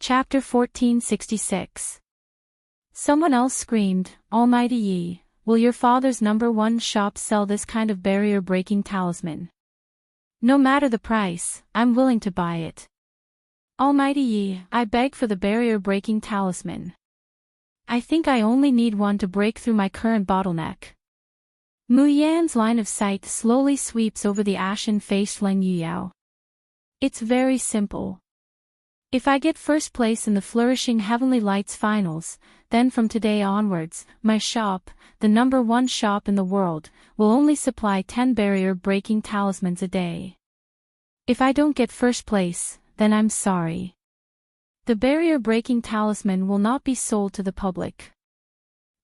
Chapter 1466. Someone else screamed, "Almighty Yi, will your father's #1 shop sell this kind of barrier-breaking talisman? No matter the price, I'm willing to buy it. Almighty Yi, I beg for the barrier-breaking talisman. I think I only need one to break through my current bottleneck." Mu Yan's line of sight slowly sweeps over the ashen-faced Leng Yuyao. It's very simple. If I get first place in the Flourishing Heavenly Lights finals, then from today onwards, my shop, the #1 shop in the world, will only supply 10 barrier-breaking talismans a day. If I don't get first place, then I'm sorry. The barrier-breaking talisman will not be sold to the public.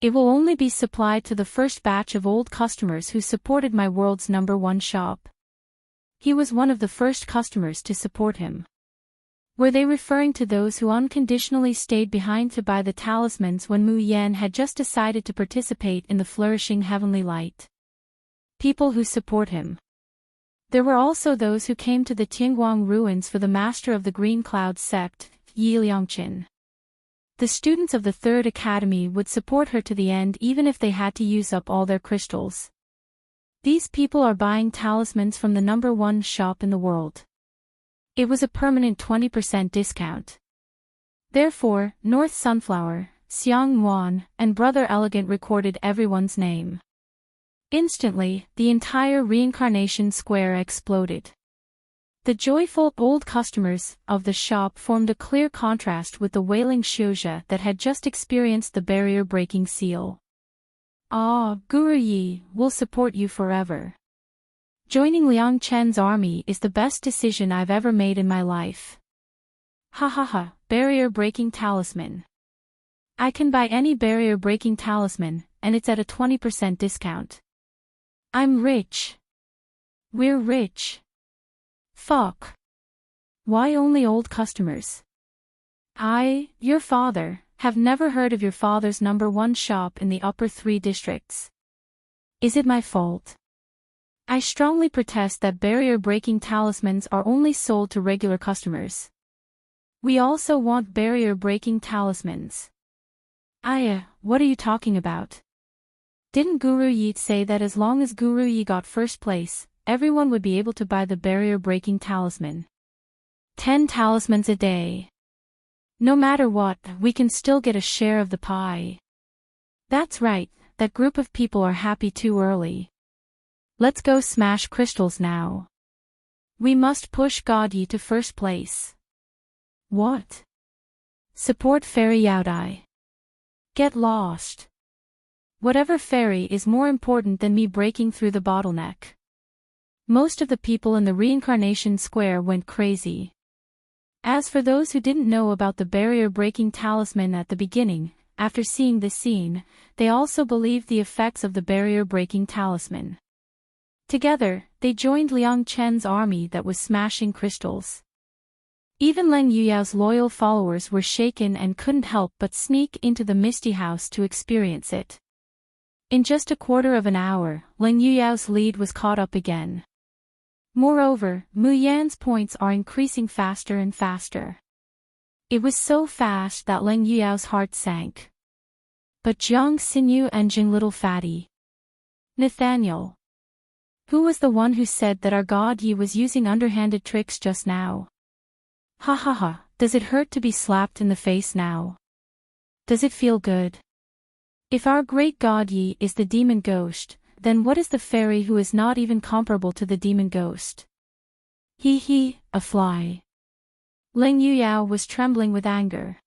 It will only be supplied to the first batch of old customers who supported my world's #1 shop. He was one of the first customers to support him. Were they referring to those who unconditionally stayed behind to buy the talismans when Mu Yan had just decided to participate in the Flourishing Heavenly Light? People who support him. There were also those who came to the Tingguang ruins for the master of the Green Cloud sect, Yi Liangqin. The students of the Third Academy would support her to the end even if they had to use up all their crystals. These people are buying talismans from the #1 shop in the world. It was a permanent 20% discount. Therefore, North Sunflower, Xiang Muan, and Brother Elegant recorded everyone's name. Instantly, the entire reincarnation square exploded. The joyful old customers of the shop formed a clear contrast with the wailing Xiuzha that had just experienced the barrier-breaking seal. "Ah, Guru Yi, we'll support you forever. Joining Liang Chen's army is the best decision I've ever made in my life. Ha ha ha, barrier-breaking talisman. I can buy any barrier-breaking talisman, and it's at a 20% discount. I'm rich. We're rich. Fuck. Why only old customers? Your father, have never heard of your father's #1 shop in the upper 3 districts. Is it my fault? I strongly protest that barrier-breaking talismans are only sold to regular customers. We also want barrier-breaking talismans." What are you talking about? Didn't Guru Yi say that as long as Guru Yi got first place, everyone would be able to buy the barrier-breaking talisman? 10 talismans a day. No matter what, we can still get a share of the pie. That's right, that group of people are happy too early. Let's go smash crystals now. We must push God Yi to first place. What? Support Fairy Yaodai. Get lost. Whatever fairy is more important than me breaking through the bottleneck. Most of the people in the reincarnation square went crazy. As for those who didn't know about the barrier-breaking talisman at the beginning, after seeing this scene, they also believed the effects of the barrier-breaking talisman. Together, they joined Liang Chen's army that was smashing crystals. Even Leng Yuyao's loyal followers were shaken and couldn't help but sneak into the Misty House to experience it. In just a quarter of an hour, Leng Yuyao's lead was caught up again. Moreover, Mu Yan's points are increasing faster and faster. It was so fast that Leng Yuyao's heart sank. But Jiang Xinyu and Jing Little Fatty. Nathaniel. Who was the one who said that our God Yi was using underhanded tricks just now? Ha ha ha, does it hurt to be slapped in the face now? Does it feel good? If our great God Yi is the demon ghost, then what is the fairy who is not even comparable to the demon ghost? A fly. Leng Yuyao was trembling with anger.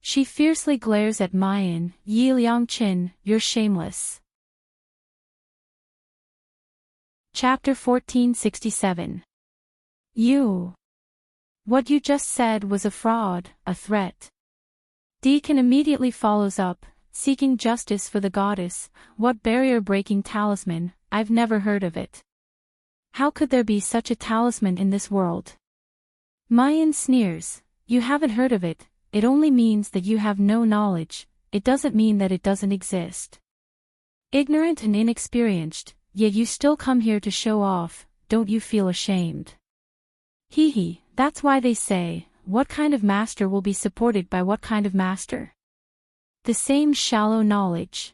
She fiercely glares at Mayan, Yi Liangqin, you're shameless. Chapter 1467. What you just said was a fraud, a threat. Deacon immediately follows up, seeking justice for the goddess. What barrier-breaking talisman? I've never heard of it. How could there be such a talisman in this world? Mayan sneers, you haven't heard of it, it only means that you have no knowledge, it doesn't mean that it doesn't exist. Ignorant and inexperienced, yet you still come here to show off, don't you feel ashamed? That's why they say, what kind of master will be supported by what kind of master? The same shallow knowledge.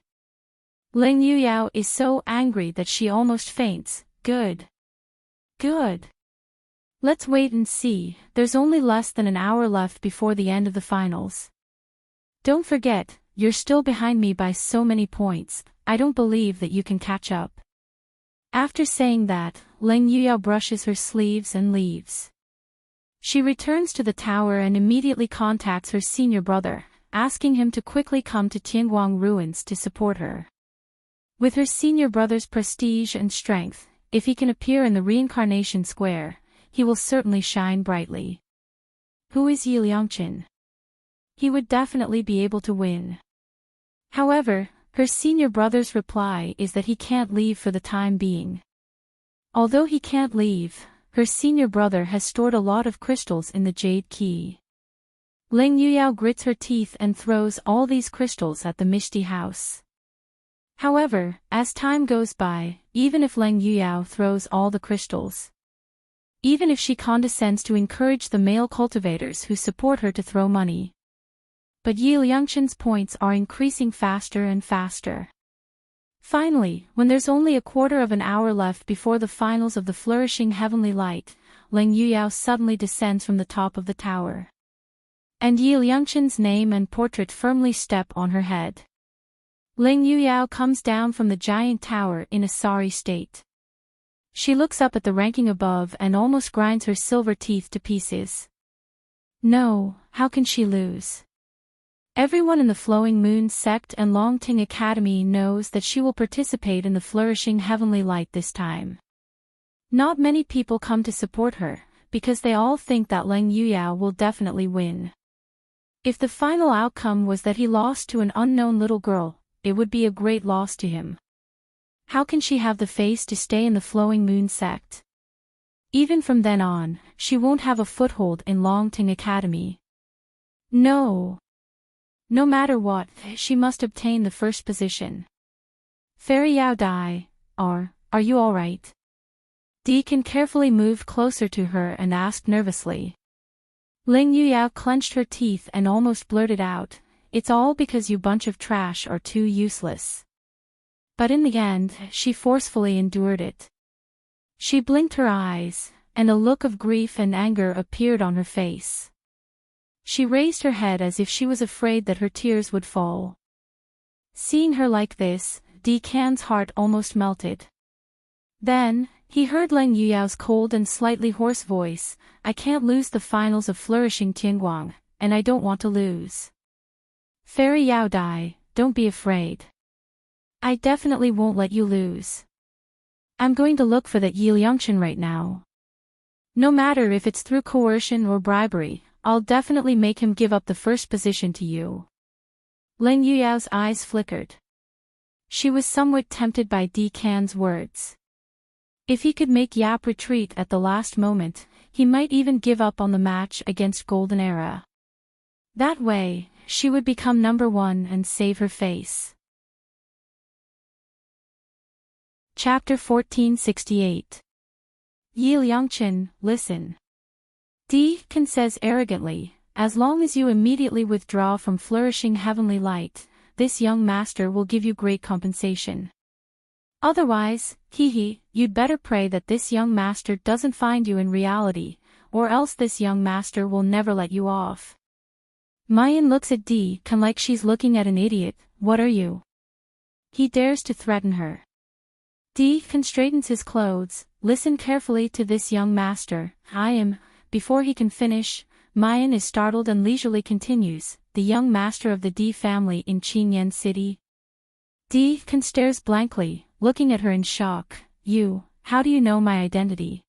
Ling Yuyao is so angry that she almost faints. Good. Good. Let's wait and see, there's only less than an hour left before the end of the finals. Don't forget, you're still behind me by so many points, I don't believe that you can catch up. After saying that, Ling Yuyao brushes her sleeves and leaves. She returns to the tower and immediately contacts her senior brother, asking him to quickly come to Tianguang ruins to support her. With her senior brother's prestige and strength, if he can appear in the reincarnation square, he will certainly shine brightly. Who is Yi Liangchen? He would definitely be able to win. However, her senior brother's reply is that he can't leave for the time being. Although he can't leave, her senior brother has stored a lot of crystals in the jade key. Ling Yuyao grits her teeth and throws all these crystals at the Mishti house. However, as time goes by, even if Ling Yuyao throws all the crystals, even if she condescends to encourage the male cultivators who support her to throw money, but Yi Liangchen's points are increasing faster and faster. Finally, when there's only a quarter of an hour left before the finals of the flourishing heavenly light, Ling Yuyao suddenly descends from the top of the tower. And Yi Liangchen's name and portrait firmly step on her head. Ling Yuyao comes down from the giant tower in a sorry state. She looks up at the ranking above and almost grinds her silver teeth to pieces. No, how can she lose? Everyone in the Flowing Moon sect and Longting Academy knows that she will participate in the flourishing heavenly light this time. Not many people come to support her, because they all think that Ling Yuyao will definitely win. If the final outcome was that he lost to an unknown little girl, it would be a great loss to him. How can she have the face to stay in the Flowing Moon sect? Even from then on, she won't have a foothold in Longting Academy. No. No matter what, she must obtain the first position. Fairy Yao Dai, are you alright? Deacon carefully moved closer to her and asked nervously. Ling Yuyao clenched her teeth and almost blurted out, "It's all because you bunch of trash are too useless." But in the end, she forcefully endured it. She blinked her eyes, and a look of grief and anger appeared on her face. She raised her head as if she was afraid that her tears would fall. Seeing her like this, Deacon's heart almost melted. Then, he heard Ling Yuyao's cold and slightly hoarse voice, "I can't lose the finals of Flourishing Tianguang, and I don't want to lose. Fairy Yao Dai, don't be afraid. I definitely won't let you lose. I'm going to look for that Yi Liangchen right now. No matter if it's through coercion or bribery, I'll definitely make him give up the first position to you." Ling Yuyao's eyes flickered. She was somewhat tempted by Deacon's words. If he could make Yap retreat at the last moment, he might even give up on the match against Golden Era. That way, she would become number one and save her face. Chapter 1468. Yi Liangchen, listen. Deacon says arrogantly, "As long as you immediately withdraw from Flourishing Heavenly Light, this young master will give you great compensation. Otherwise, you'd better pray that this young master doesn't find you in reality, or else this young master will never let you off." Mayan looks at Deacon like she's looking at an idiot. "What are you?" He dares to threaten her. Deacon straightens his clothes. "Listen carefully to this young master. I am..." Before he can finish, Mayan is startled and leisurely continues, "The young master of the D family in Qinyan City." Deacon stares blankly, looking at her in shock. How do you know my identity?"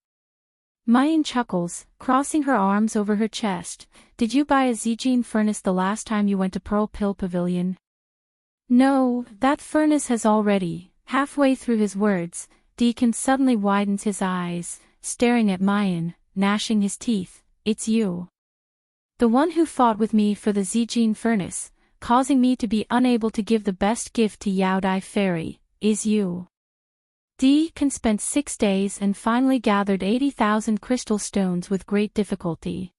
Mayan chuckles, crossing her arms over her chest. "Did you buy a Zijin furnace the last time you went to Pearl Pill Pavilion?" "No, that furnace has already..." Halfway through his words, Deacon suddenly widens his eyes, staring at Mayan, gnashing his teeth. "It's you. The one who fought with me for the Zijin furnace, causing me to be unable to give the best gift to Yaodai Fairy, is you." Deacon spent 6 days and finally gathered 80,000 crystal stones with great difficulty.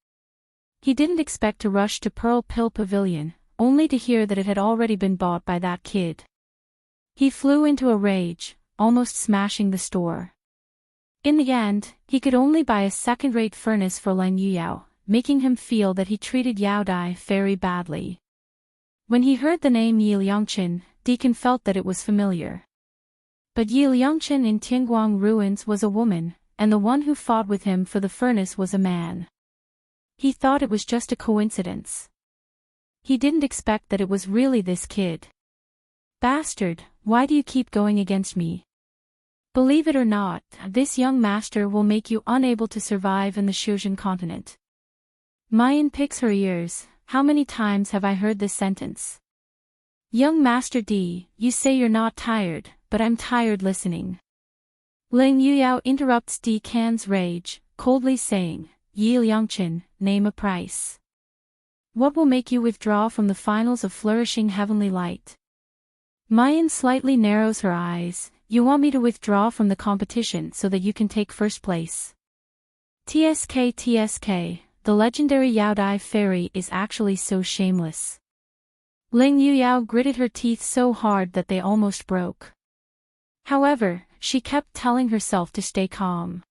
He didn't expect to rush to Pearl Pill Pavilion, only to hear that it had already been bought by that kid. He flew into a rage, almost smashing the store. In the end, he could only buy a second-rate furnace for Lang Yuyao, making him feel that he treated Yao Dai very badly. When he heard the name Yi Liangchen, Deacon felt that it was familiar. But Yi Liangchen in Tianguang ruins was a woman, and the one who fought with him for the furnace was a man. He thought it was just a coincidence. He didn't expect that it was really this kid. Bastard, why do you keep going against me? Believe it or not, this young master will make you unable to survive in the Shuzhen continent. Mayan picks her ears. How many times have I heard this sentence? Young Master D, you say you're not tired, but I'm tired listening. Ling Yuyao interrupts D Can's rage, coldly saying, Yi Liangchen, name a price. What will make you withdraw from the finals of Flourishing Heavenly Light? Mayan slightly narrows her eyes. You want me to withdraw from the competition so that you can take first place. TSK, the legendary Yao Dai fairy is actually so shameless. Ling Yuyao gritted her teeth so hard that they almost broke. However, she kept telling herself to stay calm.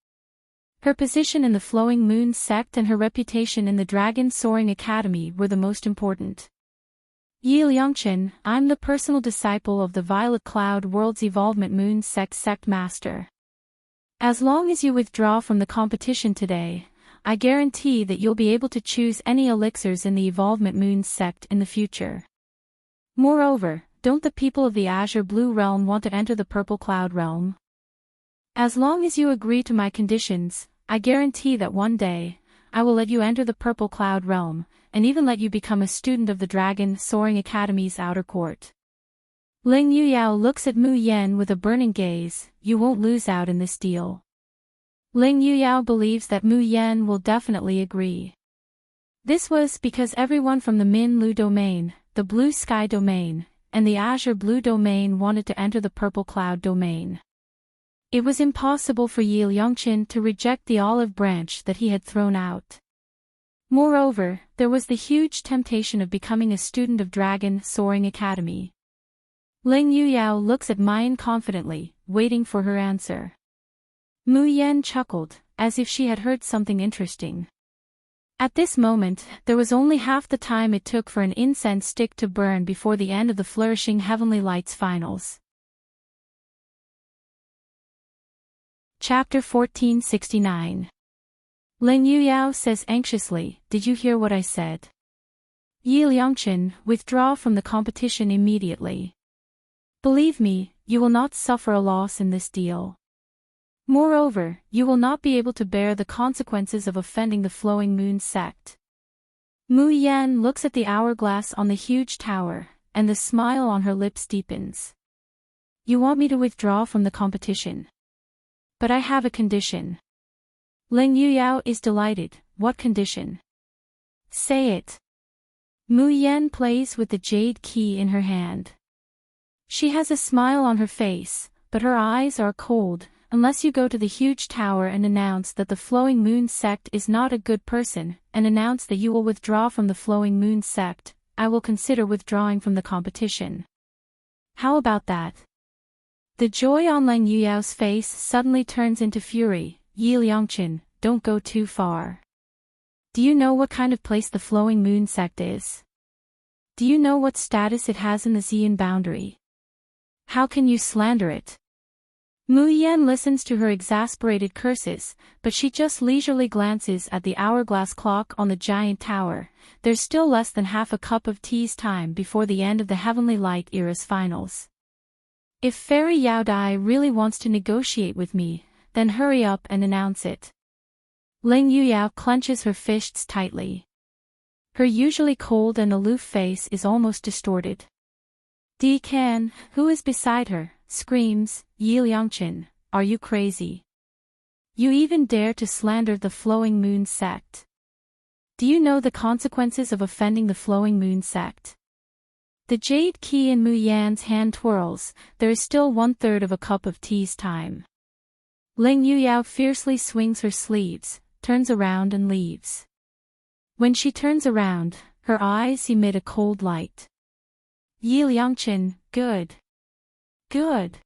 Her position in the Flowing Moon sect and her reputation in the Dragon Soaring Academy were the most important. Yi Liangchen, I'm the personal disciple of the Violet Cloud World's Evolvement Moon sect master. As long as you withdraw from the competition today, I guarantee that you'll be able to choose any elixirs in the Evolvement Moon sect in the future. Moreover, don't the people of the Azure Blue Realm want to enter the Purple Cloud Realm? As long as you agree to my conditions, I guarantee that one day, I will let you enter the Purple Cloud Realm, and even let you become a student of the Dragon Soaring Academy's outer court. Ling Yuyao looks at Mu Yan with a burning gaze. You won't lose out in this deal. Ling Yuyao believes that Mu Yan will definitely agree. This was because everyone from the Min Lu domain, the Blue Sky domain, and the Azure Blue domain wanted to enter the Purple Cloud domain. It was impossible for Yi Liangchen to reject the olive branch that he had thrown out. Moreover, there was the huge temptation of becoming a student of Dragon Soaring Academy. Ling Yuyao looks at Mayan confidently, waiting for her answer. Mu Yan chuckled, as if she had heard something interesting. At this moment, there was only half the time it took for an incense stick to burn before the end of the Flourishing Heavenly Lights finals. Chapter 1469. Ling Yuyao says anxiously, Did you hear what I said? Yi Liangchen, withdraw from the competition immediately. Believe me, you will not suffer a loss in this deal. Moreover, you will not be able to bear the consequences of offending the Flowing Moon sect. Mu Yan looks at the hourglass on the huge tower, and the smile on her lips deepens. You want me to withdraw from the competition? But I have a condition. Ling Yuyao is delighted. What condition? Say it. Mu Yan plays with the jade key in her hand. She has a smile on her face, but her eyes are cold. Unless you go to the huge tower and announce that the Flowing Moon sect is not a good person, and announce that you will withdraw from the Flowing Moon sect, I will consider withdrawing from the competition. How about that? The joy on Ling Yuyao's face suddenly turns into fury. Yi Liangchen, don't go too far. Do you know what kind of place the Flowing Moon sect is? Do you know what status it has in the Xian boundary? How can you slander it? Mu Yan listens to her exasperated curses, but she just leisurely glances at the hourglass clock on the giant tower. There's still less than half a cup of tea's time before the end of the Heavenly Light Era's finals. If Fairy Yao Dai really wants to negotiate with me, then hurry up and announce it. Ling Yuyao clenches her fists tightly. Her usually cold and aloof face is almost distorted. Di Can, who is beside her, screams, Yi Liangchen, are you crazy? You even dare to slander the Flowing Moon sect. Do you know the consequences of offending the Flowing Moon sect? The jade key in Mu Yan's hand twirls. There is still 1/3 of a cup of tea's time. Ling Yuyao fiercely swings her sleeves, turns around and leaves. When she turns around, her eyes emit a cold light. Yi Liangqin, good. Good.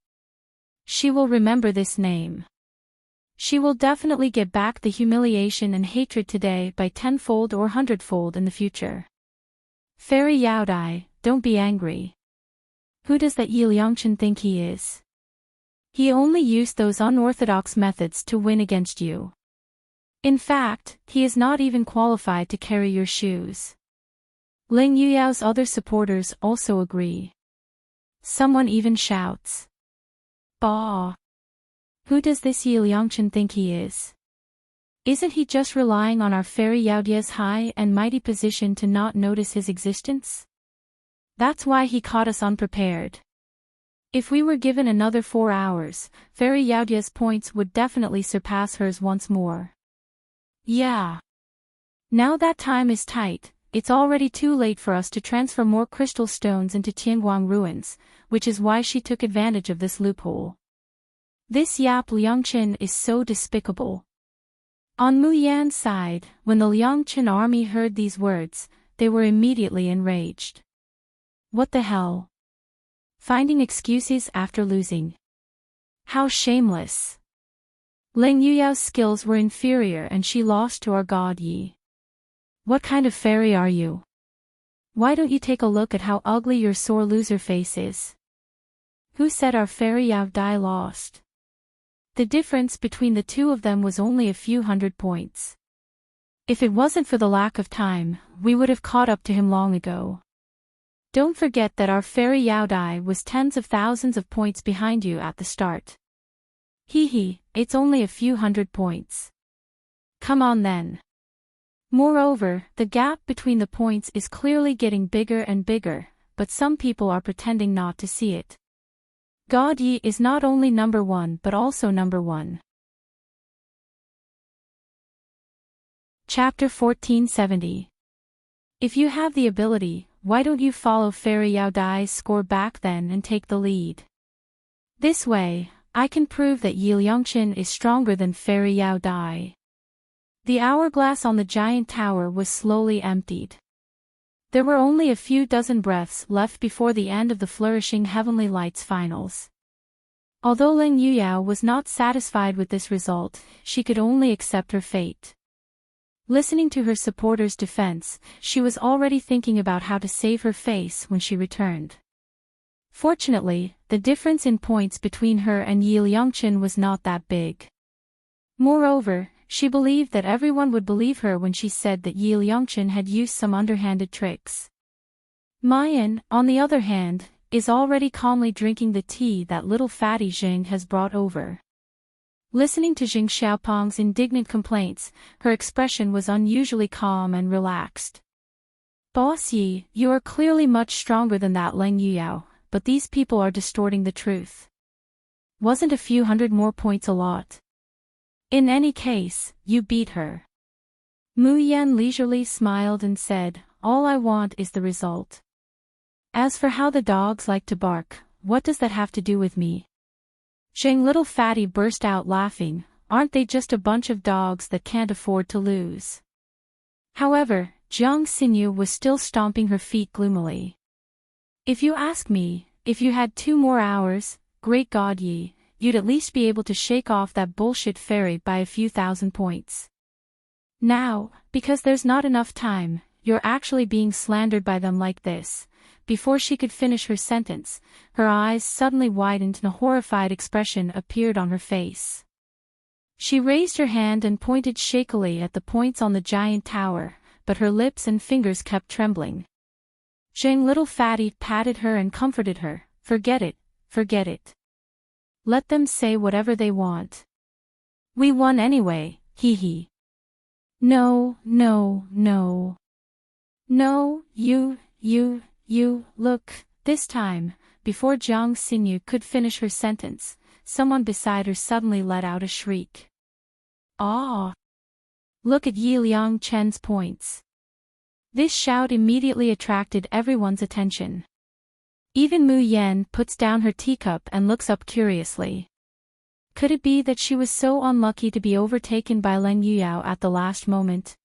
She will remember this name. She will definitely get back the humiliation and hatred today by tenfold or hundredfold in the future. Fairy Yaodai, don't be angry. Who does that Yi Liangqin think he is? He only used those unorthodox methods to win against you. In fact, he is not even qualified to carry your shoes. Ling Yuyao's other supporters also agree. Someone even shouts. Bah! Who does this Yi Liangqin think he is? Isn't he just relying on our Fairy Yaodia's high and mighty position to not notice his existence? That's why he caught us unprepared. If we were given another 4 hours, Fairy Yaodia's points would definitely surpass hers once more. Yeah. Now that time is tight, it's already too late for us to transfer more crystal stones into Tianguang ruins, which is why she took advantage of this loophole. This Yap Liangqin is so despicable. On Mu Yan's side, when the Liangqin army heard these words, they were immediately enraged. What the hell? Finding excuses after losing. How shameless. Ling Yuyao's skills were inferior and she lost to our god Yi. What kind of fairy are you? Why don't you take a look at how ugly your sore loser face is? Who said our Fairy Yao Dai lost? The difference between the two of them was only a few hundred points. If it wasn't for the lack of time, we would have caught up to him long ago. Don't forget that our Fairy Yao Dai was tens of thousands of points behind you at the start. Hee, it's only a few hundred points. Come on then. Moreover, the gap between the points is clearly getting bigger and bigger, but some people are pretending not to see it. God Yi is not only number 1 but also number 1. Chapter 1470. If you have the ability, why don't you follow Fairy Yao Dai's score back then and take the lead? This way, I can prove that Yi Liangqin is stronger than Fairy Yao Dai. The hourglass on the giant tower was slowly emptied. There were only a few dozen breaths left before the end of the Flourishing Heavenly Lights finals. Although Ling Yuyao was not satisfied with this result, she could only accept her fate. Listening to her supporters' defense, she was already thinking about how to save her face when she returned. Fortunately, the difference in points between her and Yi Liangqin was not that big. Moreover, she believed that everyone would believe her when she said that Yi Liangqin had used some underhanded tricks. Mayan, on the other hand, is already calmly drinking the tea that little fatty Jing has brought over. Listening to Jing Xiaopeng's indignant complaints, her expression was unusually calm and relaxed. Boss Yi, you are clearly much stronger than that Leng Yuyao, but these people are distorting the truth. Wasn't a few hundred more points a lot? In any case, you beat her. Mu Yan leisurely smiled and said, all I want is the result. As for how the dogs like to bark, what does that have to do with me? Zheng Little Fatty burst out laughing, aren't they just a bunch of dogs that can't afford to lose? However, Jiang Xinyu was still stomping her feet gloomily. If you ask me, if you had 2 more hours, great God Yi, you'd at least be able to shake off that bullshit fairy by a few thousand points. Now, because there's not enough time, you're actually being slandered by them like this. Before she could finish her sentence, her eyes suddenly widened and a horrified expression appeared on her face. She raised her hand and pointed shakily at the points on the giant tower, but her lips and fingers kept trembling. Zheng Little Fatty patted her and comforted her, forget it, forget it. Let them say whatever they want. We won anyway, hee hee. No, no, no. No, you, look, this time, before Jiang Xinyu could finish her sentence, someone beside her suddenly let out a shriek. Ah! Look at Yi Liangqin's points. This shout immediately attracted everyone's attention. Even Mu Yan puts down her teacup and looks up curiously. Could it be that she was so unlucky to be overtaken by Leng Yuyao at the last moment?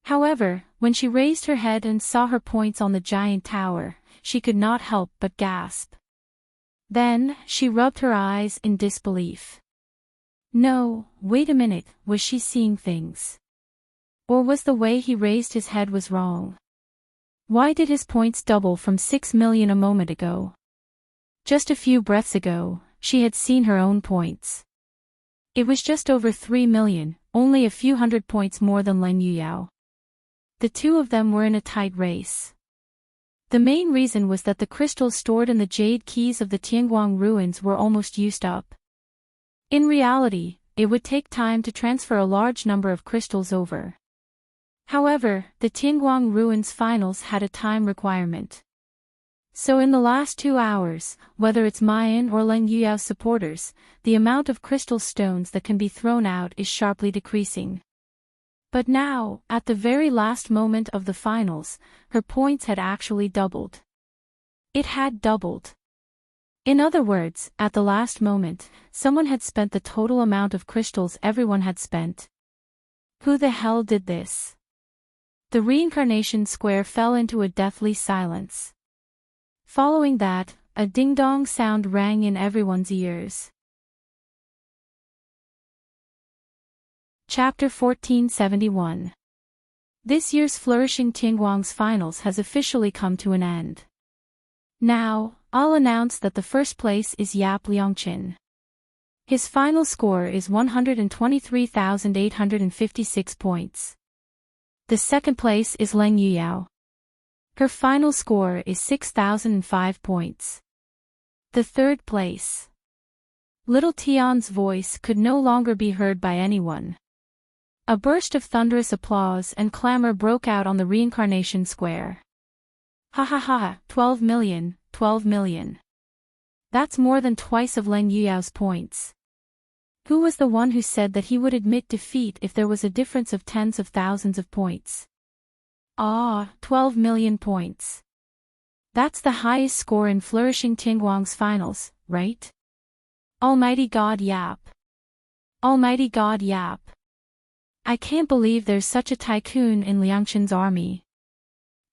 However, when she raised her head and saw her points on the giant tower, she could not help but gasp. Then, she rubbed her eyes in disbelief. No, wait a minute, was she seeing things? Or was the way he raised his head was wrong? Why did his points double from 6 million a moment ago? Just a few breaths ago, she had seen her own points. It was just over 3 million, only a few hundred points more than Leng Yuyao. The two of them were in a tight race. The main reason was that the crystals stored in the jade keys of the Tianguang ruins were almost used up. In reality, it would take time to transfer a large number of crystals over. However, the Tianguang ruins finals had a time requirement. So in the last 2 hours, whether it's Mayan or Leng Yuyao supporters, the amount of crystal stones that can be thrown out is sharply decreasing. But now, at the very last moment of the finals, her points had actually doubled. It had doubled. In other words, at the last moment, someone had spent the total amount of crystals everyone had spent. Who the hell did this? The reincarnation square fell into a deathly silence. Following that, a ding-dong sound rang in everyone's ears. Chapter 1471. This year's Flourishing Tianguang's finals has officially come to an end. Now, I'll announce that the first place is Yap Liangqin. His final score is 123,856 points. The second place is Leng Yuyao. Her final score is 6,005 points. The third place. Little Tian's voice could no longer be heard by anyone. A burst of thunderous applause and clamor broke out on the reincarnation square. Ha ha ha, 12 million, 12 million. That's more than twice of Leng Yuyao's points. Who was the one who said that he would admit defeat if there was a difference of tens of thousands of points? 12 million points. That's the highest score in Flourishing Tianguang's finals, right? Almighty God Yap. Almighty God Yap. I can't believe there's such a tycoon in Liangqin's army.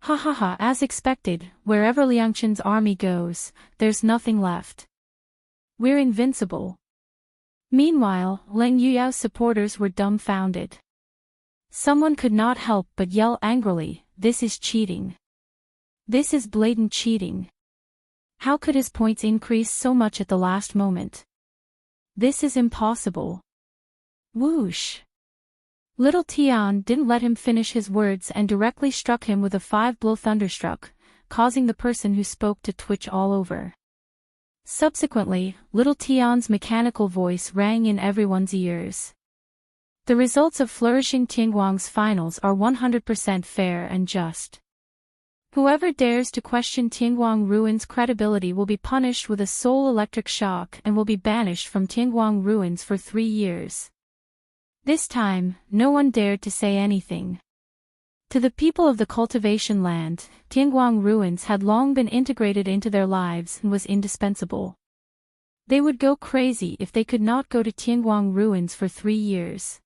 Ha ha ha, as expected, wherever Liangqin's army goes, there's nothing left. We're invincible. Meanwhile, Leng Yuyao's supporters were dumbfounded. Someone could not help but yell angrily, "This is cheating. This is blatant cheating. How could his points increase so much at the last moment? This is impossible." Whoosh! Little Tian didn't let him finish his words and directly struck him with a 5-blow thunderstruck, causing the person who spoke to twitch all over. Subsequently, Little Tian's mechanical voice rang in everyone's ears. The results of Flourishing Tianguang's finals are 100% fair and just. Whoever dares to question Tianguang Ruins' credibility will be punished with a soul electric shock and will be banished from Tianguang Ruins for 3 years. This time, no one dared to say anything. To the people of the cultivation land, Tianguang Ruins had long been integrated into their lives and was indispensable. They would go crazy if they could not go to Tianguang Ruins for 3 years.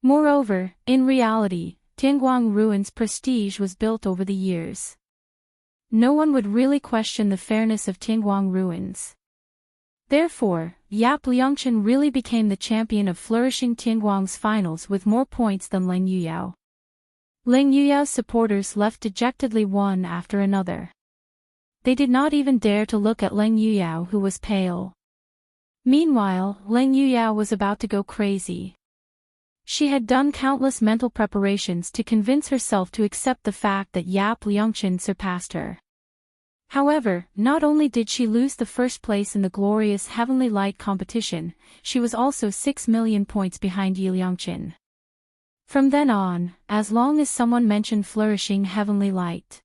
Moreover, in reality, Tianguang Ruins' prestige was built over the years. No one would really question the fairness of Tianguang Ruins. Therefore, Yap Liangqin really became the champion of Flourishing Tianguang's finals with more points than Leng Yuyao. Leng Yuyao's supporters left dejectedly one after another. They did not even dare to look at Leng Yuyao, who was pale. Meanwhile, Leng Yuyao was about to go crazy. She had done countless mental preparations to convince herself to accept the fact that Yap Liangqin surpassed her. However, not only did she lose the first place in the glorious Heavenly Light competition, she was also 6 million points behind Yi Liangqin. From then on, as long as someone mentioned Flourishing Heavenly Light,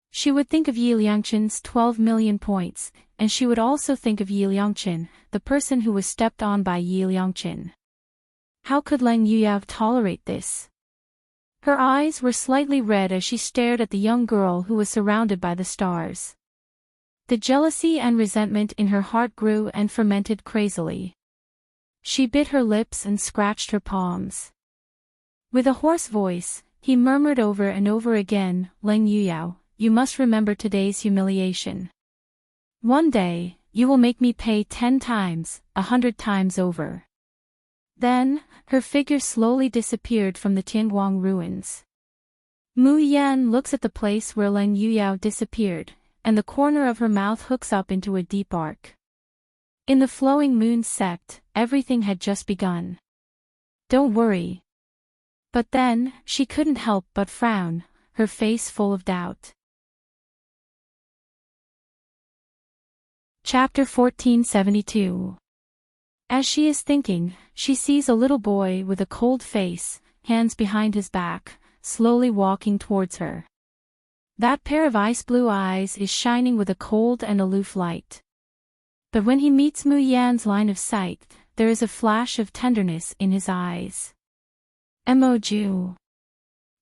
she would think of Yi Liangqin's 12 million points, and she would also think of Yi Liangqin, the person who was stepped on by Yi Liangqin. How could Leng Yuyao tolerate this? Her eyes were slightly red as she stared at the young girl who was surrounded by the stars. The jealousy and resentment in her heart grew and fermented crazily. She bit her lips and scratched her palms. With a hoarse voice, He murmured over and over again, Leng Yuyao, you must remember today's humiliation. One day, you will make me pay 10 times, 100 times over. Then, her figure slowly disappeared from the Tianguang ruins. Mu Yan looks at the place where Leng Yuyao disappeared, and the corner of her mouth hooks up into a deep arc. In the flowing moon sect, everything had just begun. Don't worry. But then, she couldn't help but frown, her face full of doubt. Chapter 1472. As she is thinking, she sees a little boy with a cold face, hands behind his back, slowly walking towards her. That pair of ice-blue eyes is shining with a cold and aloof light. But when he meets Mu Yan's line of sight, there is a flash of tenderness in his eyes. Emoju.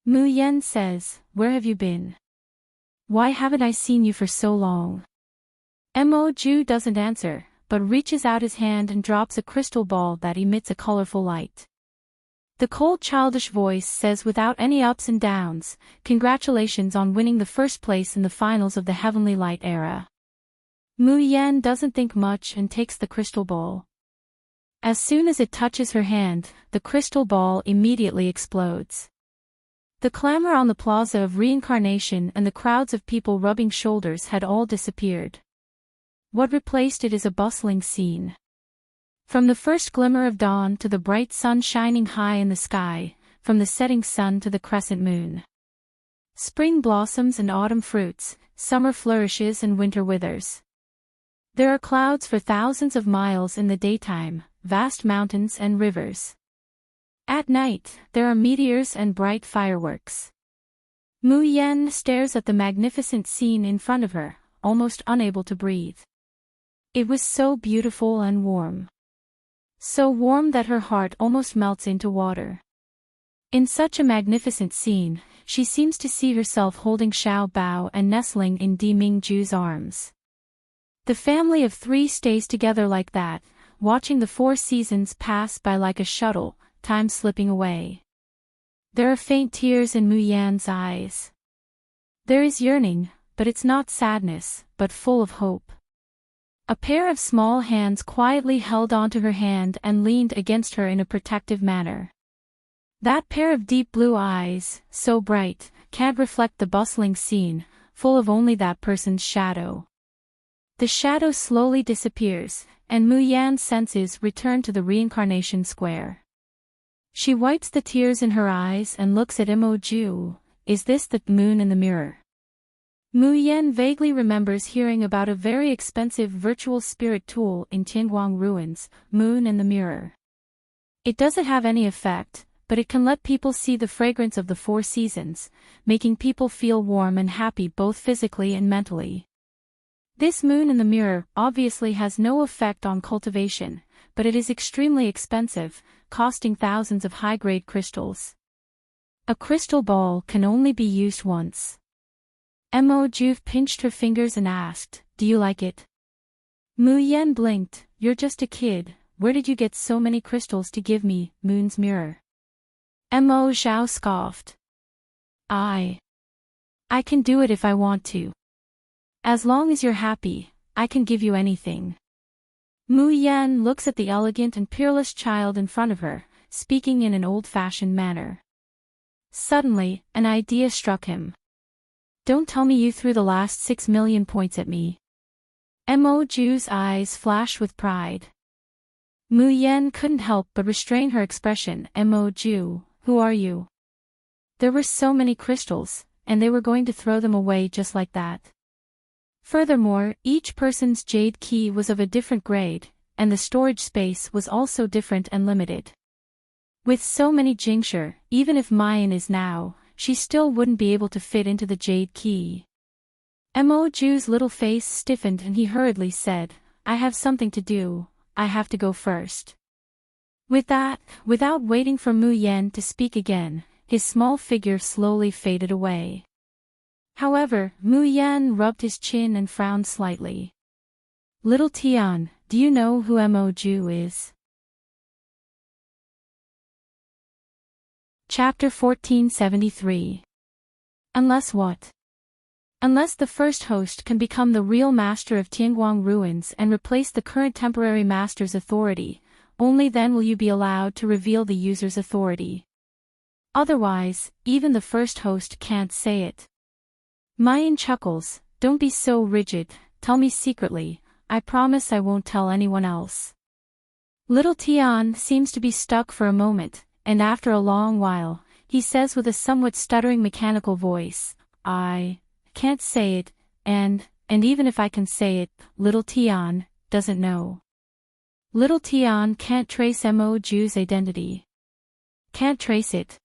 Mu Yan says, where have you been? Why haven't I seen you for so long? Emoju doesn't answer, but reaches out his hand and drops a crystal ball that emits a colorful light. The cold childish voice says without any ups and downs, congratulations on winning the first place in the finals of the Heavenly Light era. Mu Yan doesn't think much and takes the crystal ball. As soon as it touches her hand, the crystal ball immediately explodes. The clamor on the plaza of reincarnation and the crowds of people rubbing shoulders had all disappeared. What replaced it is a bustling scene. From the first glimmer of dawn to the bright sun shining high in the sky, from the setting sun to the crescent moon. Spring blossoms and autumn fruits, summer flourishes and winter withers. There are clouds for thousands of miles in the daytime, vast mountains and rivers. At night, there are meteors and bright fireworks. Mu Yan stares at the magnificent scene in front of her, almost unable to breathe. It was so beautiful and warm. So warm that her heart almost melts into water. In such a magnificent scene, she seems to see herself holding Xiao Bao and nestling in Di Mingju's arms. The family of three stays together like that, watching the 4 seasons pass by like a shuttle, time slipping away. There are faint tears in Mu Yan's eyes. There is yearning, but it's not sadness, but full of hope. A pair of small hands quietly held onto her hand and leaned against her in a protective manner. That pair of deep blue eyes, so bright, can't reflect the bustling scene, full of only that person's shadow. The shadow slowly disappears, and Mu Yan's senses return to the reincarnation square. She wipes the tears in her eyes and looks at Emoju. Is this the moon in the mirror? Mu Yan vaguely remembers hearing about a very expensive virtual spirit tool in Tianguang ruins, Moon in the Mirror. It doesn't have any effect, but it can let people see the fragrance of the 4 seasons, making people feel warm and happy both physically and mentally. This moon in the mirror obviously has no effect on cultivation, but it is extremely expensive, costing thousands of high-grade crystals. A crystal ball can only be used once. Emoju pinched her fingers and asked, do you like it? Mu Yan blinked, you're just a kid, where did you get so many crystals to give me, Moon's mirror? Mo Zhao scoffed. I can do it if I want to. As long as you're happy, I can give you anything. Mu Yan looks at the elegant and peerless child in front of her, speaking in an old-fashioned manner. Suddenly, an idea struck him. Don't tell me you threw the last 6 million points at me. Emoju's eyes flashed with pride. Mu Yan couldn't help but restrain her expression. Emoju, who are you? There were so many crystals, and they were going to throw them away just like that. Furthermore, each person's jade key was of a different grade, and the storage space was also different and limited. With so many Jingshi, even if Mayan is now, she still wouldn't be able to fit into the jade key. Emoju's little face stiffened and he hurriedly said, I have something to do, I have to go first. With that, without waiting for Mu Yan to speak again, his small figure slowly faded away. However, Mu Yan rubbed his chin and frowned slightly. Little Tian, do you know who Emoju is? Chapter 1473. Unless what? Unless the first host can become the real master of Tianguang ruins and replace the current temporary master's authority, only then will you be allowed to reveal the user's authority. Otherwise, even the first host can't say it. Mayan chuckles, don't be so rigid, tell me secretly, I promise I won't tell anyone else. Little Tian seems to be stuck for a moment, and after a long while, he says with a somewhat stuttering mechanical voice, I can't say it, and even if I can say it, little Tian doesn't know. Little Tian can't trace Mo Ju's identity. Can't trace it.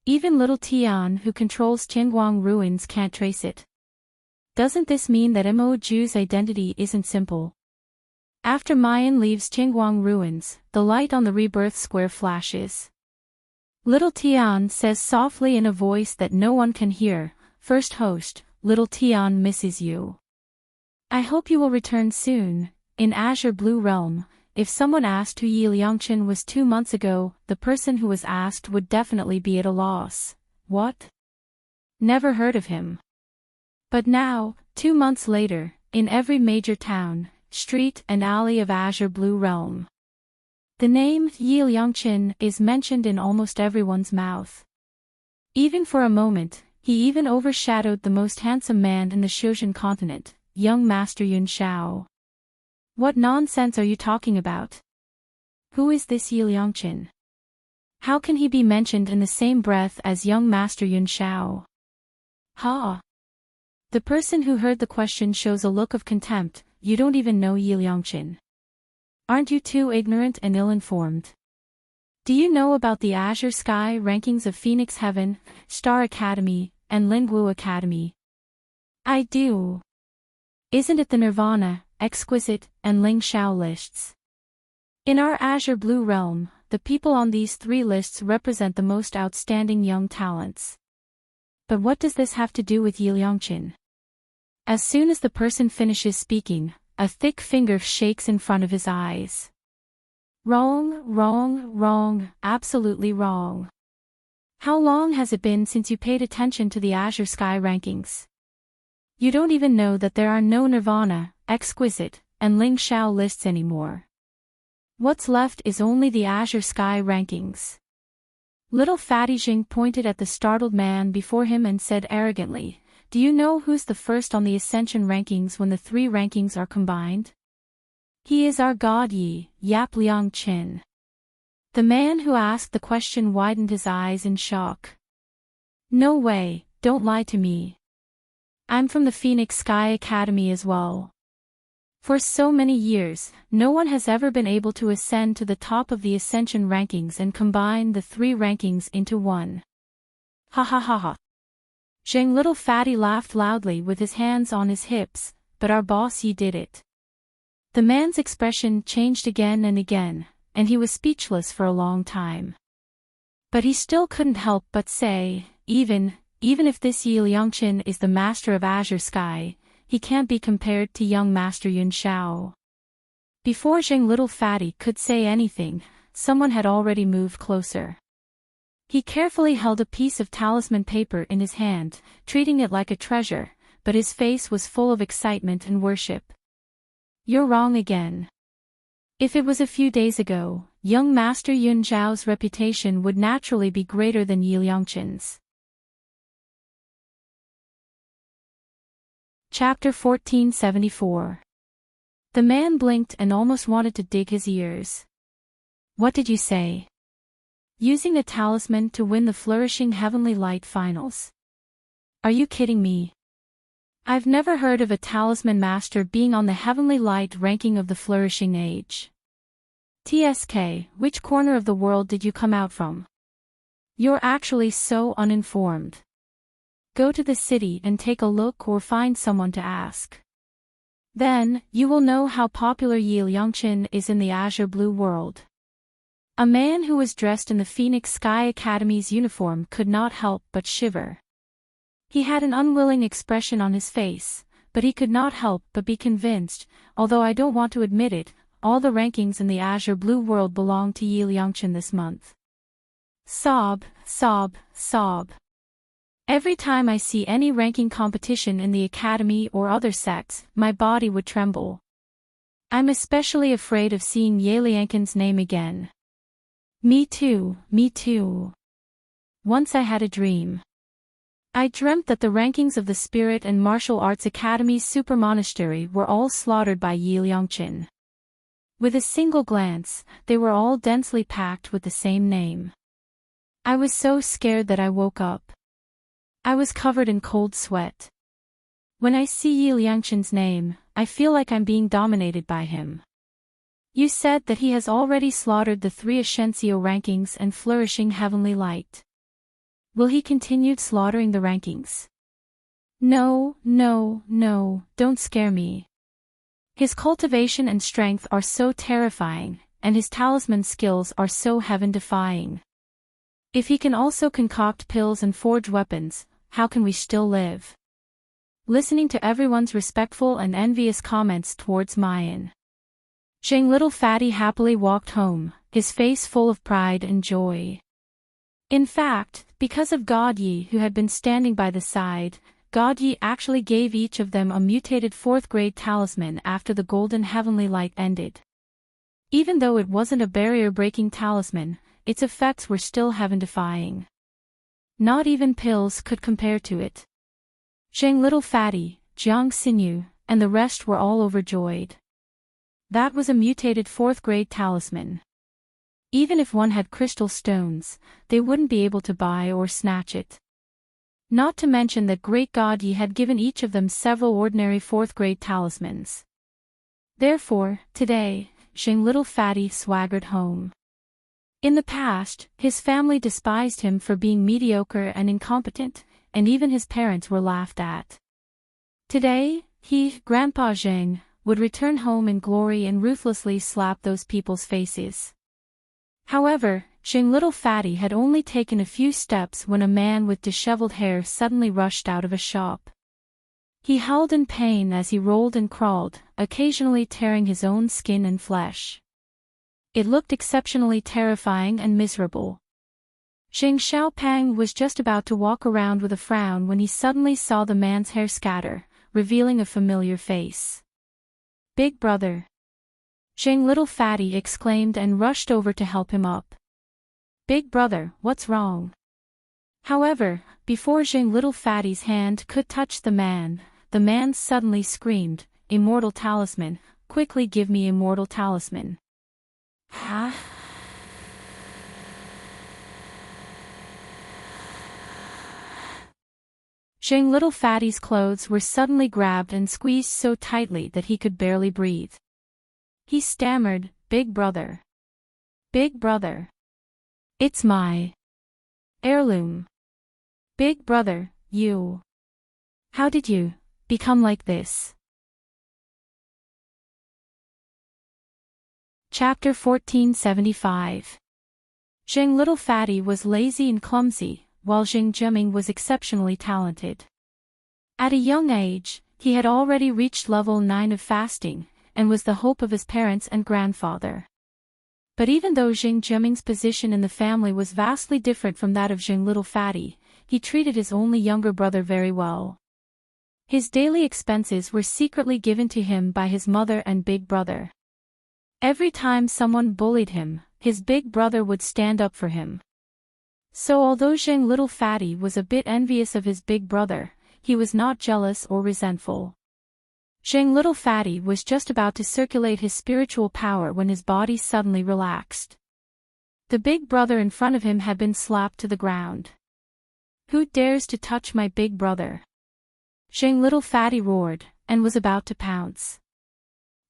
Even little Tian who controls Tianguang ruins can't trace it. Doesn't this mean that Mo Ju's identity isn't simple? After Mayan leaves Tianguang ruins, the light on the rebirth square flashes. Little Tian says softly in a voice that no one can hear, First host, little Tian misses you. I hope you will return soon. In Azure Blue Realm, if someone asked who Yi Liangchen was 2 months ago, the person who was asked would definitely be at a loss. What? Never heard of him. But now, 2 months later, in every major town, street and alley of Azure Blue Realm, the name Yi Liangchen is mentioned in almost everyone's mouth. Even for a moment, he even overshadowed the most handsome man in the Xiuzhen continent, young Master Yun Shao. What nonsense are you talking about? Who is this Yi Liangchen? How can he be mentioned in the same breath as young Master Yun Shao? Ha! The person who heard the question shows a look of contempt. You don't even know Yi Liangchen. Aren't you too ignorant and ill-informed? Do you know about the Azure Sky rankings of Phoenix Heaven, Star Academy, and Lingwu Academy? I do. Isn't it the Nirvana, Exquisite, and Ling Shao lists? In our Azure Blue Realm, the people on these 3 lists represent the most outstanding young talents. But what does this have to do with Yi Liangchen? As soon as the person finishes speaking, a thick finger shakes in front of his eyes. Wrong, wrong, wrong, absolutely wrong. How long has it been since you paid attention to the Azure Sky rankings? You don't even know that there are no Nirvana, Exquisite, and Ling Shao lists anymore. What's left is only the Azure Sky rankings. Little Fatty Jing pointed at the startled man before him and said arrogantly, do you know who's the first on the Ascension rankings when the 3 rankings are combined? He is our god Yi, Yap Liangchen. The man who asked the question widened his eyes in shock. No way, don't lie to me. I'm from the Phoenix Sky Academy as well. For so many years, no one has ever been able to ascend to the top of the Ascension rankings and combine the 3 rankings into one. Ha ha ha ha. Zheng Little Fatty laughed loudly with his hands on his hips, but our boss Yi did it. The man's expression changed again and again, and he was speechless for a long time. But he still couldn't help but say, even if this Yi Liangchen is the master of Azure Sky, he can't be compared to young Master Yun Shao. Before Zheng Little Fatty could say anything, someone had already moved closer. He carefully held a piece of talisman paper in his hand, treating it like a treasure, but his face was full of excitement and worship. You're wrong again. If it was a few days ago, young Master Yun Zhao's reputation would naturally be greater than Yi Liangchen's. Chapter 1474. The man blinked and almost wanted to dig his ears. What did you say? Using a talisman to win the Flourishing Heavenly Light finals. Are you kidding me? I've never heard of a talisman master being on the Heavenly Light ranking of the Flourishing Age. TSK, which corner of the world did you come out from? You're actually so uninformed. Go to the city and take a look or find someone to ask. Then, you will know how popular Yi Liangchen is in the Azure Blue world. A man who was dressed in the Phoenix Sky Academy's uniform could not help but shiver. He had an unwilling expression on his face, but he could not help but be convinced, although I don't want to admit it, all the rankings in the Azure Blue world belong to Yi Liangchen this month. Sob, sob, sob. Every time I see any ranking competition in the academy or other sects, my body would tremble. I'm especially afraid of seeing Yeliankin's name again. Me too, me too. Once I had a dream. I dreamt that the rankings of the Spirit and Martial Arts Academy's super monastery were all slaughtered by Yi Liangqin. With a single glance, they were all densely packed with the same name. I was so scared that I woke up. I was covered in cold sweat. When I see Yi Liangqin's name, I feel like I'm being dominated by him. You said that he has already slaughtered the 3 Ascencio rankings and flourishing heavenly light. Will he continue slaughtering the rankings? No, no, no, don't scare me. His cultivation and strength are so terrifying, and his talisman skills are so heaven-defying. If he can also concoct pills and forge weapons, how can we still live? Listening to everyone's respectful and envious comments towards Mayan, Zhang Little Fatty happily walked home, his face full of pride and joy. In fact, because of God Yi who had been standing by the side, God Yi actually gave each of them a mutated 4th grade talisman after the golden heavenly light ended. Even though it wasn't a barrier-breaking talisman, its effects were still heaven-defying. Not even pills could compare to it. Zhang Little Fatty, Jiang Xinyu, and the rest were all overjoyed. That was a mutated 4th grade talisman. Even if one had crystal stones, they wouldn't be able to buy or snatch it. Not to mention that Great God Yi had given each of them several ordinary 4th grade talismans. Therefore, today, Zhang Little Fatty swaggered home. In the past, his family despised him for being mediocre and incompetent, and even his parents were laughed at. Today, he, Grandpa Zhang, would return home in glory and ruthlessly slap those people's faces. However, Zhang Little Fatty had only taken a few steps when a man with disheveled hair suddenly rushed out of a shop. He howled in pain as he rolled and crawled, occasionally tearing his own skin and flesh. It looked exceptionally terrifying and miserable. Zhang Xiaopang was just about to walk around with a frown when he suddenly saw the man's hair scatter, revealing a familiar face. Big brother. Zhang Little Fatty exclaimed and rushed over to help him up. Big brother, what's wrong? However, before Zhang Little Fatty's hand could touch the man suddenly screamed, Immortal Talisman, quickly give me Immortal Talisman. Huh? Zhang Little Fatty's clothes were suddenly grabbed and squeezed so tightly that he could barely breathe. He stammered, Big brother. Big brother. It's my heirloom. Big brother, you. How did you become like this? Chapter 1475. Zhang Little Fatty was lazy and clumsy, while Zhang Jiaming was exceptionally talented. At a young age, he had already reached level 9 of fasting, and was the hope of his parents and grandfather. But even though Zhang Jiaming's position in the family was vastly different from that of Zhang Little Fatty, he treated his only younger brother very well. His daily expenses were secretly given to him by his mother and big brother. Every time someone bullied him, his big brother would stand up for him. So although Zhang Little Fatty was a bit envious of his big brother, he was not jealous or resentful. Zhang Little Fatty was just about to circulate his spiritual power when his body suddenly relaxed. The big brother in front of him had been slapped to the ground. Who dares to touch my big brother? Zhang Little Fatty roared, and was about to pounce.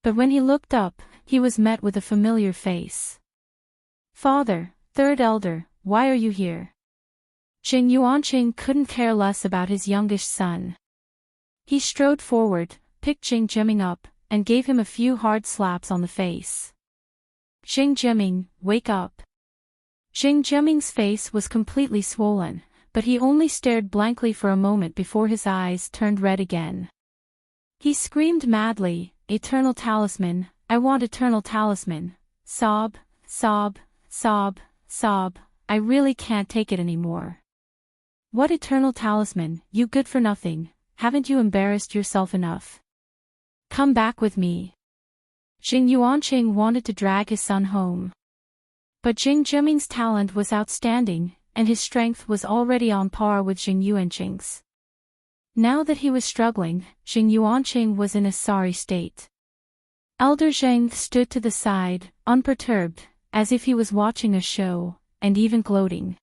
But when he looked up, he was met with a familiar face. Father, third elder, why are you here? Zhang Yuanqing couldn't care less about his youngest son. He strode forward, picked Zhang Jiaming up, and gave him a few hard slaps on the face. Zhang Jiaming, wake up. Zhang Jiaming's face was completely swollen, but he only stared blankly for a moment before his eyes turned red again. He screamed madly, Eternal Talisman, I want Eternal Talisman, sob, sob, sob, sob, I really can't take it anymore. What eternal talisman, you good for nothing, haven't you embarrassed yourself enough? Come back with me. Jing Yuanqing wanted to drag his son home. But Jing Zhiming's talent was outstanding, and his strength was already on par with Jing Yuanqing's. Now that he was struggling, Jing Yuanqing was in a sorry state. Elder Zheng stood to the side, unperturbed, as if he was watching a show, and even gloating.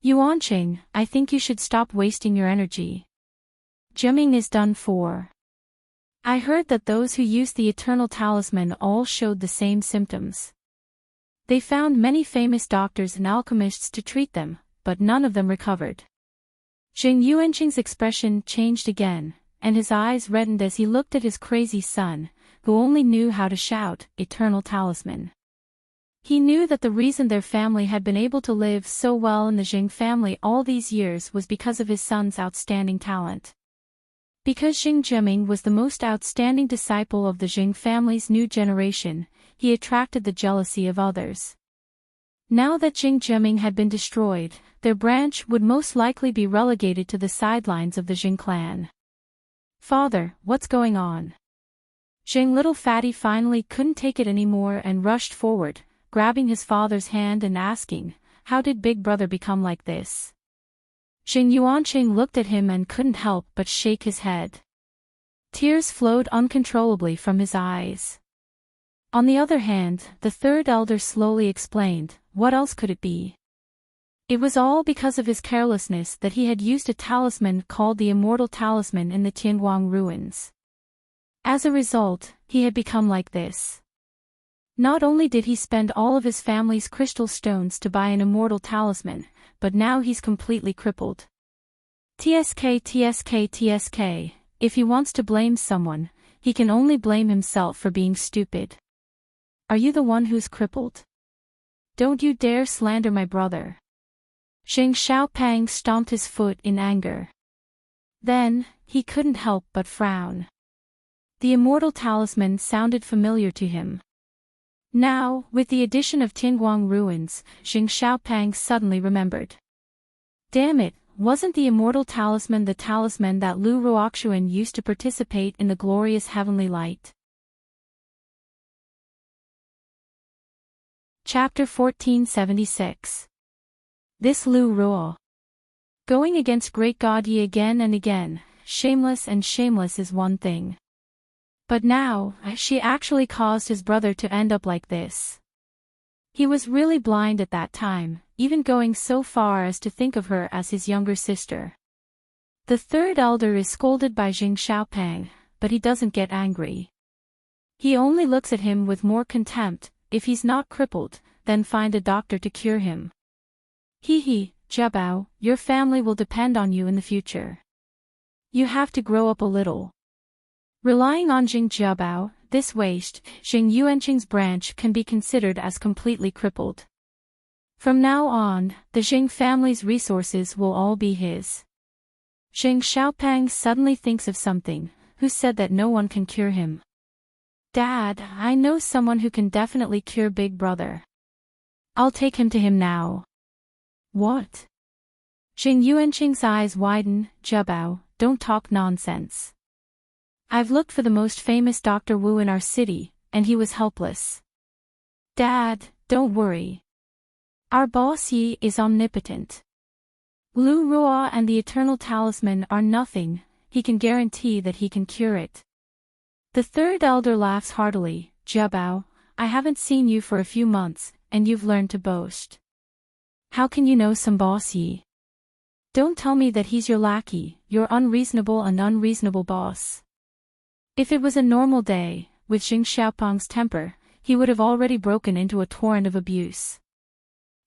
Yuanqing, I think you should stop wasting your energy. Zhiming is done for. I heard that those who used the eternal talisman all showed the same symptoms. They found many famous doctors and alchemists to treat them, but none of them recovered. Jing Yuanqing's expression changed again, and his eyes reddened as he looked at his crazy son, who only knew how to shout, "Eternal talisman." He knew that the reason their family had been able to live so well in the Jing family all these years was because of his son's outstanding talent. Because Jing Zhiming was the most outstanding disciple of the Jing family's new generation, he attracted the jealousy of others. Now that Jing Zhiming had been destroyed, their branch would most likely be relegated to the sidelines of the Jing clan. Father, what's going on? Jing Little Fatty finally couldn't take it anymore and rushed forward, grabbing his father's hand and asking, "How did Big Brother become like this?" Jing Yuanqing looked at him and couldn't help but shake his head. Tears flowed uncontrollably from his eyes. On the other hand, the third elder slowly explained, what else could it be? It was all because of his carelessness that he had used a talisman called the Immortal Talisman in the Tianguang ruins. As a result, he had become like this. Not only did he spend all of his family's crystal stones to buy an immortal talisman, but now he's completely crippled. TSK, if he wants to blame someone, he can only blame himself for being stupid. Are you the one who's crippled? Don't you dare slander my brother. Zheng Xiaopang stomped his foot in anger. Then, he couldn't help but frown. The immortal talisman sounded familiar to him. Now, with the addition of Tianguang ruins, Zheng Xiaopang suddenly remembered. Damn it, wasn't the immortal talisman the talisman that Lu Ruoxuan used to participate in the glorious heavenly light? Chapter 1476. This Lu Ruo. Going against great God Yi again and again, shameless is one thing. But now, she actually caused his brother to end up like this. He was really blind at that time, even going so far as to think of her as his younger sister. The third elder is scolded by Zheng Xiaopang, but he doesn't get angry. He only looks at him with more contempt. If he's not crippled, then find a doctor to cure him. Jiabao, your family will depend on you in the future. You have to grow up a little. Relying on Jing Jiabao, this waste, Jing Yuanqing's branch can be considered as completely crippled. From now on, the Jing family's resources will all be his. Zheng Xiaopang suddenly thinks of something, who said that no one can cure him. Dad, I know someone who can definitely cure Big Brother. I'll take him to him now. What? Jing Yuanqing's eyes widen. Jiabao, don't talk nonsense. I've looked for the most famous Dr. Wu in our city, and he was helpless. Dad, don't worry. Our boss Yi is omnipotent. Lu Ruo and the Eternal Talisman are nothing, he can guarantee that he can cure it. The third elder laughs heartily. Jiabao, I haven't seen you for a few months, and you've learned to boast. How can you know some boss Yi? Don't tell me that he's your lackey, your unreasonable boss. If it was a normal day, with Zheng Xiaopang's temper, he would have already broken into a torrent of abuse.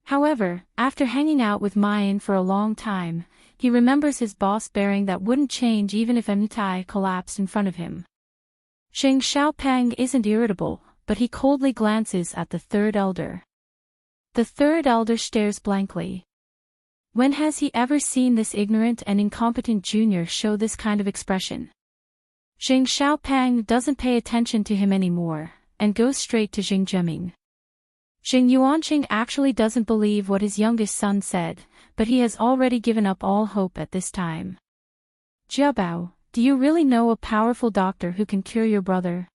However, after hanging out with Mayan for a long time, he remembers his boss bearing that wouldn't change even if Emnitai collapsed in front of him. Zheng Xiaopang isn't irritable, but he coldly glances at the third elder. The third elder stares blankly. When has he ever seen this ignorant and incompetent junior show this kind of expression? Zheng Xiaopang doesn't pay attention to him anymore, and goes straight to Jing Zhiming. Xing Yuanqing actually doesn't believe what his youngest son said, but he has already given up all hope at this time. Jiabao, do you really know a powerful doctor who can cure your brother?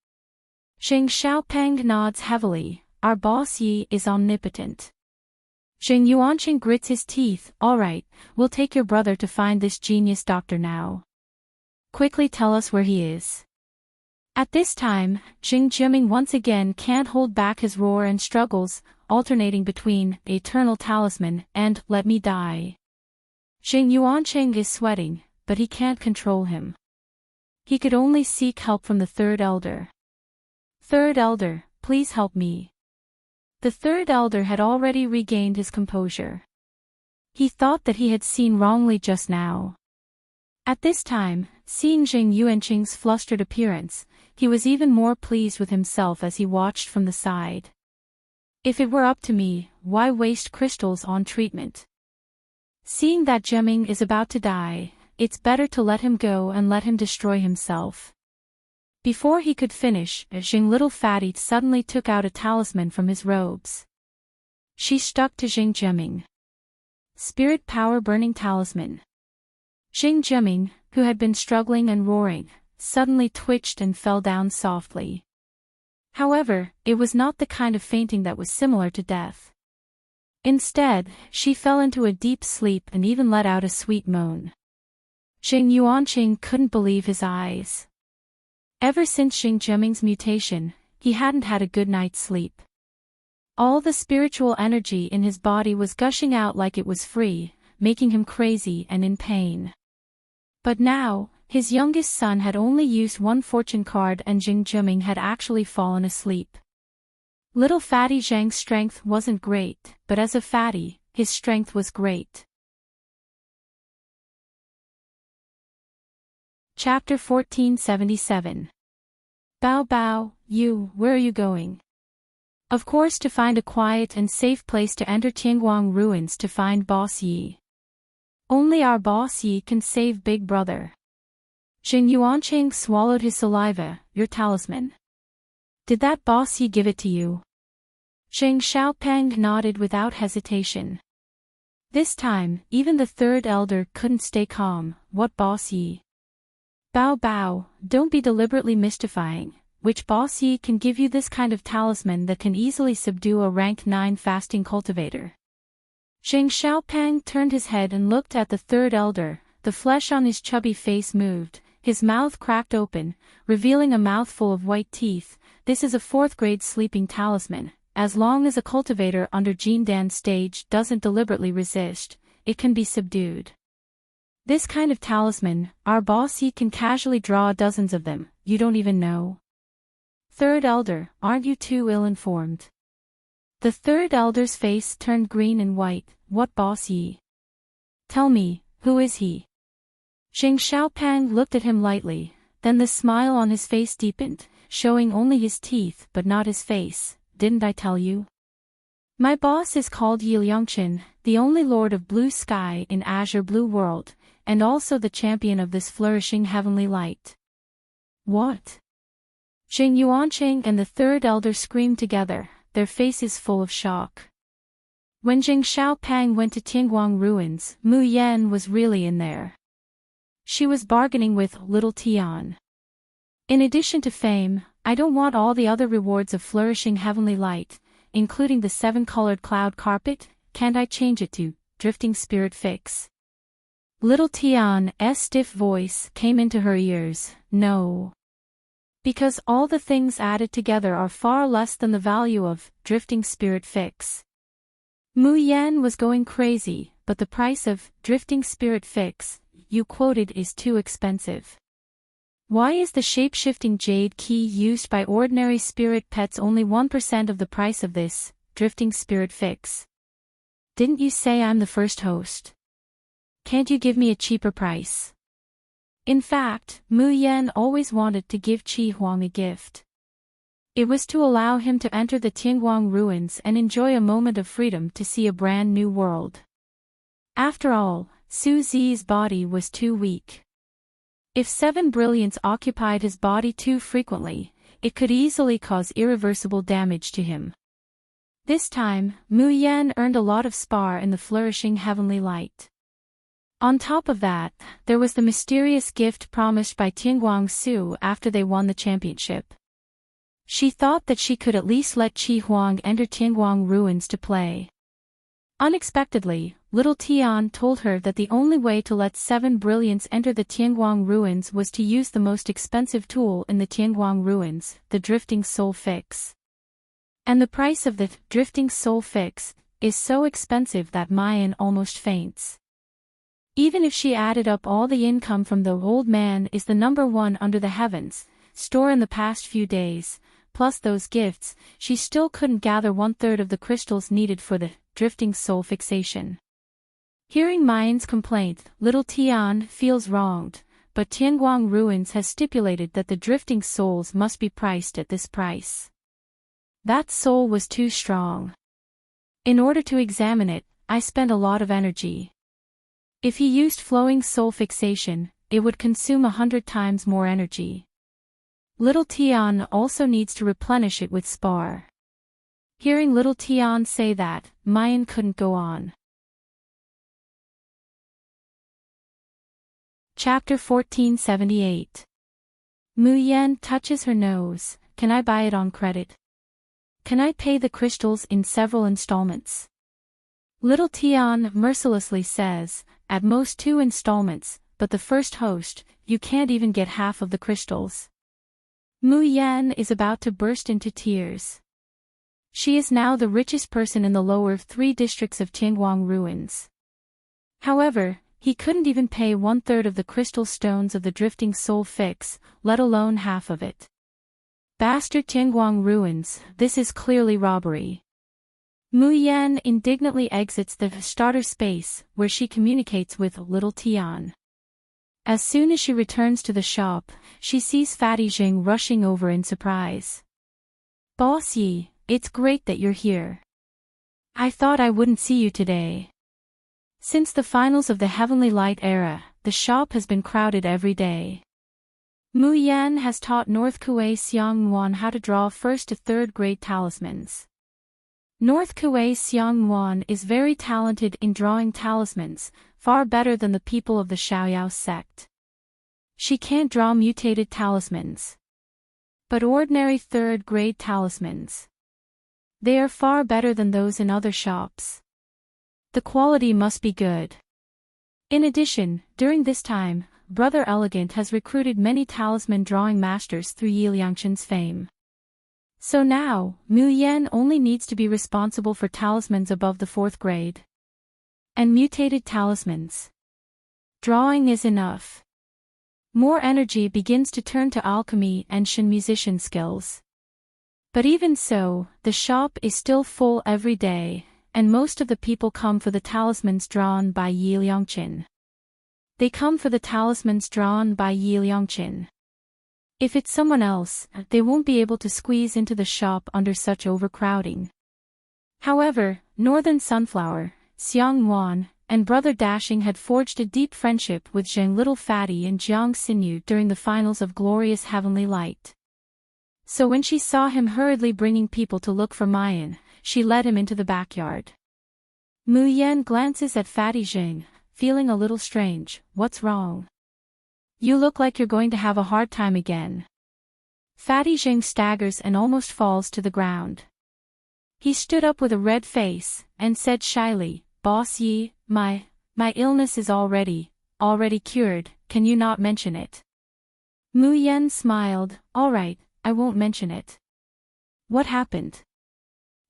Xing Xiaopeng nods heavily. Our boss Yi is omnipotent. Xing Yuanqing grits his teeth. All right, we'll take your brother to find this genius doctor now. Quickly tell us where he is. At this time, Xing Jiming once again can't hold back his roar and struggles, alternating between Eternal Talisman and Let Me Die. Xing Yuanqing is sweating, but he can't control him. He could only seek help from the third elder. Third elder, please help me. The third elder had already regained his composure. He thought that he had seen wrongly just now. At this time, seeing Xing Yuanqing's flustered appearance, he was even more pleased with himself as he watched from the side. If it were up to me, why waste crystals on treatment? Seeing that Jiming is about to die, it's better to let him go and let him destroy himself. Before he could finish, Xing Little Fatty suddenly took out a talisman from his robes. She stuck to Xing Jiming. Spirit Power Burning Talisman. Xing Jiming, who had been struggling and roaring, suddenly twitched and fell down softly. However, it was not the kind of fainting that was similar to death. Instead, she fell into a deep sleep and even let out a sweet moan. Xing Yuanqing couldn't believe his eyes. Ever since Xing Jiming's mutation, he hadn't had a good night's sleep. All the spiritual energy in his body was gushing out like it was free, making him crazy and in pain. But now, his youngest son had only used one fortune card and Xing Jiming had actually fallen asleep. Little Fatty Zhang's strength wasn't great, but as a fatty, his strength was great. Chapter 1477. Bao Bao, where are you going? Of course, to find a quiet and safe place to enter Tianguang ruins to find Boss Yi. Only our Boss Yi can save Big Brother. Xing Yuanqing swallowed his saliva. Your talisman. Did that Boss Yi give it to you? Xing Xiaopeng nodded without hesitation. This time, even the third elder couldn't stay calm. What Boss Yi? Bao Bao, don't be deliberately mystifying. Which Boss Yi can give you this kind of talisman that can easily subdue a rank 9 fasting cultivator? Xing Xiaopeng turned his head and looked at the third elder. The flesh on his chubby face moved, his mouth cracked open, revealing a mouthful of white teeth. This is a 4th grade sleeping talisman. As long as a cultivator under Jindan stage doesn't deliberately resist, it can be subdued. This kind of talisman, our Boss Yi can casually draw dozens of them. You don't even know. Third elder, aren't you too ill-informed? The third elder's face turned green and white. What Boss Yi? Tell me, who is he? Xing Xiaopeng looked at him lightly, then the smile on his face deepened, showing only his teeth but not his face. Didn't I tell you? My boss is called Yi Liangqin, the only lord of blue sky in Azure Blue World, and also the champion of this flourishing heavenly light. What? Xing Yuanqing and the third elder screamed together, their faces full of shock. When Xing Xiaopeng went to Tianguang ruins, Mu Yan was really in there. She was bargaining with Little Tian. In addition to fame, I don't want all the other rewards of flourishing heavenly light, including the 7-colored cloud carpet. Can't I change it to drifting spirit fix? Little Tian's stiff voice came into her ears. No. Because all the things added together are far less than the value of drifting spirit fix. Mu Yan was going crazy, but the price of drifting spirit fix you quoted is too expensive. Why is the shape-shifting jade key used by ordinary spirit pets only 1% of the price of this drifting spirit fix? Didn't you say I'm the first host? Can't you give me a cheaper price? In fact, Mu Yan always wanted to give Qi Huang a gift. It was to allow him to enter the Tianguang ruins and enjoy a moment of freedom to see a brand new world. After all, Su Zi's body was too weak. If 7 brilliance occupied his body too frequently, it could easily cause irreversible damage to him. This time, Mu Yan earned a lot of spar in the flourishing heavenly light. On top of that, there was the mysterious gift promised by Tianguang Su after they won the championship. She thought that she could at least let Qi Huang enter Tianguang ruins to play. Unexpectedly, little Tian told her that the only way to let 7 brilliants enter the Tianguang ruins was to use the most expensive tool in the Tianguang ruins, the drifting soul fix. And the price of the drifting soul fix is so expensive that Mayan almost faints. Even if she added up all the income from the old man is the number one under the heavens, store in the past few days, plus those gifts, she still couldn't gather 1/3 of the crystals needed for the drifting soul fixation. Hearing Mayan's complaint, little Tian feels wronged, but Tianguang Ruins has stipulated that the drifting souls must be priced at this price. That soul was too strong. In order to examine it, I spent a lot of energy. If he used flowing soul fixation, it would consume 100 times more energy. Little Tian also needs to replenish it with spar. Hearing little Tian say that, Mayan couldn't go on. Chapter 1478. Mu Yan touches her nose. Can I buy it on credit? Can I pay the crystals in several installments? Little Tian mercilessly says, at most 2 installments, but the first host, you can't even get half of the crystals. Mu Yan is about to burst into tears. She is now the richest person in the lower 3 districts of Tianguang ruins. However, he couldn't even pay 1/3 of the crystal stones of the drifting soul fix, let alone half of it. Bastard Tianguang ruins, this is clearly robbery. Mu Yan indignantly exits the starter space, where she communicates with little Tian. As soon as she returns to the shop, she sees Fatty Jing rushing over in surprise. Boss Yi, it's great that you're here. I thought I wouldn't see you today. Since the finals of the Heavenly Light era, the shop has been crowded every day. Mu Yan has taught North Kuei Xiangwan how to draw 1st to 3rd grade talismans. North Kuei Xiangwan is very talented in drawing talismans, far better than the people of the Xiaoyao sect. She can't draw mutated talismans, but ordinary 3rd grade talismans. They are far better than those in other shops. The quality must be good. In addition, during this time, Brother Elegant has recruited many talisman drawing masters through Yi Liangchen's fame. So now, Mu Yan only needs to be responsible for talismans above the 4th grade. And mutated talismans. Drawing is enough. More energy begins to turn to alchemy and Shen musician skills. But even so, the shop is still full every day, and most of the people come for the talismans drawn by Yi Liangchen. They come for the talismans drawn by Yi Liangchen. If it's someone else, they won't be able to squeeze into the shop under such overcrowding. However, Northern Sunflower, Xiang Wan, and Brother Dashing had forged a deep friendship with Zheng Little Fatty and Jiang Xinyu during the finals of Glorious Heavenly Light. So when she saw him hurriedly bringing people to look for Mayan, she led him into the backyard. Mu Yan glances at Fatty Zheng, feeling a little strange. What's wrong? You look like you're going to have a hard time again. Fatty Jing staggers and almost falls to the ground. He stood up with a red face, and said shyly, Boss Yi, my illness is already cured, can you not mention it? Mu Yan smiled, all right, I won't mention it. What happened?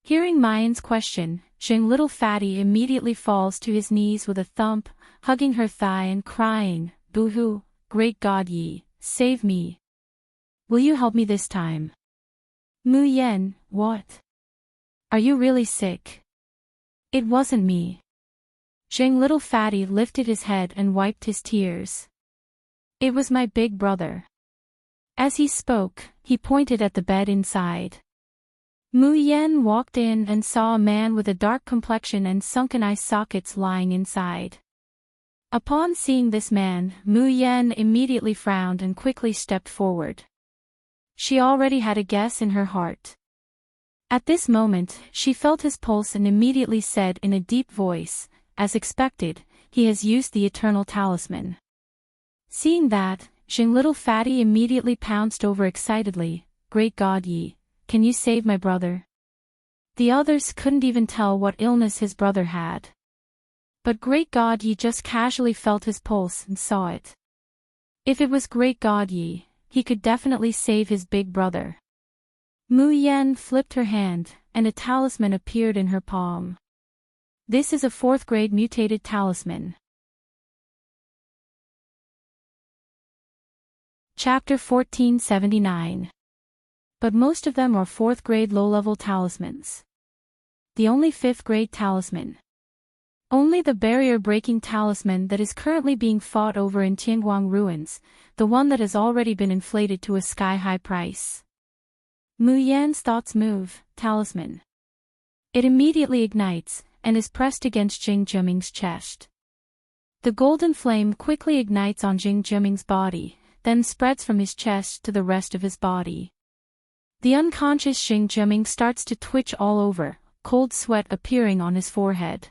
Hearing Mayan's question, Jing Little Fatty immediately falls to his knees with a thump, hugging her thigh and crying, Boo-hoo. Great God Yi, save me. Will you help me this time? Mu Yan, what? Are you really sick? It wasn't me. Zheng Little Fatty lifted his head and wiped his tears. It was my big brother. As he spoke, he pointed at the bed inside. Mu Yan walked in and saw a man with a dark complexion and sunken eye sockets lying inside. Upon seeing this man, Mu Yan immediately frowned and quickly stepped forward. She already had a guess in her heart. At this moment, she felt his pulse and immediately said in a deep voice, as expected, he has used the eternal talisman. Seeing that, Jing Little Fatty immediately pounced over excitedly, Great God Yi, can you save my brother? The others couldn't even tell what illness his brother had. But Great God Yi just casually felt his pulse and saw it. If it was Great God Yi, he could definitely save his big brother. Mu Yan flipped her hand, and a talisman appeared in her palm. This is a 4th grade mutated talisman. Chapter 1479. But most of them are 4th grade low-level talismans. The only 5th grade talisman. Only the barrier-breaking talisman that is currently being fought over in Tianguang ruins, the one that has already been inflated to a sky-high price. Mu Yan's thoughts move, talisman. It immediately ignites, and is pressed against Jing Jiming's chest. The golden flame quickly ignites on Jing Jiming's body, then spreads from his chest to the rest of his body. The unconscious Jing Jiming starts to twitch all over, cold sweat appearing on his forehead.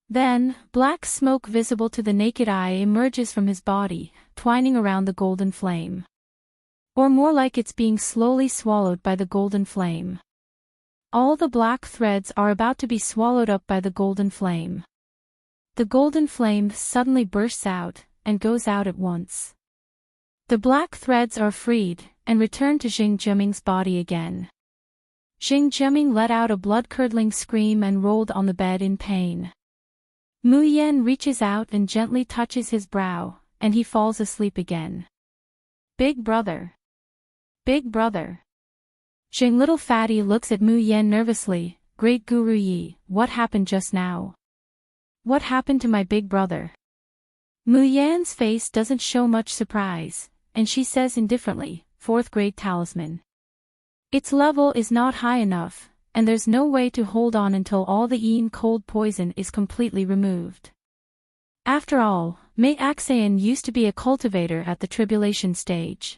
Then, black smoke visible to the naked eye emerges from his body, twining around the golden flame. Or more like it's being slowly swallowed by the golden flame. All the black threads are about to be swallowed up by the golden flame. The golden flame suddenly bursts out, and goes out at once. The black threads are freed, and return to Jing Jiming's body again. Jing Jiming let out a blood-curdling scream and rolled on the bed in pain. Mu Yan reaches out and gently touches his brow, and he falls asleep again. Big brother. Big brother. Jing Little Fatty looks at Mu Yan nervously, Great Guru Yi, what happened just now? What happened to my big brother? Mu Yan's face doesn't show much surprise, and she says indifferently, 4th grade talisman. Its level is not high enough, and there's no way to hold on until all the Yin cold poison is completely removed. After all, Mei Axayan used to be a cultivator at the tribulation stage.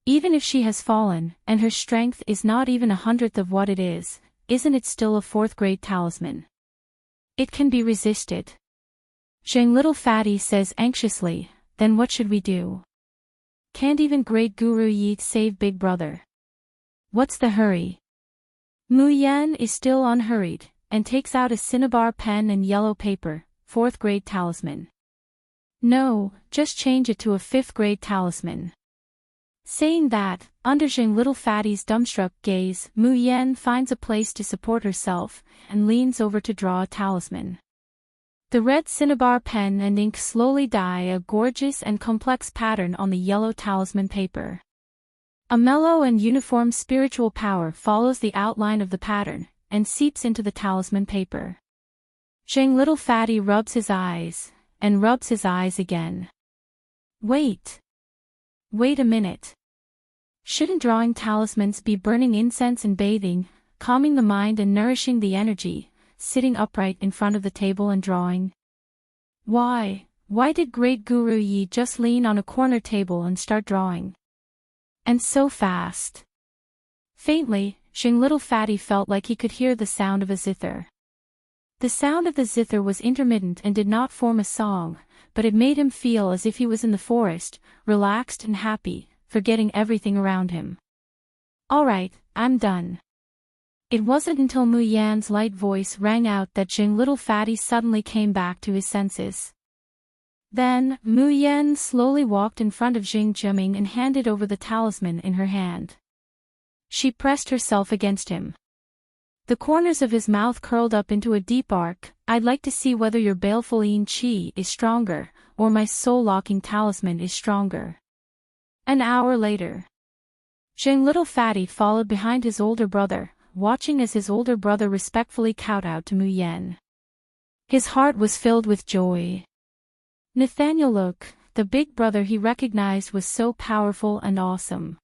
Even if she has fallen, and her strength is not even 1/100th of what it is, isn't it still a 4th grade talisman? It can be resisted. Jing Little Fatty says anxiously, then what should we do? Can't even Great Guru Yi save Big Brother? What's the hurry? Mu Yan is still unhurried, and takes out a cinnabar pen and yellow paper, 4th grade talisman. No, just change it to a 5th grade talisman. Saying that, under Jing Little Fatty's dumbstruck gaze, Mu Yan finds a place to support herself, and leans over to draw a talisman. The red cinnabar pen and ink slowly dye a gorgeous and complex pattern on the yellow talisman paper. A mellow and uniform spiritual power follows the outline of the pattern, and seeps into the talisman paper. Jing Little Fatty rubs his eyes, and rubs his eyes again. Wait. Wait a minute. Shouldn't drawing talismans be burning incense and bathing, calming the mind and nourishing the energy, sitting upright in front of the table and drawing? Why did Great Guru Yi just lean on a corner table and start drawing? And so fast. Faintly, Jing Little Fatty felt like he could hear the sound of a zither. The sound of the zither was intermittent and did not form a song, but it made him feel as if he was in the forest, relaxed and happy, forgetting everything around him. All right, I'm done. It wasn't until Mu Yan's light voice rang out that Jing Little Fatty suddenly came back to his senses. Then, Mu Yan slowly walked in front of Jing Jiming and handed over the talisman in her hand. She pressed herself against him. The corners of his mouth curled up into a deep arc. I'd like to see whether your baleful Yin Qi is stronger, or my soul-locking talisman is stronger. An hour later. Jing Little Fatty followed behind his older brother, watching as his older brother respectfully kowtowed to Mu Yan. His heart was filled with joy. Nathaniel Look, the big brother he recognized, was so powerful and awesome.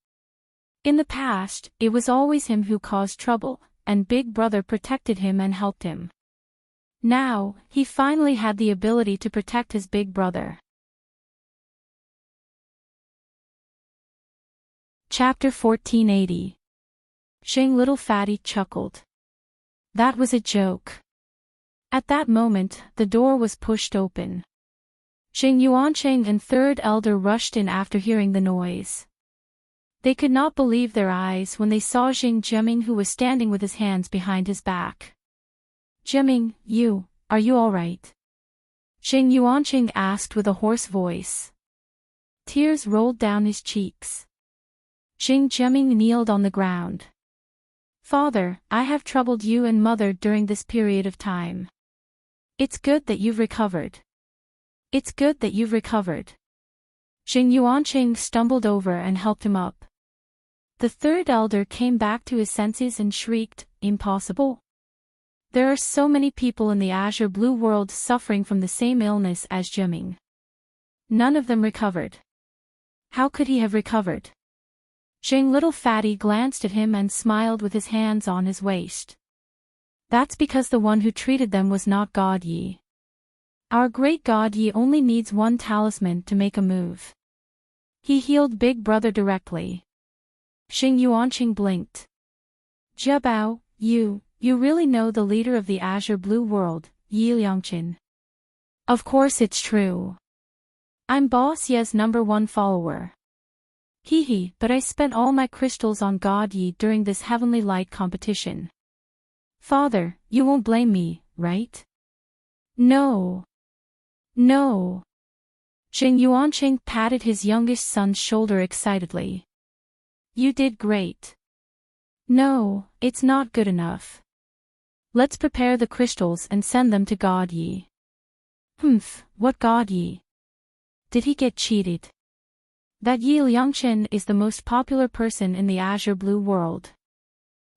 In the past, it was always him who caused trouble, and Big Brother protected him and helped him. Now, he finally had the ability to protect his big brother. Chapter 1480. Xing Little Fatty chuckled. That was a joke. At that moment, the door was pushed open. Xing Yuanqing and Third Elder rushed in after hearing the noise. They could not believe their eyes when they saw Xing Jiaming, who was standing with his hands behind his back. Jiaming, are you all right? Xing Yuanqing asked with a hoarse voice. Tears rolled down his cheeks. Xing Jiaming kneeled on the ground. Father, I have troubled you and Mother during this period of time. It's good that you've recovered. It's good that you've recovered. Xing Yuanqing stumbled over and helped him up. The Third Elder came back to his senses and shrieked, Impossible? There are so many people in the azure blue world suffering from the same illness as Jiaming. None of them recovered. How could he have recovered? Xing Little Fatty glanced at him and smiled with his hands on his waist. That's because the one who treated them was not God Yi. Our great God Yi only needs one talisman to make a move. He healed Big Brother directly. Xing Yuanqing blinked. Jiabao, you really know the leader of the azure blue world, Yi Liangqin. Of course it's true. I'm Boss Ye's #1 follower. But I spent all my crystals on God Yi during this heavenly light competition. Father, you won't blame me, right? No. No. Xing Yuanqing patted his youngest son's shoulder excitedly. You did great. No, it's not good enough. Let's prepare the crystals and send them to God Yi. What God Yi? Did he get cheated? That Yi Liangqin is the most popular person in the azure blue world.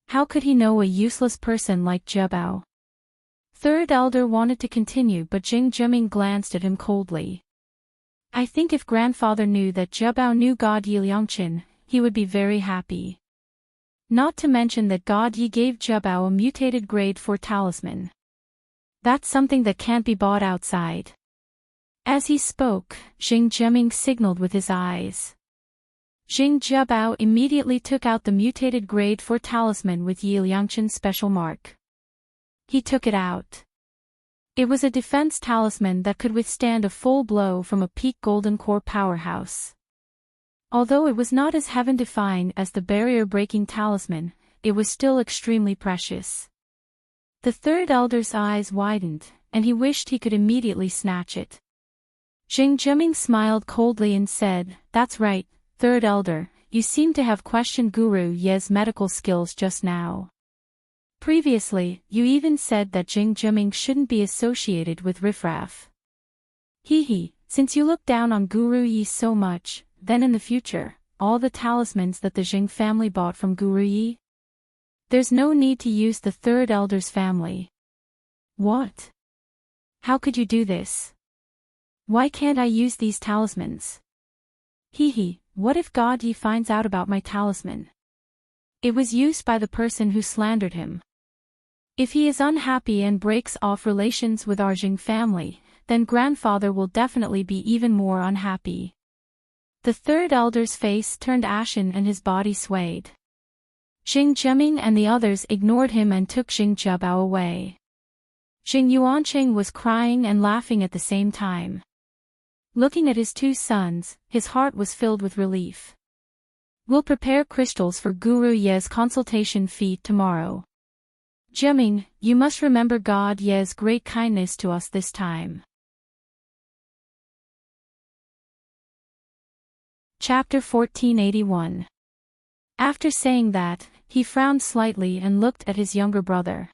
How could he know a useless person like Jiabao? Third Elder wanted to continue, but Xing Jiaming glanced at him coldly. I think if grandfather knew that Jiabao knew God Yi Liangqin, he would be very happy. Not to mention that God Yi gave Jiabao a mutated grade 4 talisman. That's something that can't be bought outside. As he spoke, Xing Jiaming signaled with his eyes. Xing Jiabao immediately took out the mutated grade 4 talisman with Yi Liangqin's special mark. He took it out. It was a defense talisman that could withstand a full blow from a peak golden core powerhouse. Although it was not as heaven-defying as the barrier-breaking talisman, it was still extremely precious. The Third Elder's eyes widened, and he wished he could immediately snatch it. Xing Jiaming smiled coldly and said, That's right, Third Elder, you seem to have questioned Guru Ye's medical skills just now. Previously, you even said that Xing Jiaming shouldn't be associated with riffraff. Since you look down on Guru Yi so much, then in the future, all the talismans that the Xing family bought from Guru Yi? There's no need to use the Third Elder's family. What? How could you do this? Why can't I use these talismans? What if God Yi finds out about my talisman? It was used by the person who slandered him. If he is unhappy and breaks off relations with our Xing family, then grandfather will definitely be even more unhappy. The Third Elder's face turned ashen and his body swayed. Xing Jiaming and the others ignored him and took Xing Jiabao away. Xing Yuanqing was crying and laughing at the same time. Looking at his two sons, his heart was filled with relief. We'll prepare crystals for Guru Ye's consultation feat tomorrow. Jiaming, you must remember God Ye's great kindness to us this time. Chapter 1481. After saying that, he frowned slightly and looked at his younger brother.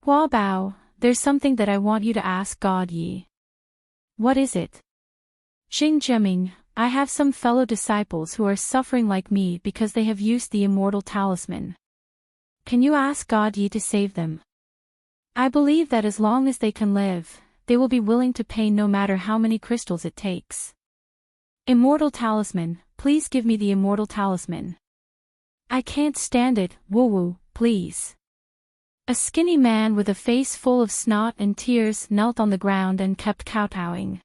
Hua Bao, there's something that I want you to ask God Yi. What is it? Xing Jiaming, I have some fellow disciples who are suffering like me because they have used the immortal talisman. Can you ask God Yi to save them? I believe that as long as they can live, they will be willing to pay no matter how many crystals it takes. Immortal talisman, please give me the immortal talisman. I can't stand it, woo-woo, please. A skinny man with a face full of snot and tears knelt on the ground and kept kowtowing.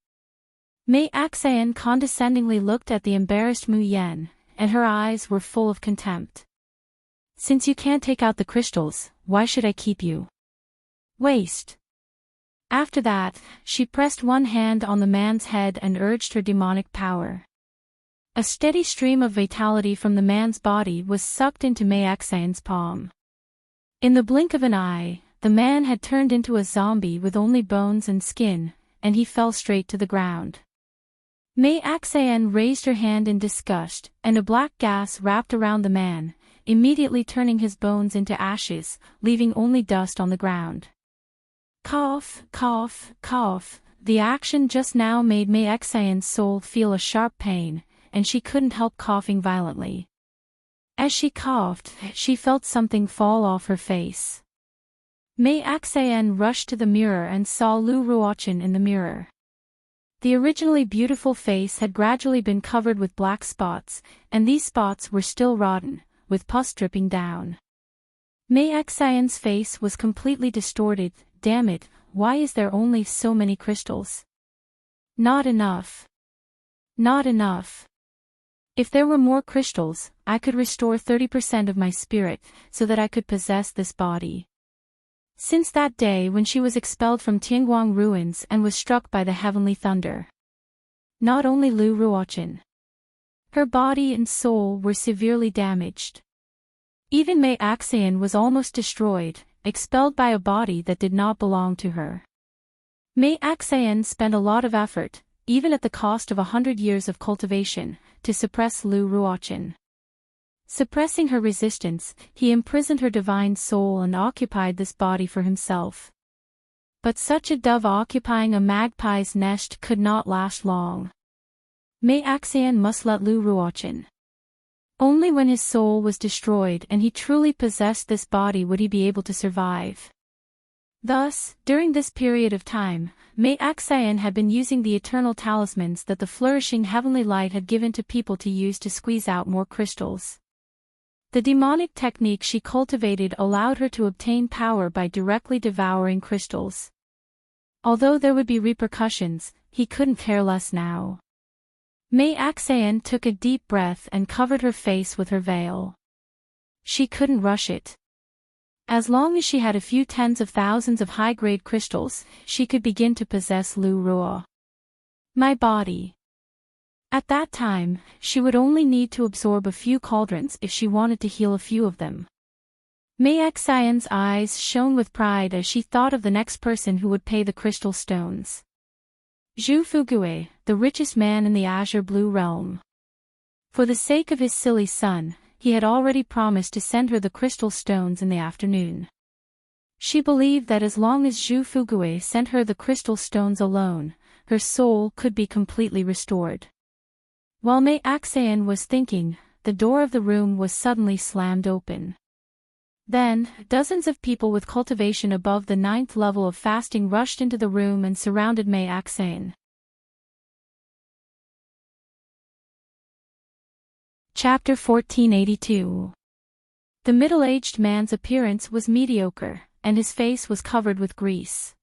Mei Axayan condescendingly looked at the embarrassed Mu Yan, and her eyes were full of contempt. Since you can't take out the crystals, why should I keep you? Waste. After that, she pressed one hand on the man's head and urged her demonic power. A steady stream of vitality from the man's body was sucked into Mei Xian's palm. In the blink of an eye, the man had turned into a zombie with only bones and skin, and he fell straight to the ground. Mei Xian raised her hand in disgust, and a black gas wrapped around the man, immediately turning his bones into ashes, leaving only dust on the ground. Cough, cough, cough. The action just now made Mei Xian's soul feel a sharp pain, and she couldn't help coughing violently. As she coughed, she felt something fall off her face. Mei Xian rushed to the mirror and saw Lu Ruochen in the mirror. The originally beautiful face had gradually been covered with black spots, and these spots were still rotten, with pus dripping down. Mei Xian's face was completely distorted. Damn it, why is there only so many crystals? Not enough. Not enough. If there were more crystals, I could restore 30% of my spirit, so that I could possess this body. Since that day when she was expelled from Tianguang ruins and was struck by the heavenly thunder. Not only Lu Ruochen. Her body and soul were severely damaged. Even Mei Xian was almost destroyed, expelled by a body that did not belong to her. Mei Xian spent a lot of effort, even at the cost of 100 years of cultivation, to suppress Lu Ruochen. Suppressing her resistance, he imprisoned her divine soul and occupied this body for himself. But such a dove occupying a magpie's nest could not last long. Mei Xian must let Lu Ruochen. Only when his soul was destroyed and he truly possessed this body would he be able to survive. Thus, during this period of time, Mei Xian had been using the eternal talismans that the flourishing heavenly light had given to people to use to squeeze out more crystals. The demonic technique she cultivated allowed her to obtain power by directly devouring crystals. Although there would be repercussions, he couldn't care less now. Mei Xian took a deep breath and covered her face with her veil. She couldn't rush it. As long as she had a few tens of thousands of high-grade crystals, she could begin to possess Lu Ruo. My body. At that time, she would only need to absorb a few cauldrons if she wanted to heal a few of them. Mei Xian's eyes shone with pride as she thought of the next person who would pay the crystal stones. Zhu Fugue, the richest man in the azure blue realm. For the sake of his silly son, he had already promised to send her the crystal stones in the afternoon. She believed that as long as Zhu Fugue sent her the crystal stones alone, her soul could be completely restored. While Mei Xian was thinking, the door of the room was suddenly slammed open. Then, dozens of people with cultivation above the 9th level of fasting rushed into the room and surrounded Mei Xian. Chapter 1482. The middle-aged man's appearance was mediocre, and his face was covered with grease.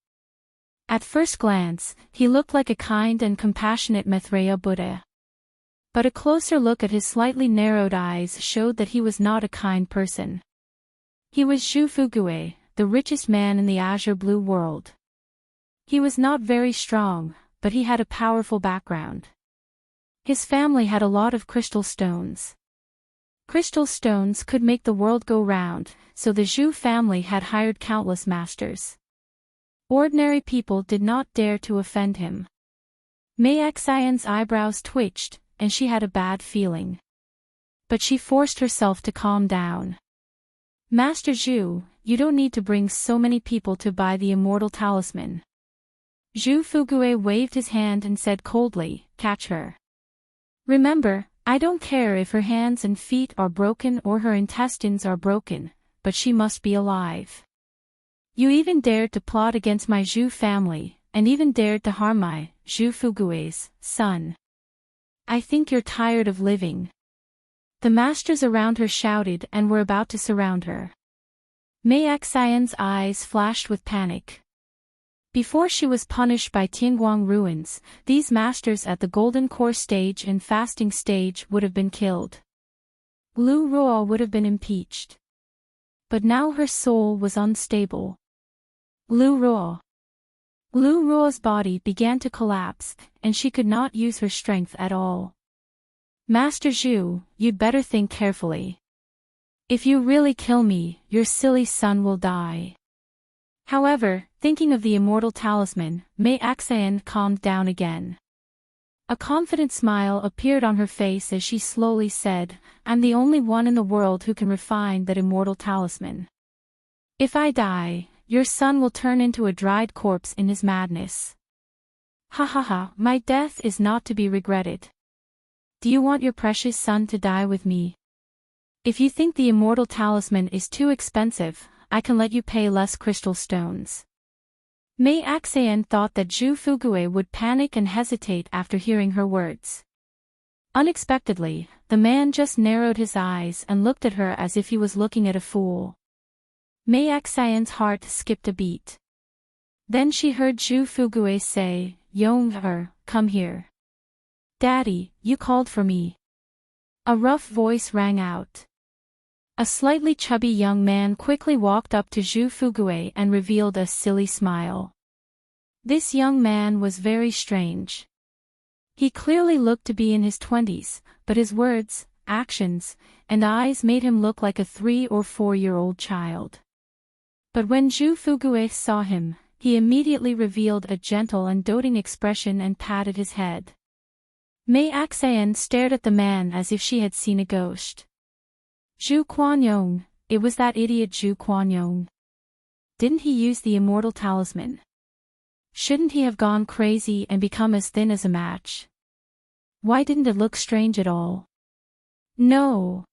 At first glance, he looked like a kind and compassionate Maitreya Buddha. But a closer look at his slightly narrowed eyes showed that he was not a kind person. He was Zhu Fugue, the richest man in the azure blue world. He was not very strong, but he had a powerful background. His family had a lot of crystal stones. Crystal stones could make the world go round, so the Zhu family had hired countless masters. Ordinary people did not dare to offend him. Mei Xian's eyebrows twitched, and she had a bad feeling. But she forced herself to calm down. Master Zhu, you don't need to bring so many people to buy the immortal talisman. Zhu Fugue waved his hand and said coldly, catch her. Remember, I don't care if her hands and feet are broken or her intestines are broken, but she must be alive. You even dared to plot against my Zhu family, and even dared to harm my, Zhu Fugue's, son. I think you're tired of living. The masters around her shouted and were about to surround her. Mei Xian's eyes flashed with panic. Before she was punished by Tianguang ruins, these masters at the Golden Core stage and fasting stage would have been killed. Lu Ruo would have been impeached. But now her soul was unstable. LoveLore. LoveLore's body began to collapse, and she could not use her strength at all. Master Zhu, you'd better think carefully. If you really kill me, your silly son will die. However, thinking of the immortal talisman, Mei Axian calmed down again. A confident smile appeared on her face as she slowly said, I'm the only one in the world who can refine that immortal talisman. If I die, your son will turn into a dried corpse in his madness. Ha ha ha, my death is not to be regretted. Do you want your precious son to die with me? If you think the immortal talisman is too expensive, I can let you pay less crystal stones. Mei Axian thought that Zhu Fugue would panic and hesitate after hearing her words. Unexpectedly, the man just narrowed his eyes and looked at her as if he was looking at a fool. Mei Axian's heart skipped a beat. Then she heard Zhu Fugue say, Yong-er, come here. Daddy, you called for me. A rough voice rang out. A slightly chubby young man quickly walked up to Zhu Fugue and revealed a silly smile. This young man was very strange. He clearly looked to be in his 20s, but his words, actions, and eyes made him look like a 3- or 4-year-old child. But when Zhu Fugue saw him, he immediately revealed a gentle and doting expression and patted his head. Mei Axian stared at the man as if she had seen a ghost. Zhu Quanyong, it was that idiot Zhu Quanyong. Didn't he use the immortal talisman? Shouldn't he have gone crazy and become as thin as a match? Why didn't it look strange at all? No.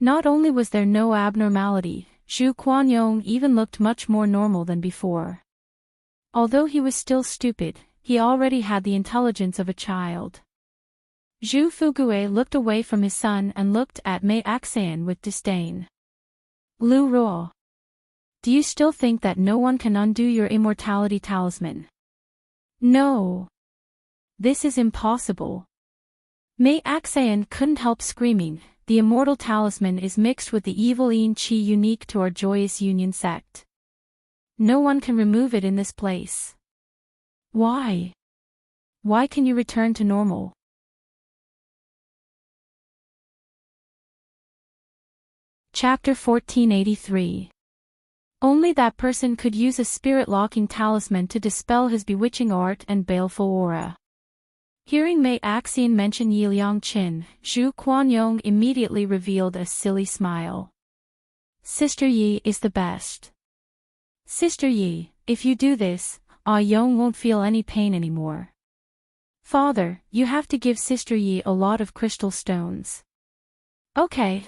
Not only was there no abnormality, Zhu Quanyong even looked much more normal than before. Although he was still stupid, he already had the intelligence of a child. Zhu Fugue looked away from his son and looked at Mei Axian with disdain. LoveLore. Do you still think that no one can undo your immortality talisman? No. This is impossible. Mei Axian couldn't help screaming, the immortal talisman is mixed with the evil Yin Qi unique to our Joyous Union sect. No one can remove it in this place. Why? Why can you return to normal? Chapter 1483. Only that person could use a spirit-locking talisman to dispel his bewitching art and baleful aura. Hearing Mei Axian mention Yi Liangqin, Zhu Quanyong immediately revealed a silly smile. Sister Yi is the best. Sister Yi, if you do this, Yong won't feel any pain anymore. Father, you have to give Sister Yi a lot of crystal stones. Okay,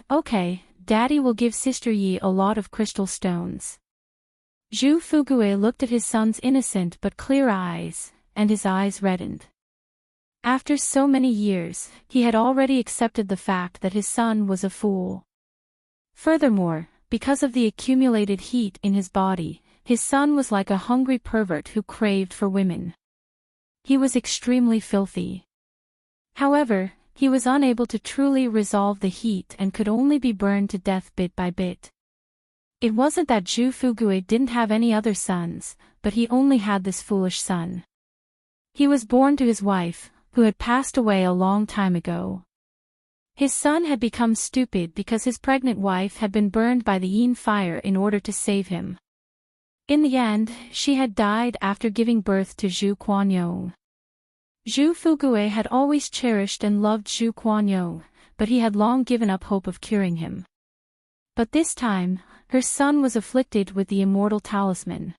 Daddy will give Sister Yi a lot of crystal stones. Zhu Fugue looked at his son's innocent but clear eyes, and his eyes reddened. After so many years, he had already accepted the fact that his son was a fool. Furthermore, because of the accumulated heat in his body, his son was like a hungry pervert who craved for women. He was extremely filthy. However, he was unable to truly resolve the heat and could only be burned to death bit by bit. It wasn't that Zhu Fugue didn't have any other sons, but he only had this foolish son. He was born to his wife, who had passed away a long time ago. His son had become stupid because his pregnant wife had been burned by the Yin fire in order to save him. In the end, she had died after giving birth to Zhu Quanyong. Zhu Fugue had always cherished and loved Zhu Quanyong, but he had long given up hope of curing him. But this time, her son was afflicted with the immortal talisman.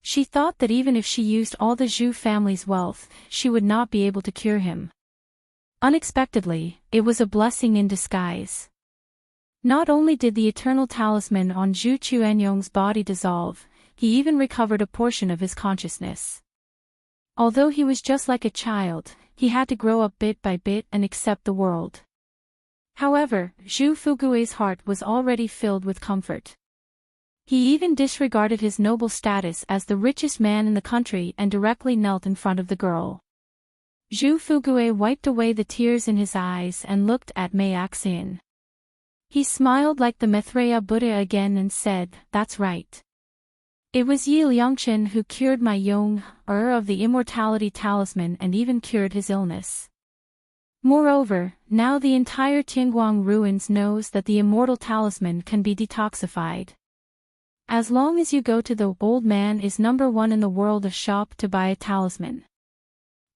She thought that even if she used all the Zhu family's wealth, she would not be able to cure him. Unexpectedly, it was a blessing in disguise. Not only did the eternal talisman on Zhu Quanyong's body dissolve, he even recovered a portion of his consciousness. Although he was just like a child, he had to grow up bit by bit and accept the world. However, Zhu Fugue's heart was already filled with comfort. He even disregarded his noble status as the richest man in the country and directly knelt in front of the girl. Zhu Fugue wiped away the tears in his eyes and looked at Mei Axian. He smiled like the Maitreya Buddha again and said, "That's right. It was Yi Liangchen who cured my Yong-er of the immortality talisman and even cured his illness. Moreover, now the entire Tianguang ruins knows that the immortal talisman can be detoxified. As long as you go to the old man is #1 in the world shop to buy a talisman,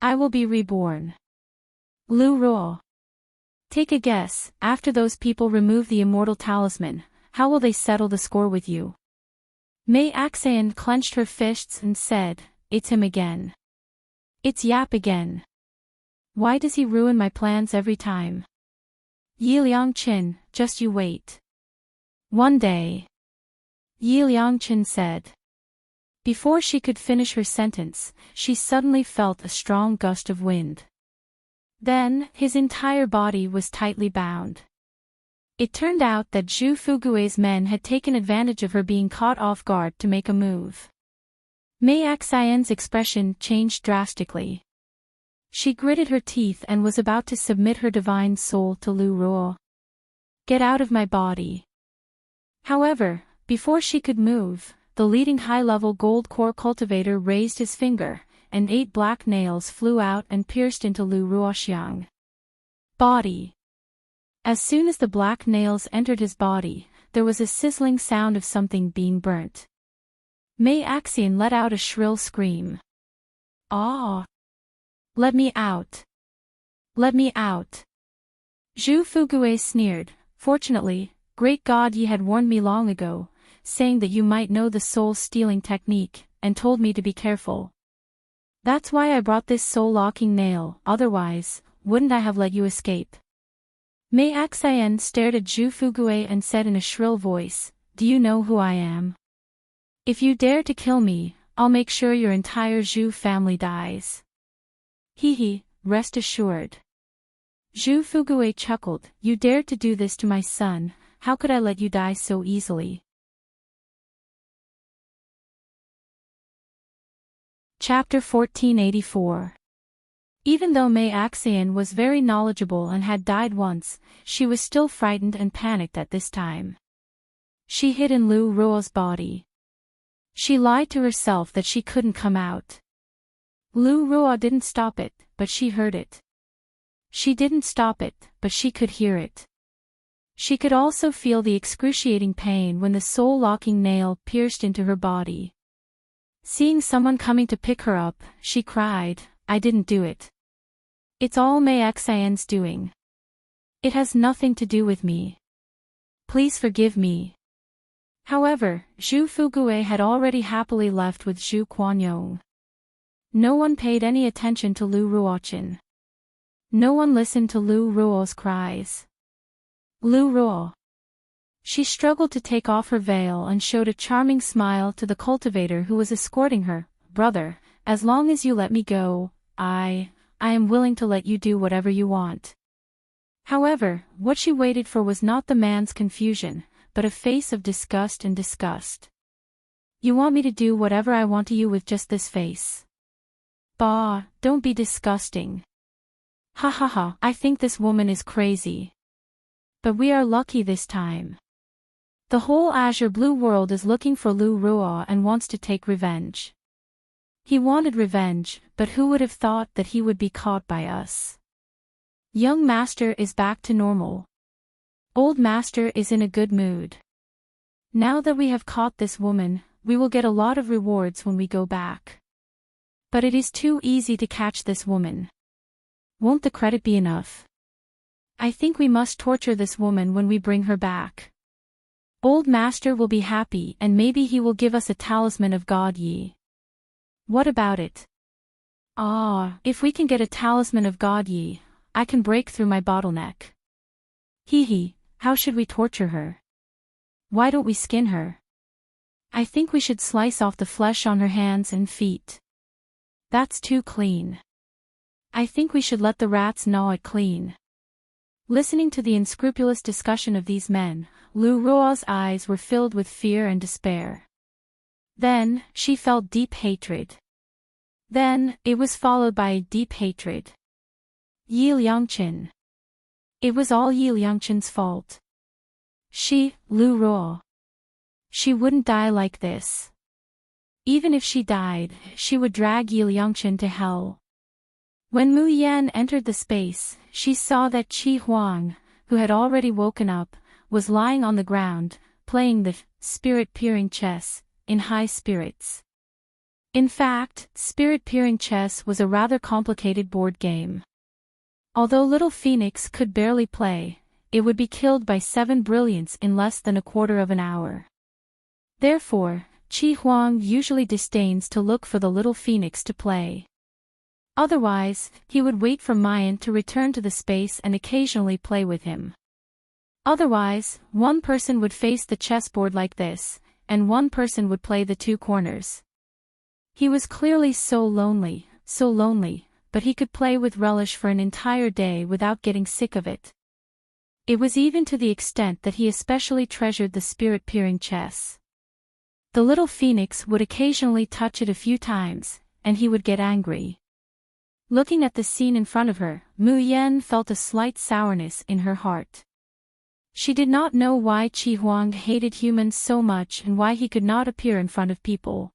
I will be reborn." Lu Ruo. Take a guess, after those people remove the immortal talisman, how will they settle the score with you? Mei Axayan clenched her fists and said, "It's him again. It's Yap again. Why does he ruin my plans every time? Yi Liangchen, just you wait. One day." Yi Liangchen said. Before she could finish her sentence, she suddenly felt a strong gust of wind. Then, his entire body was tightly bound. It turned out that Zhu Fugui's men had taken advantage of her being caught off guard to make a move. Mei Axayan's expression changed drastically. She gritted her teeth and was about to submit her divine soul to Lu Ruo. "Get out of my body." However, before she could move, the leading high-level gold core cultivator raised his finger, and 8 black nails flew out and pierced into Lu Ruoxiang's body. As soon as the black nails entered his body, there was a sizzling sound of something being burnt. Mei Axian let out a shrill scream. "Ah! Let me out! Let me out!" Zhu Fugui sneered. "Fortunately, great God, ye had warned me long ago, saying that you might know the soul-stealing technique, and told me to be careful. That's why I brought this soul-locking nail, otherwise, wouldn't I have let you escape?" Mei Axayan stared at Zhu Fugui and said in a shrill voice, "Do you know who I am? If you dare to kill me, I'll make sure your entire Zhu family dies." "Hee, rest assured." Zhu Fugui chuckled, "You dared to do this to my son, how could I let you die so easily?" Chapter 1484. Even though Mei Axayan was very knowledgeable and had died once, she was still frightened and panicked at this time. She hid in Lu Ruo's body. She lied to herself that she couldn't come out. Lu Ruo didn't stop it, but she heard it. She didn't stop it, but she could hear it. She could also feel the excruciating pain when the soul-locking nail pierced into her body. Seeing someone coming to pick her up, she cried, "I didn't do it. It's all Mei Axayan's doing. It has nothing to do with me. Please forgive me." However, Zhu Fugui had already happily left with Zhu Quanyong. No one paid any attention to Lu Ruochen. No one listened to Lu Ruo's cries. Lu Ruo. She struggled to take off her veil and showed a charming smile to the cultivator who was escorting her. "Brother, as long as you let me go, I am willing to let you do whatever you want." However, what she waited for was not the man's confusion, but a face of disgust and disgust. "You want me to do whatever I want to you with just this face? Bah, don't be disgusting. Ha ha ha, I think this woman is crazy. But we are lucky this time. The whole azure blue world is looking for Lu Ruo and wants to take revenge." He wanted revenge, but who would have thought that he would be caught by us? Young master is back to normal. Old master is in a good mood. Now that we have caught this woman, we will get a lot of rewards when we go back. But it is too easy to catch this woman. Won't the credit be enough? I think we must torture this woman when we bring her back. Old master will be happy and maybe he will give us a talisman of God Yi. What about it? Ah, if we can get a talisman of God Yi, I can break through my bottleneck. Hee, how should we torture her? Why don't we skin her? I think we should slice off the flesh on her hands and feet. That's too clean. I think we should let the rats gnaw it clean. Listening to the unscrupulous discussion of these men, Lu Ruo's eyes were filled with fear and despair. Then, she felt deep hatred. Then, it was followed by a deep hatred. Yi Liangchen. It was all Yi Liangchen's fault. LoveLore. She wouldn't die like this. Even if she died, she would drag Yi Liangchen to hell. When Mu Yan entered the space, she saw that Qi Huang, who had already woken up, was lying on the ground, playing the spirit-peering chess, in high spirits. In fact, spirit-peering chess was a rather complicated board game. Although Little Phoenix could barely play, it would be killed by 7 brilliants in less than a quarter of an hour. Therefore, Qi Huang usually disdains to look for the Little Phoenix to play. Otherwise, he would wait for Mayan to return to the space and occasionally play with him. Otherwise, one person would face the chessboard like this, and one person would play the 2 corners. He was clearly so lonely, but he could play with relish for an entire day without getting sick of it. It was even to the extent that he especially treasured the spirit-peering chess. The Little Phoenix would occasionally touch it a few times, and he would get angry. Looking at the scene in front of her, Mu Yan felt a slight sourness in her heart. She did not know why Qi Huang hated humans so much and why he could not appear in front of people.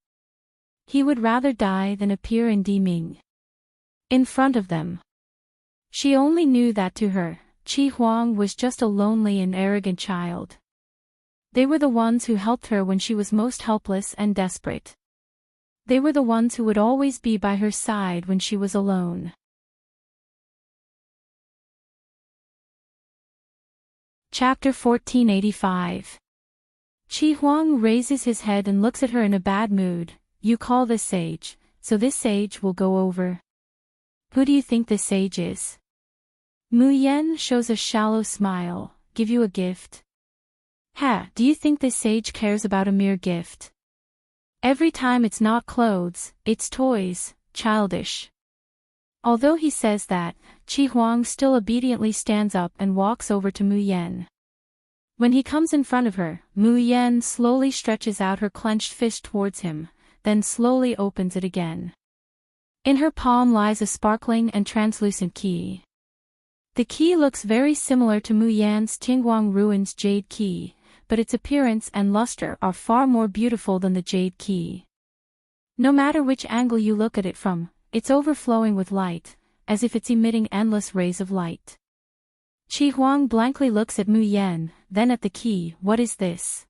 He would rather die than appear in Deming. In front of them. She only knew that to her, Qi Huang was just a lonely and arrogant child. They were the ones who helped her when she was most helpless and desperate. They were the ones who would always be by her side when she was alone. Chapter 1485. Qi Huang raises his head and looks at her in a bad mood. You call this sage, so this sage will go over. Who do you think this sage is? Mu Yan shows a shallow smile. Give you a gift? Do you think this sage cares about a mere gift? Every time it's not clothes, it's toys, childish. Although he says that, Qi Huang still obediently stands up and walks over to Mu Yan. When he comes in front of her, Mu Yan slowly stretches out her clenched fist towards him, then slowly opens it again. In her palm lies a sparkling and translucent key. The key looks very similar to Mu Yan's Tingguang Ruins jade key, but its appearance and luster are far more beautiful than the jade key. No matter which angle you look at it from, it's overflowing with light, as if it's emitting endless rays of light. Qi Huang blankly looks at Mu Yan, then at the key. What is this?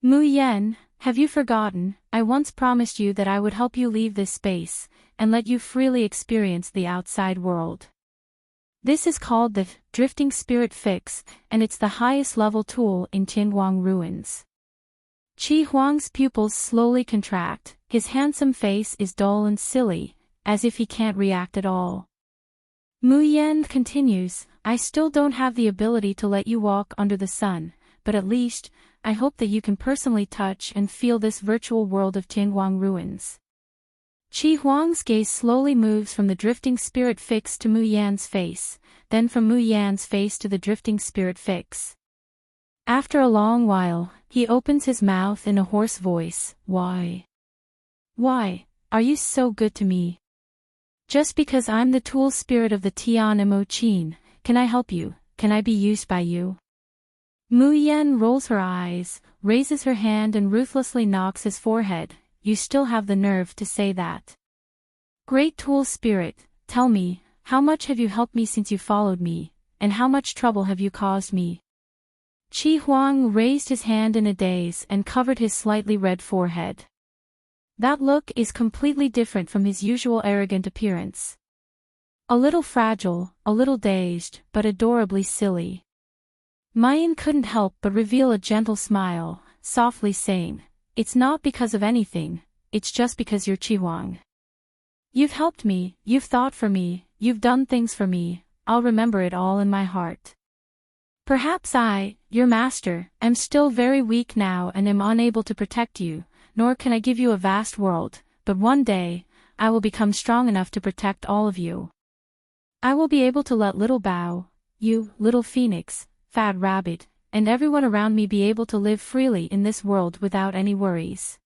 Mu Yan, have you forgotten? I once promised you that I would help you leave this space, and let you freely experience the outside world. This is called the Drifting Spirit Fix, and it's the highest level tool in Tingguang Ruins. Qi Huang's pupils slowly contract, his handsome face is dull and silly, as if he can't react at all. Mu Yan continues, I still don't have the ability to let you walk under the sun, but at least, I hope that you can personally touch and feel this virtual world of Tingguang Ruins. Qi Huang's gaze slowly moves from the drifting spirit fix to Mu Yan's face, then from Mu Yan's face to the drifting spirit fix. After a long while, he opens his mouth in a hoarse voice. Why? Why are you so good to me? Just because I'm the tool spirit of the Tian Mo Qin, can I help you? Can I be used by you? Mu Yan rolls her eyes, raises her hand and ruthlessly knocks his forehead. You still have the nerve to say that. Great tool spirit, tell me, how much have you helped me since you followed me, and how much trouble have you caused me? Qi Huang raised his hand in a daze and covered his slightly red forehead. That look is completely different from his usual arrogant appearance. A little fragile, a little dazed, but adorably silly. Mayan couldn't help but reveal a gentle smile, softly saying, It's not because of anything, it's just because you're Qi Huang. You've helped me, you've thought for me, you've done things for me, I'll remember it all in my heart. Perhaps I, your master, am still very weak now and am unable to protect you, nor can I give you a vast world, but one day, I will become strong enough to protect all of you. I will be able to let Little Bao, you, Little Phoenix, Fat Rabbit, and everyone around me be able to live freely in this world without any worries.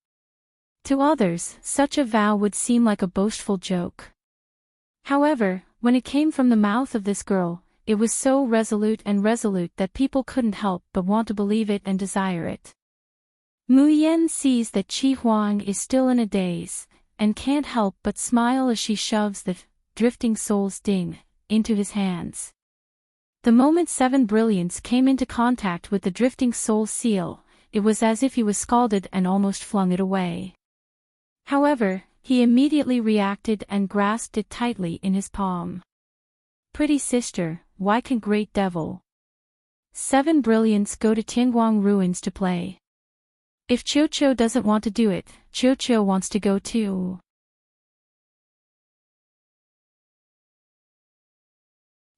To others, such a vow would seem like a boastful joke. However, when it came from the mouth of this girl, it was so resolute that people couldn't help but want to believe it and desire it. Mu Yan sees that Qi Huang is still in a daze, and can't help but smile as she shoves the drifting soul's ding into his hands. The moment Seven Brilliance came into contact with the drifting soul seal, it was as if he was scalded and almost flung it away. However, he immediately reacted and grasped it tightly in his palm. Pretty sister, why can't Great Devil Seven Brilliance go to Tianguang Ruins to play? If Qiuqiu doesn't want to do it, Qiuqiu wants to go too.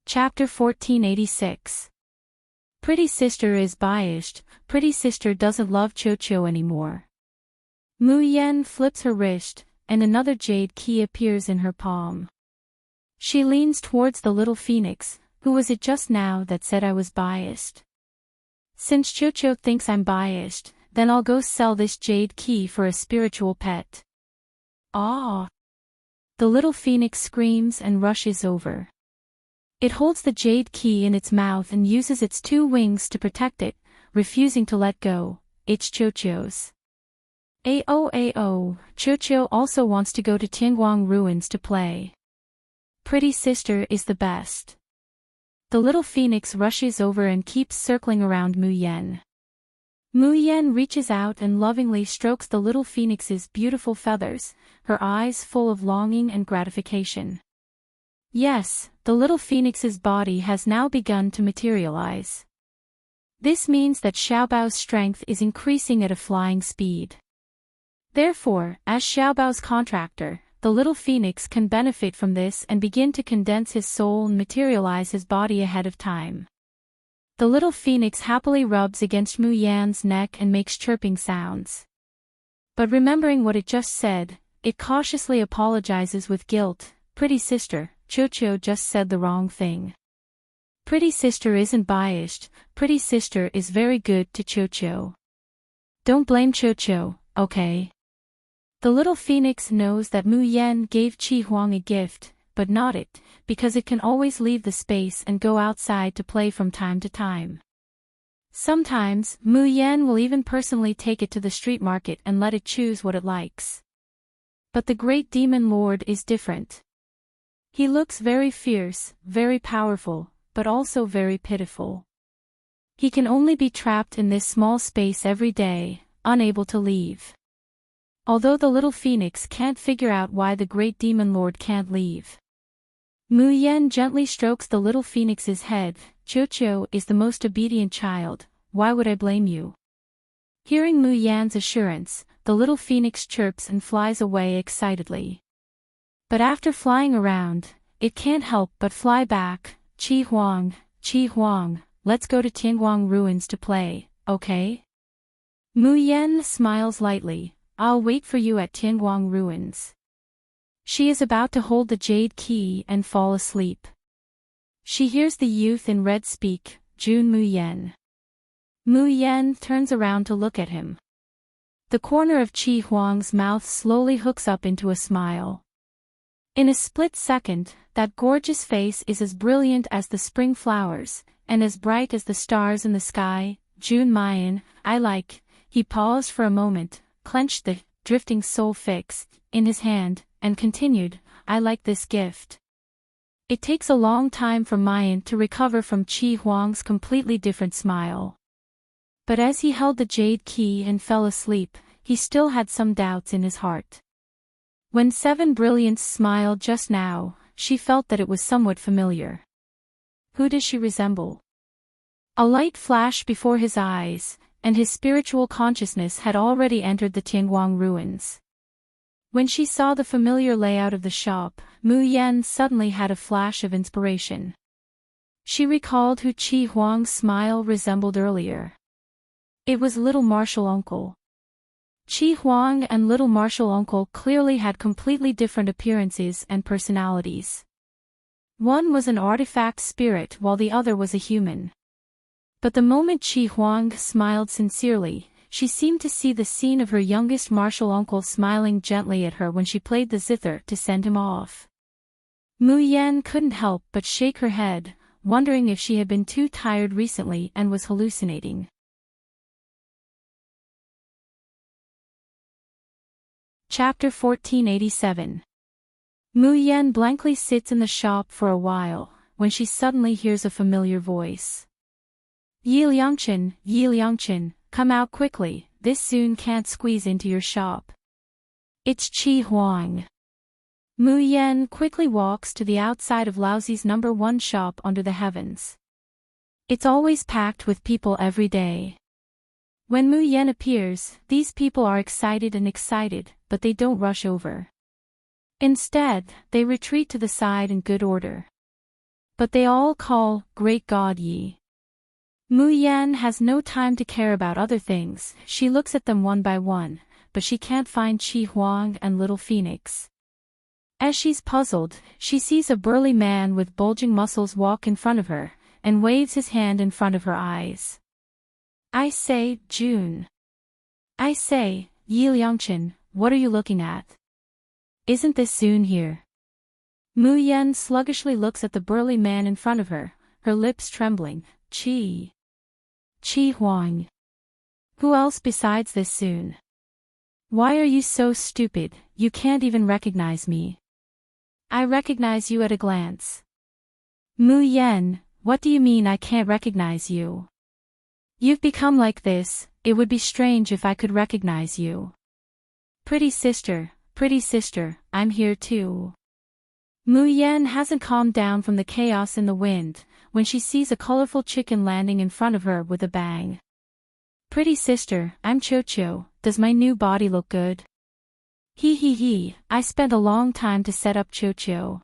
Chapter 1486. Pretty sister is biased, pretty sister doesn't love Qiuqiu anymore. Mu Yan flips her wrist, and another jade key appears in her palm. She leans towards the little phoenix, who was it just now that said I was biased? Since Qiuqiu thinks I'm biased, then I'll go sell this jade key for a spiritual pet. Ah! The little phoenix screams and rushes over. It holds the jade key in its mouth and uses its two wings to protect it, refusing to let go. It's Qiuqiu's. Ao, Qiuqiu also wants to go to Tianguang Ruins to play. Pretty sister is the best. The little phoenix rushes over and keeps circling around Mu Yan. Mu Yan reaches out and lovingly strokes the little phoenix's beautiful feathers, her eyes full of longing and gratification. Yes, the little phoenix's body has now begun to materialize. This means that Xiaobao's strength is increasing at a flying speed. Therefore, as Xiaobao's contractor, the little phoenix can benefit from this and begin to condense his soul and materialize his body ahead of time. The little phoenix happily rubs against Mu Yan's neck and makes chirping sounds. But remembering what it just said, it cautiously apologizes with guilt. Pretty sister, Qiuqiu just said the wrong thing. Pretty sister isn't biased, pretty sister is very good to Qiuqiu. Don't blame Qiuqiu, okay? The little phoenix knows that Mu Yan gave Qi Huang a gift, but not it, because it can always leave the space and go outside to play from time to time. Sometimes, Mu Yan will even personally take it to the street market and let it choose what it likes. But the great demon lord is different. He looks very fierce, very powerful, but also very pitiful. He can only be trapped in this small space every day, unable to leave. Although the little phoenix can't figure out why the great demon lord can't leave. Mu Yan gently strokes the little phoenix's head. Qiuqiu is the most obedient child, why would I blame you? Hearing Mu Yan's assurance, the little phoenix chirps and flies away excitedly. But after flying around, it can't help but fly back. Qi Huang, let's go to Tianguang Ruins to play, okay? Mu Yan smiles lightly. I'll wait for you at Tianguang Ruins. She is about to hold the jade key and fall asleep. She hears the youth in red speak, Jun Mu Yan. Mu Yan turns around to look at him. The corner of Qi Huang's mouth slowly hooks up into a smile. In a split second, that gorgeous face is as brilliant as the spring flowers, and as bright as the stars in the sky. Jun Mayan, I like. He paused for a moment, clenched the drifting soul fix in his hand, and continued, I like this gift. It takes a long time for Mayan to recover from Qi Huang's completely different smile. But as he held the jade key and fell asleep, he still had some doubts in his heart. When Seven Brilliance smiled just now, she felt that it was somewhat familiar. Who does she resemble? A light flashed before his eyes, and his spiritual consciousness had already entered the Tianguang Ruins. When she saw the familiar layout of the shop, Mu Yan suddenly had a flash of inspiration. She recalled who Qi Huang's smile resembled earlier. It was Little Martial Uncle. Qi Huang and Little Martial Uncle clearly had completely different appearances and personalities. One was an artifact spirit while the other was a human. But the moment Qi Huang smiled sincerely, she seemed to see the scene of her youngest martial uncle smiling gently at her when she played the zither to send him off. Mu Yan couldn't help but shake her head. wondering if she had been too tired recently and was hallucinating. Chapter 1487. Mu Yan blankly sits in the shop for a while, when she suddenly hears a familiar voice. Yi Liangchen, come out quickly, this soon can't squeeze into your shop. It's Qi Huang. Mu Yan quickly walks to the outside of Laozi's #1 shop under the heavens. It's always packed with people every day. When Mu Yan appears, these people are excited, but they don't rush over. Instead, they retreat to the side in good order. But they all call, "Great God Yi." Mu Yan has no time to care about other things, she looks at them one by one, but she can't find Qi Huang and Little Phoenix. As she's puzzled, she sees a burly man with bulging muscles walk in front of her, and waves his hand in front of her eyes. "I say, June. I say, Yi Liangchen, what are you looking at? Isn't this soon here?" Mu Yan sluggishly looks at the burly man in front of her, her lips trembling. Qi Huang. Who else besides this soon? Why are you so stupid, you can't even recognize me? I recognize you at a glance. Mu Yan, what do you mean I can't recognize you? You've become like this, it would be strange if I could recognize you. Pretty sister, I'm here too. Mu Yan hasn't calmed down from the chaos in the wind, when she sees a colorful chicken landing in front of her with a bang. Pretty sister, I'm Chocho, does my new body look good? He, I spent a long time to set up Chocho.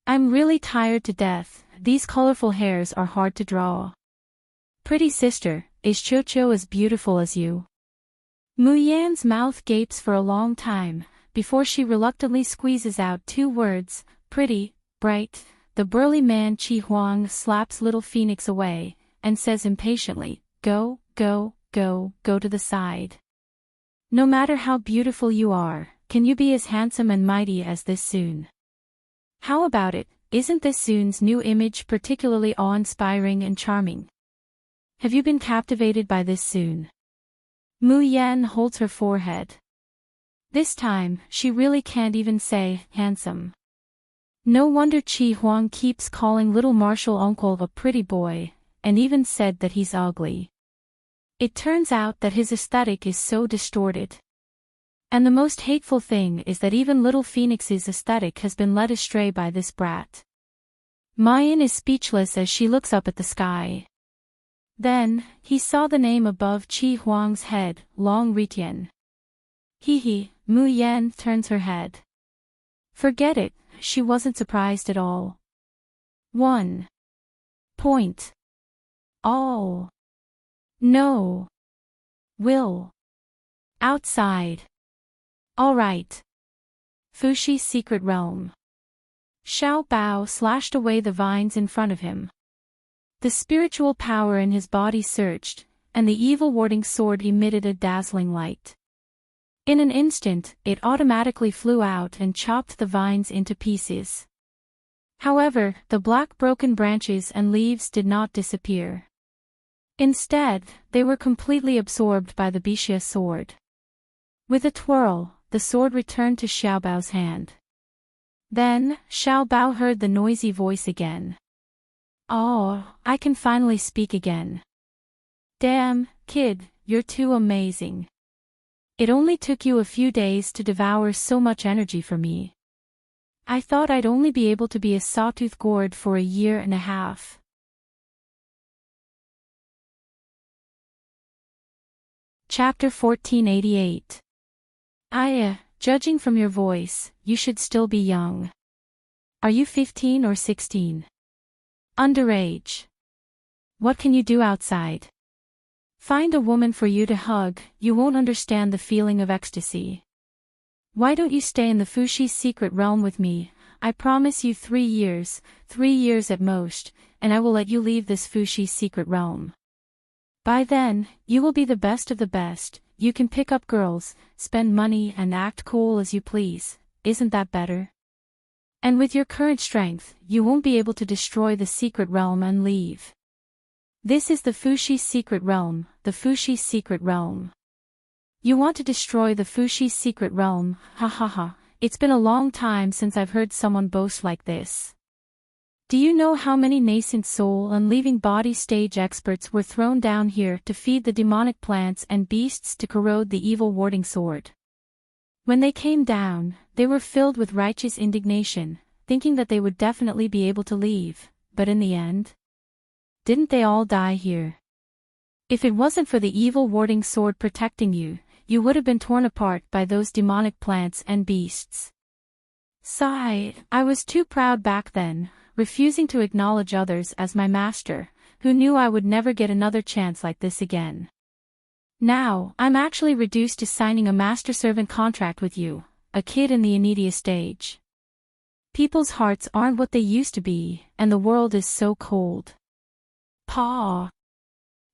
I'm really tired to death, these colorful hairs are hard to draw. Pretty sister, is Chocho as beautiful as you? Mu Yan's mouth gapes for a long time, before she reluctantly squeezes out 2 words, pretty, bright. The burly man Qi Huang slaps Little Phoenix away, and says impatiently, go to the side. No matter how beautiful you are, can you be as handsome and mighty as this Soon? How about it, isn't this Soon's new image particularly awe-inspiring and charming? Have you been captivated by this Soon? Mu Yan holds her forehead. This time, she really can't even say, handsome. No wonder Qi Huang keeps calling little Marshall uncle a pretty boy, and even said that he's ugly. It turns out that his aesthetic is so distorted. And the most hateful thing is that even Little Phoenix's aesthetic has been led astray by this brat. Mayan is speechless as she looks up at the sky. Then, he saw the name above Qi Huang's head, Long Ritian. Mu Yan turns her head. Forget it, she wasn't surprised at all. 1 point. All. No. Will. Outside. All right. Fushi's secret realm. Xiao Bao slashed away the vines in front of him. The spiritual power in his body surged, and the evil-warding sword emitted a dazzling light. In an instant, it automatically flew out and chopped the vines into pieces. However, the black broken branches and leaves did not disappear. Instead, they were completely absorbed by the Bixia sword. With a twirl, the sword returned to Xiao Bao's hand. Then, Xiao Bao heard the noisy voice again. Oh, I can finally speak again. Damn, kid, you're too amazing. It only took you a few days to devour so much energy for me. I thought I'd only be able to be a sawtooth gourd for a year and a half. Chapter 1488. Judging from your voice, you should still be young. Are you 15 or 16? Underage. What can you do outside? Find a woman for you to hug, you won't understand the feeling of ecstasy. Why don't you stay in the Fushi's secret realm with me? I promise you 3 years at most, and I will let you leave this Fushi's secret realm. By then, you will be the best of the best, you can pick up girls, spend money and act cool as you please, isn't that better? And with your current strength, you won't be able to destroy the secret realm and leave. This is the Fushi's secret realm, the Fushi's secret realm. You want to destroy the Fushi's secret realm, ha ha ha, it's been a long time since I've heard someone boast like this. Do you know how many nascent soul and leaving body stage experts were thrown down here to feed the demonic plants and beasts to corrode the evil warding sword? When they came down, they were filled with righteous indignation, thinking that they would definitely be able to leave, but in the end, didn't they all die here? If it wasn't for the evil warding sword protecting you, you would have been torn apart by those demonic plants and beasts. Sigh, I was too proud back then, refusing to acknowledge others as my master, who knew I would never get another chance like this again. Now, I'm actually reduced to signing a master-servant contract with you, a kid in the immediate stage. People's hearts aren't what they used to be, and the world is so cold. Paw.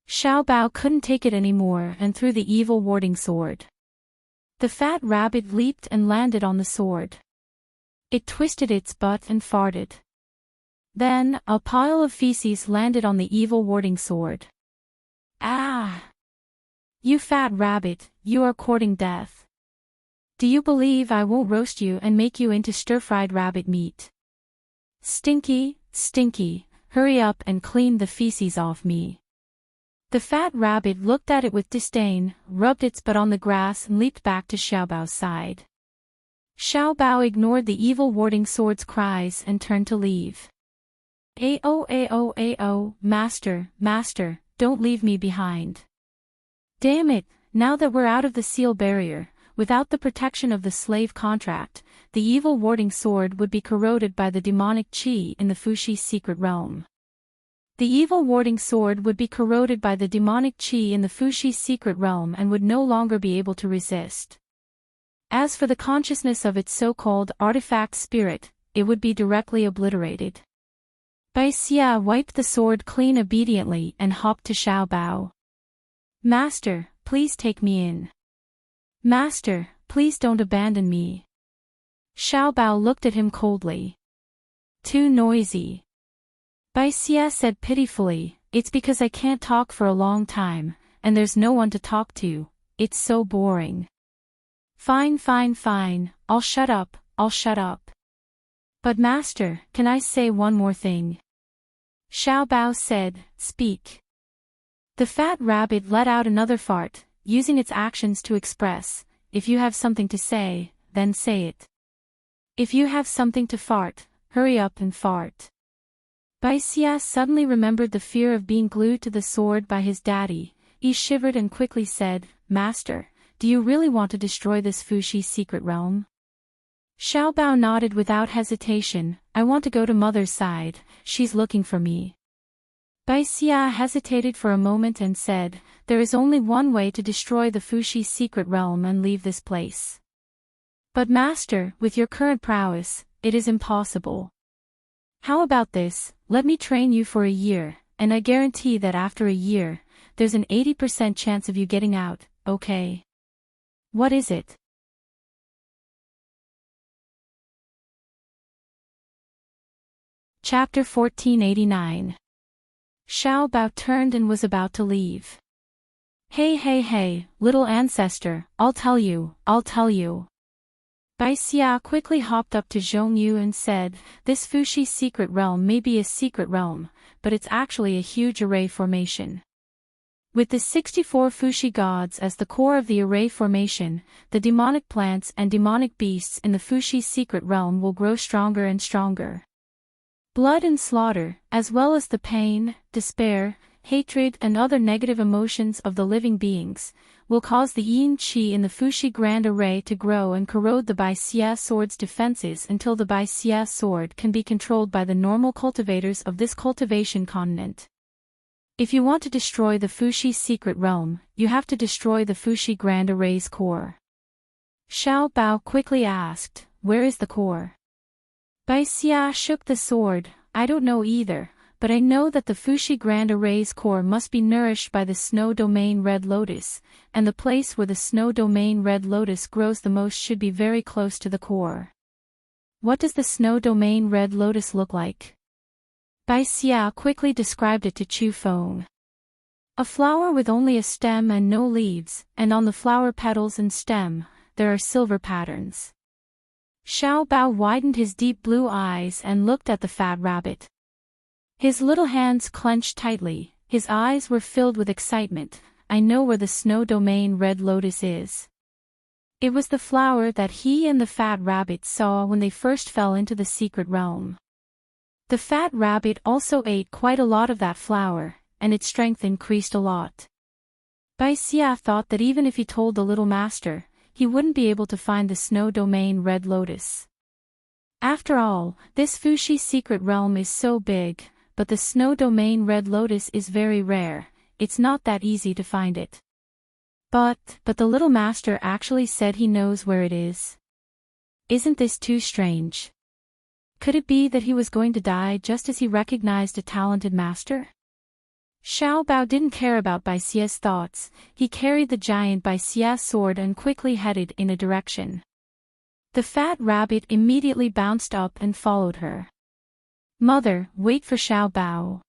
Xiao Bao couldn't take it anymore and threw the evil warding sword. The fat rabbit leaped and landed on the sword. It twisted its butt and farted. Then, a pile of feces landed on the evil warding sword. Ah! You fat rabbit, you are courting death. Do you believe I won't roast you and make you into stir-fried rabbit meat? Stinky, stinky, hurry up and clean the feces off me. The fat rabbit looked at it with disdain, rubbed its butt on the grass and leaped back to Xiao Bao's side. Xiao Bao ignored the evil warding sword's cries and turned to leave. Ao, master, master, don't leave me behind. Damn it, now that we're out of the seal barrier, without the protection of the slave contract, the evil warding sword would be corroded by the demonic qi in the Fushi's secret realm. The evil warding sword would be corroded by the demonic qi in the Fushi's secret realm and would no longer be able to resist. As for the consciousness of its so-called artifact spirit, it would be directly obliterated. Bai Xia wiped the sword clean obediently and hopped to Xiao Bao. Master, please take me in. Master, please don't abandon me. Xiao Bao looked at him coldly. Too noisy. Bai Xia said pitifully, it's because I can't talk for a long time, and there's no one to talk to, it's so boring. Fine, I'll shut up. But master, can I say one more thing? Xiao Bao said, speak. The fat rabbit let out another fart, using its actions to express, if you have something to say, then say it. If you have something to fart, hurry up and fart. Bai Xia suddenly remembered the fear of being glued to the sword by his daddy. He shivered and quickly said, Master, do you really want to destroy this Fushi's secret realm? Xiao Bao nodded without hesitation, I want to go to mother's side, she's looking for me. Bai Xia hesitated for a moment and said, there is only one way to destroy the Fushi's secret realm and leave this place. But master, with your current prowess, it is impossible. How about this, let me train you for a year, and I guarantee that after a year, there's an 80% chance of you getting out, okay? What is it? Chapter 1489. Xiao Bao turned and was about to leave. Hey, little ancestor, I'll tell you. Bai Xia quickly hopped up to Zhongyu and said, this Fushi's secret realm may be a secret realm, but it's actually a huge array formation. With the 64 Fushi gods as the core of the array formation, the demonic plants and demonic beasts in the Fushi's secret realm will grow stronger and stronger. Blood and slaughter, as well as the pain, despair, hatred and other negative emotions of the living beings, will cause the yin qi in the Fushi Grand Array to grow and corrode the Bai Xia sword's defenses until the Bai Xia sword can be controlled by the normal cultivators of this cultivation continent. If you want to destroy the Fushi secret realm, you have to destroy the Fushi Grand Array's core. Xiao Bao quickly asked, where is the core? Bai Xia shook the sword, I don't know either, but I know that the Fushi Grand Array's core must be nourished by the Snow Domain Red Lotus, and the place where the Snow Domain Red Lotus grows the most should be very close to the core. what does the snow domain red lotus look like? Bai Xia quickly described it to Chu Feng. A flower with only a stem and no leaves, and on the flower petals and stem, there are silver patterns. Xiao Bao widened his deep blue eyes and looked at the fat rabbit. His little hands clenched tightly, his eyes were filled with excitement. I know where the snow domain red lotus is. It was the flower that he and the fat rabbit saw when they first fell into the secret realm. The fat rabbit also ate quite a lot of that flower, and its strength increased a lot. Bai Xia thought that even if he told the little master, he wouldn't be able to find the snow domain red lotus. After all, this Fuxi secret realm is so big, but the snow domain red lotus is very rare, it's not that easy to find it. But the little master actually said he knows where it is. Isn't this too strange? Could it be that he was going to die just as he recognized a talented master? Xiao Bao didn't care about Bai Xia's thoughts, he carried the giant Bai Xia sword and quickly headed in a direction. The fat rabbit immediately bounced up and followed her. Mother, wait for Xiao Bao.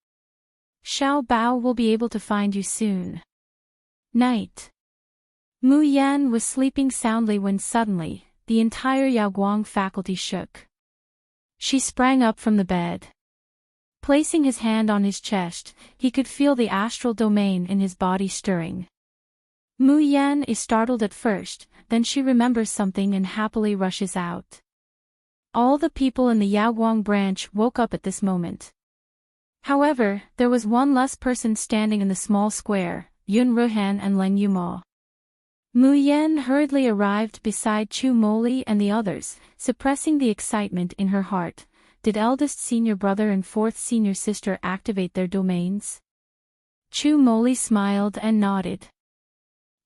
Xiao Bao will be able to find you soon. Night. Mu Yan was sleeping soundly when suddenly, the entire Yaoguang faculty shook. She sprang up from the bed. Placing his hand on his chest, he could feel the astral domain in his body stirring. Mu Yan is startled at first, then she remembers something and happily rushes out. All the people in the Yaoguang branch woke up at this moment. However, there was one less person standing in the small square, Yun Ruhan and Leng Yuma. Mu Yan hurriedly arrived beside Chu Moli and the others, suppressing the excitement in her heart. Did eldest senior brother and fourth senior sister activate their domains? Chu Moli smiled and nodded.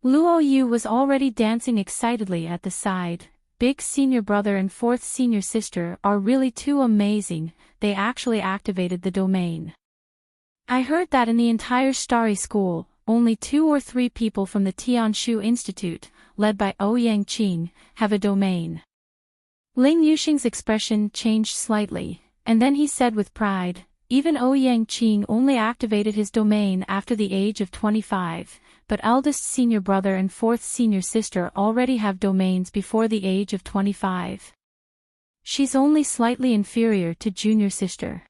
Luo Yu was already dancing excitedly at the side. Big senior brother and fourth senior sister are really too amazing, they actually activated the domain. I heard that in the entire Starry School, only 2 or 3 people from the Tianshu Institute, led by Ouyang Qing, have a domain. Ling Yuxing's expression changed slightly, and then he said with pride, even Ouyang Qing only activated his domain after the age of 25, but eldest senior brother and fourth senior sister already have domains before the age of 25. She's only slightly inferior to junior sister.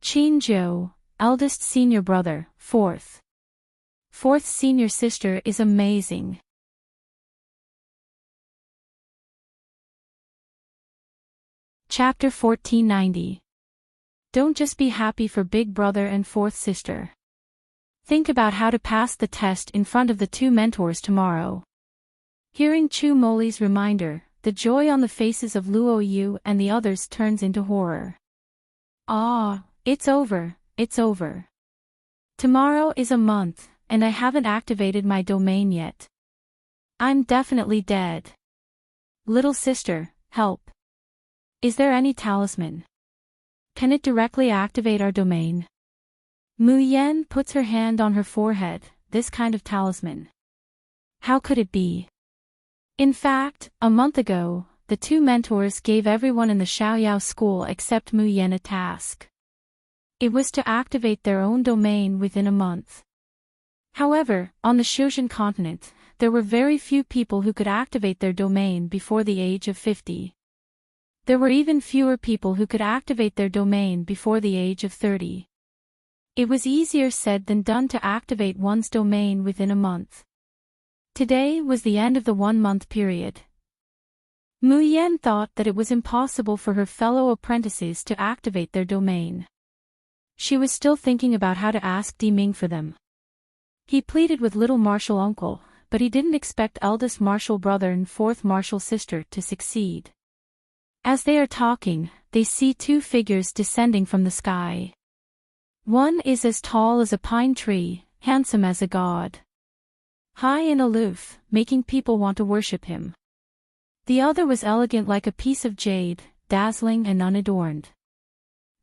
Qin Zhou, eldest senior brother, fourth senior sister is amazing. Chapter 1490. Don't just be happy for big brother and fourth sister. Think about how to pass the test in front of the 2 mentors tomorrow. Hearing Chu Moli's reminder, the joy on the faces of Luo Yu and the others turns into horror. Ah, it's over, it's over. Tomorrow is a month, and I haven't activated my domain yet. I'm definitely dead. Little sister, help. Is there any talisman? Can it directly activate our domain? Mu Yan puts her hand on her forehead, this kind of talisman. How could it be? In fact, a month ago, the 2 mentors gave everyone in the Xiaoyao school except Mu Yan a task. It was to activate their own domain within a month. However, on the Shuzhen continent, there were very few people who could activate their domain before the age of 50. There were even fewer people who could activate their domain before the age of 30. It was easier said than done to activate one's domain within a month. Today was the end of the 1-month period. Mu Yan thought that it was impossible for her fellow apprentices to activate their domain. She was still thinking about how to ask Di Ming for them. He pleaded with little martial uncle, but he didn't expect eldest martial brother and fourth martial sister to succeed. As they are talking, they see 2 figures descending from the sky. One is as tall as a pine tree, handsome as a god. High and aloof, making people want to worship him. The other was elegant like a piece of jade, dazzling and unadorned.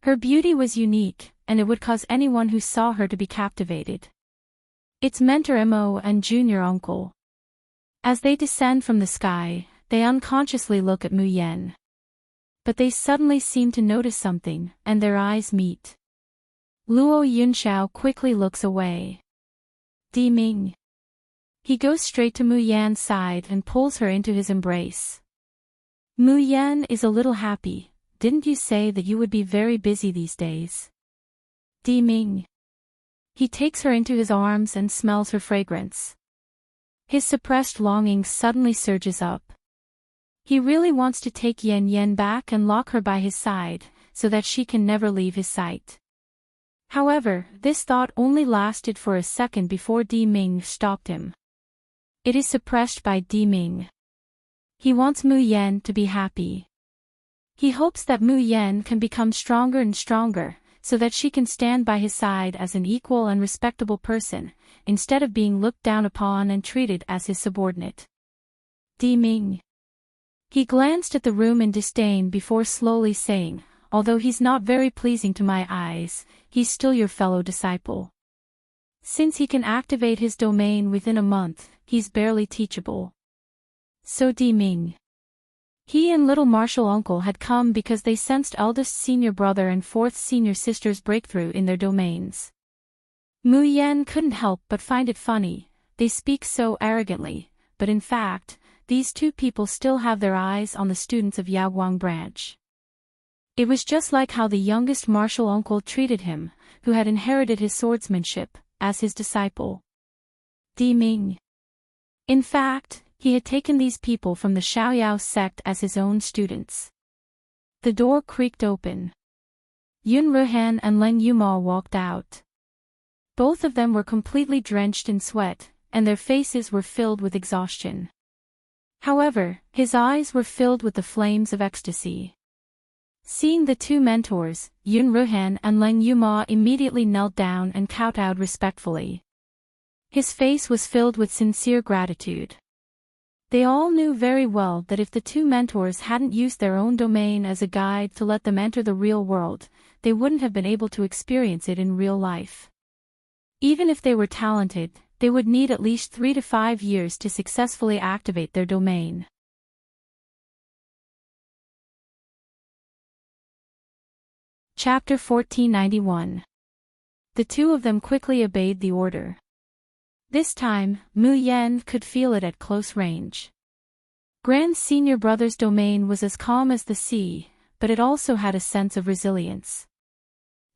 Her beauty was unique, and it would cause anyone who saw her to be captivated. It's mentor Mo and junior uncle. As they descend from the sky, they unconsciously look at Mu Yan. But they suddenly seem to notice something, and their eyes meet. Luo Yunxiao quickly looks away. Di Ming. He goes straight to Mu Yan's side and pulls her into his embrace. Mu Yan is a little happy. Didn't you say that you would be very busy these days? Di Ming. He takes her into his arms and smells her fragrance. His suppressed longing suddenly surges up. He really wants to take Yan Yan back and lock her by his side, so that she can never leave his sight. However, this thought only lasted for a second before Di Ming stopped him. It is suppressed by Di Ming. He wants Mu Yan to be happy. He hopes that Mu Yan can become stronger and stronger, so that she can stand by his side as an equal and respectable person, instead of being looked down upon and treated as his subordinate. Di Ming. He glanced at the room in disdain before slowly saying, although he's not very pleasing to my eyes, he's still your fellow disciple. Since he can activate his domain within a month, he's barely teachable. So Di Ming. He and little martial uncle had come because they sensed eldest senior brother and fourth senior sister's breakthrough in their domains. Mu Yan couldn't help but find it funny. They speak so arrogantly, but in fact, these two people still have their eyes on the students of Yaoguang branch. It was just like how the youngest martial uncle treated him, who had inherited his swordsmanship, as his disciple. Di Ming. In fact, he had taken these people from the Xiaoyao sect as his own students. The door creaked open. Yun Ruhan and Leng Yuma walked out. Both of them were completely drenched in sweat, and their faces were filled with exhaustion. However, his eyes were filled with the flames of ecstasy. Seeing the two mentors, Yun Ruhan and Leng Yuma immediately knelt down and kowtowed respectfully. His face was filled with sincere gratitude. They all knew very well that if the two mentors hadn't used their own domain as a guide to let them enter the real world, they wouldn't have been able to experience it in real life. Even if they were talented, they would need at least 3 to 5 years to successfully activate their domain. Chapter 1491. The two of them quickly obeyed the order. This time, Mu Yan could feel it at close range. Grand Senior Brother's domain was as calm as the sea, but it also had a sense of resilience.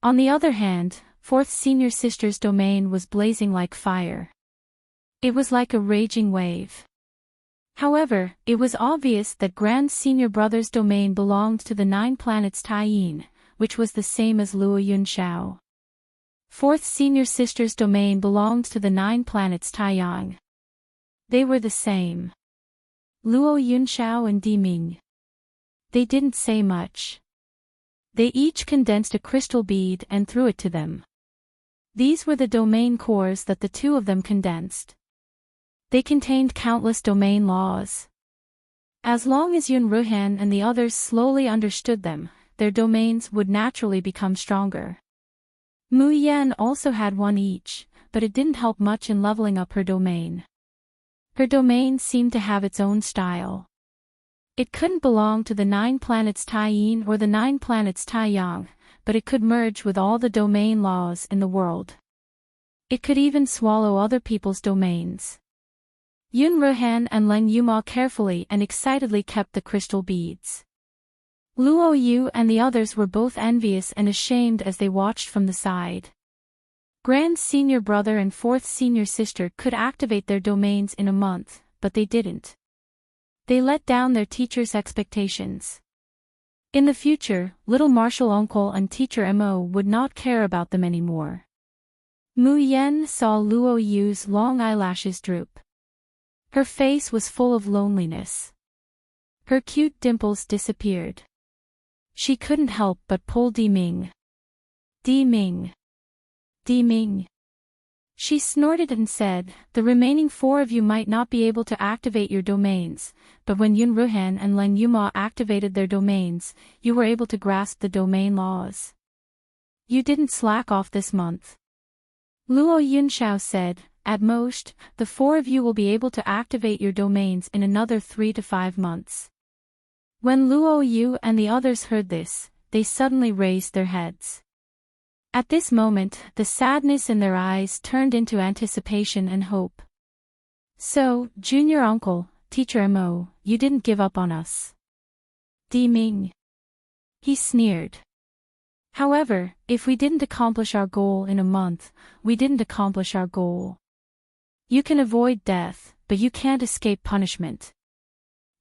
On the other hand, Fourth Senior Sister's domain was blazing like fire. It was like a raging wave. However, it was obvious that Grand Senior Brother's domain belonged to the 9 planets Taiyin, which was the same as Luo Yunxiao. Fourth Senior Sister's domain belonged to the 9 planets Taiyang. They were the same. Luo Yunxiao and Di Ming. They didn't say much. They each condensed a crystal bead and threw it to them. These were the domain cores that the two of them condensed. They contained countless domain laws. As long as Yun Ruhan and the others slowly understood them, their domains would naturally become stronger. Mu Yan also had one each, but it didn't help much in leveling up her domain. Her domain seemed to have its own style. It couldn't belong to the 9 planets Taiyin or the 9 planets Taiyang, but it could merge with all the domain laws in the world. It could even swallow other people's domains. Yun Ruhan and Leng Yuma carefully and excitedly kept the crystal beads. Luo Yu and the others were both envious and ashamed as they watched from the side. Grand Senior Brother and Fourth Senior Sister could activate their domains in a month, but they didn't. They let down their teacher's expectations. In the future, little martial uncle and teacher Mo would not care about them anymore. Mu Yan saw Luo Yu's long eyelashes droop. Her face was full of loneliness. Her cute dimples disappeared. She couldn't help but pull Di Ming. Di Ming. Di Ming. She snorted and said, the remaining 4 of you might not be able to activate your domains, but when Yun Ruhan and Leng Yuma activated their domains, you were able to grasp the domain laws. You didn't slack off this month. Luo Yunxiao said, at most, the 4 of you will be able to activate your domains in another 3 to 5 months. When Luo Yu and the others heard this, they suddenly raised their heads. At this moment, the sadness in their eyes turned into anticipation and hope. So, junior uncle, Teacher Mo, you didn't give up on us. Di Ming. He sneered. However, if we didn't accomplish our goal in a month, we didn't accomplish our goal. You can avoid death, but you can't escape punishment.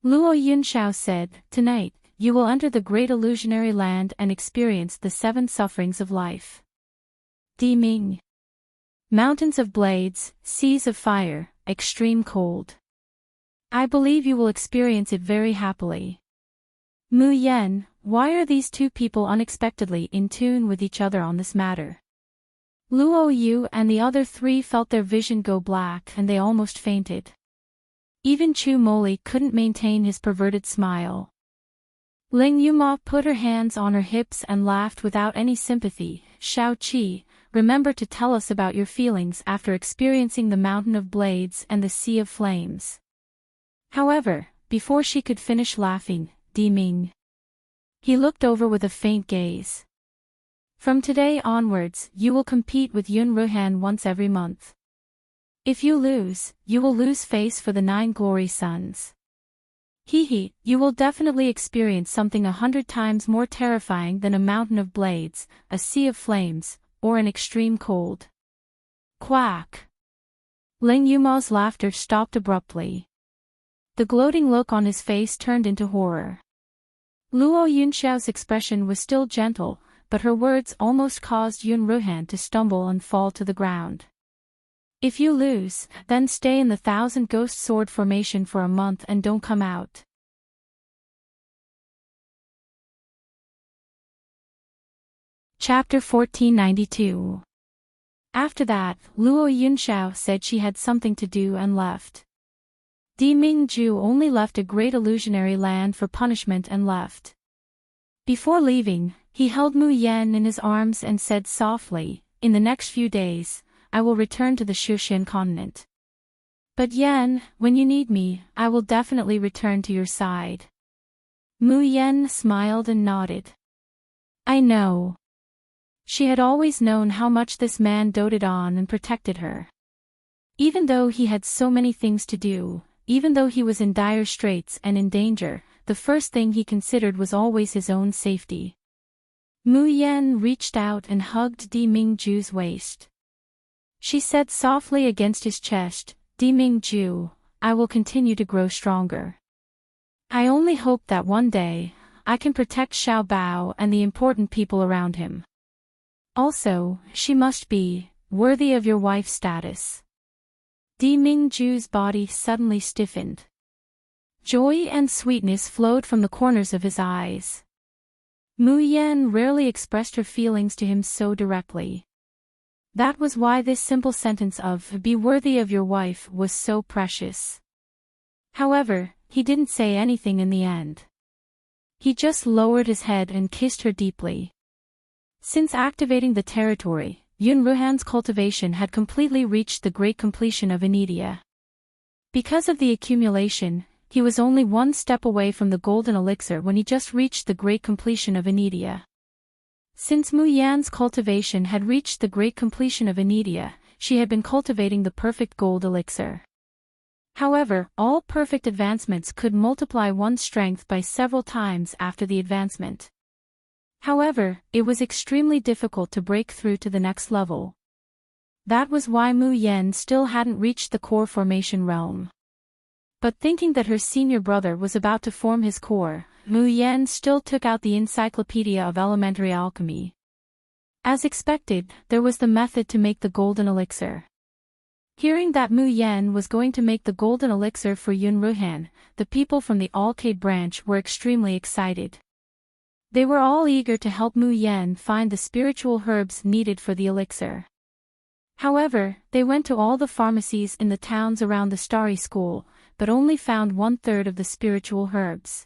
Luo Yunxiao said, tonight, you will enter the great illusionary land and experience the 7 sufferings of life. Di Ming. Mountains of blades, seas of fire, extreme cold. I believe you will experience it very happily. Mu Yen, why are these 2 people unexpectedly in tune with each other on this matter? Luo Yu and the other 3 felt their vision go black and they almost fainted. Even Chu Moli couldn't maintain his perverted smile. Ling Yuma put her hands on her hips and laughed without any sympathy. Shao Qi, remember to tell us about your feelings after experiencing the mountain of blades and the sea of flames. However, before she could finish laughing, Di Ming. He looked over with a faint gaze. From today onwards, you will compete with Yun Ruhan once every month. If you lose, you will lose face for the 9 glory suns. You will definitely experience something 100 times more terrifying than a mountain of blades, a sea of flames, or an extreme cold. Quack. Ling Yuma's laughter stopped abruptly. The gloating look on his face turned into horror. Luo Yunxiao's expression was still gentle, but her words almost caused Yun Ruhan to stumble and fall to the ground. If you lose, then stay in the 1000 Ghost Sword formation for a month and don't come out. Chapter 1492. After that, Luo Yunxiao said she had something to do and left. Di Mingju only left a great illusionary land for punishment and left. Before leaving, he held Mu Yen in his arms and said softly, in the next few days, I will return to the Shushan continent. But Yen, when you need me, I will definitely return to your side. Mu Yen smiled and nodded. I know. She had always known how much this man doted on and protected her. Even though he had so many things to do, even though he was in dire straits and in danger, the first thing he considered was always his own safety. Mu Yen reached out and hugged Di Mingju's waist. She said softly against his chest, Di Mingju, I will continue to grow stronger. I only hope that one day, I can protect Xiao Bao and the important people around him. Also, she must be worthy of your wife's status. Di Mingju's body suddenly stiffened. Joy and sweetness flowed from the corners of his eyes. Mu Yen rarely expressed her feelings to him so directly. That was why this simple sentence of "be worthy of your wife" was so precious. However, he didn't say anything in the end. He just lowered his head and kissed her deeply. Since activating the territory, Yun Ruhan's cultivation had completely reached the great completion of Anidia. Because of the accumulation, he was only one step away from the golden elixir when he just reached the great completion of Anidia. Since Mu Yan's cultivation had reached the great completion of Anidia, she had been cultivating the perfect gold elixir. However, all perfect advancements could multiply one's strength by several times after the advancement. However, it was extremely difficult to break through to the next level. That was why Mu Yan still hadn't reached the core formation realm. But thinking that her senior brother was about to form his core, Mu Yan still took out the Encyclopedia of Elementary Alchemy. As expected, there was the method to make the golden elixir. Hearing that Mu Yan was going to make the golden elixir for Yun Ruhan, the people from the Alcade branch were extremely excited. They were all eager to help Mu Yan find the spiritual herbs needed for the elixir. However, they went to all the pharmacies in the towns around the Starry School, but only found 1/3 of the spiritual herbs.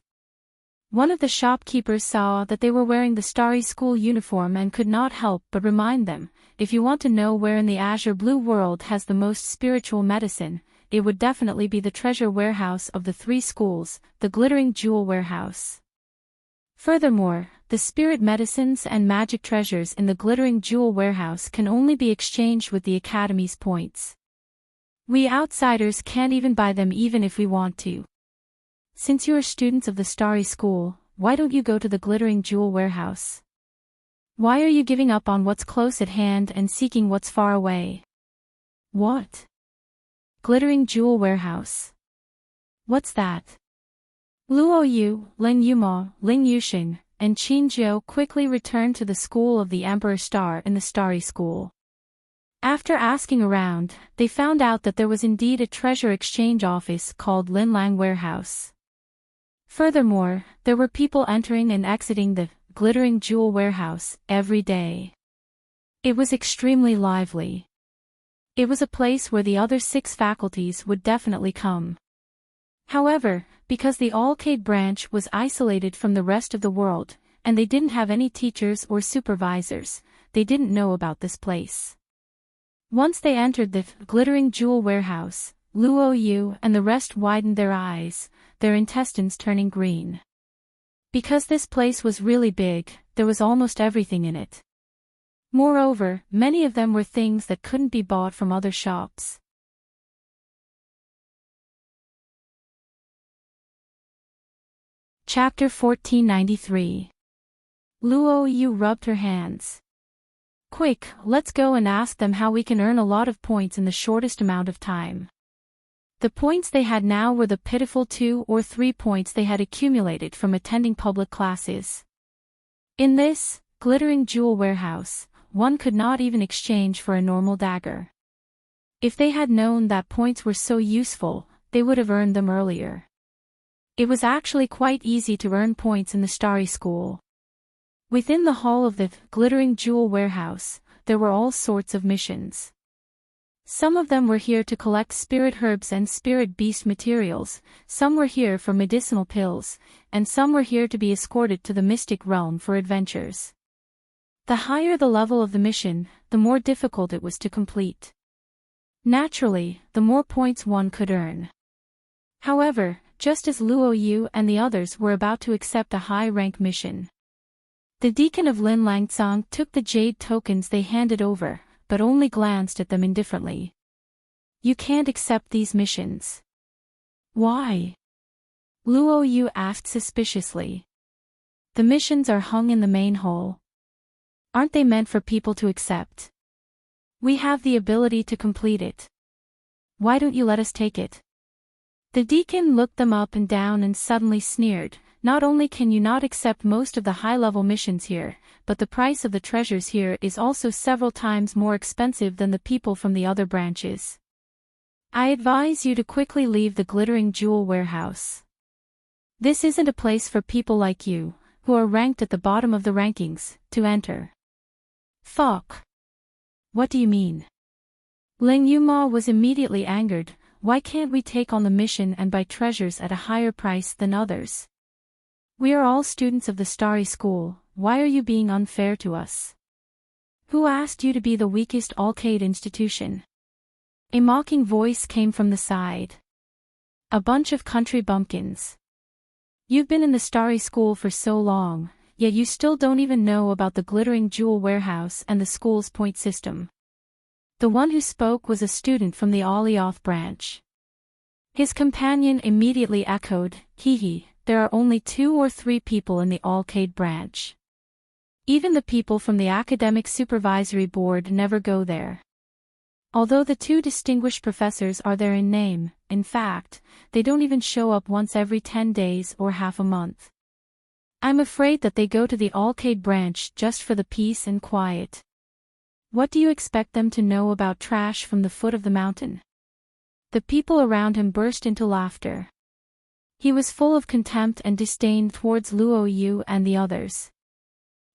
One of the shopkeepers saw that they were wearing the Starry School uniform and could not help but remind them, if you want to know where in the azure blue world has the most spiritual medicine, it would definitely be the treasure warehouse of the 3 schools, the glittering jewel warehouse. Furthermore, the spirit medicines and magic treasures in the glittering jewel warehouse can only be exchanged with the Academy's points. We outsiders can't even buy them even if we want to. Since you are students of the Starry School, why don't you go to the glittering jewel warehouse? Why are you giving up on what's close at hand and seeking what's far away? What? Glittering jewel warehouse. What's that? Luo Yu, Ling Yuma, Ling Yuxing, and Qin Zhou quickly returned to the school of the Emperor Star in the Starry School. After asking around, they found out that there was indeed a treasure exchange office called Linlang Warehouse. Furthermore, there were people entering and exiting the glittering jewel warehouse every day. It was extremely lively. It was a place where the other 6 faculties would definitely come. However, because the Alcade branch was isolated from the rest of the world, and they didn't have any teachers or supervisors, they didn't know about this place. Once they entered the glittering jewel warehouse, Luo Yu and the rest widened their eyes, their intestines turning green. Because this place was really big, there was almost everything in it. Moreover, many of them were things that couldn't be bought from other shops. Chapter 1493. Luo Yu rubbed her hands. Quick, let's go and ask them how we can earn a lot of points in the shortest amount of time. The points they had now were the pitiful 2 or 3 points they had accumulated from attending public classes. In this glittering jewel warehouse, one could not even exchange for a normal dagger. If they had known that points were so useful, they would have earned them earlier. It was actually quite easy to earn points in the Starry School. Within the hall of the glittering jewel warehouse, there were all sorts of missions. Some of them were here to collect spirit herbs and spirit beast materials, some were here for medicinal pills, and some were here to be escorted to the mystic realm for adventures. The higher the level of the mission, the more difficult it was to complete. Naturally, the more points one could earn. However, just as Luo Yu and the others were about to accept a high-rank mission, the deacon of Lin Langcang took the jade tokens they handed over, but only glanced at them indifferently. You can't accept these missions. Why? Luo Yu asked suspiciously. The missions are hung in the main hall. Aren't they meant for people to accept? We have the ability to complete it. Why don't you let us take it? The deacon looked them up and down and suddenly sneered. Not only can you not accept most of the high-level missions here, but the price of the treasures here is also several times more expensive than the people from the other branches. I advise you to quickly leave the glittering jewel warehouse. This isn't a place for people like you, who are ranked at the bottom of the rankings, to enter. Fuck. What do you mean? Ling Yuma was immediately angered. Why can't we take on the mission and buy treasures at a higher price than others? We are all students of the Starry School, why are you being unfair to us? Who asked you to be the weakest Alcade institution? A mocking voice came from the side. A bunch of country bumpkins. You've been in the Starry School for so long, yet you still don't even know about the glittering jewel warehouse and the school's point system. The one who spoke was a student from the Alioth branch. His companion immediately echoed, hee, there are only 2 or 3 people in the Alcade branch. Even the people from the Academic Supervisory Board never go there. Although the 2 distinguished professors are there in name, in fact, they don't even show up once every 10 days or half a month. I'm afraid that they go to the Alcade branch just for the peace and quiet. What do you expect them to know about trash from the foot of the mountain? The people around him burst into laughter. He was full of contempt and disdain towards Luo Yu and the others.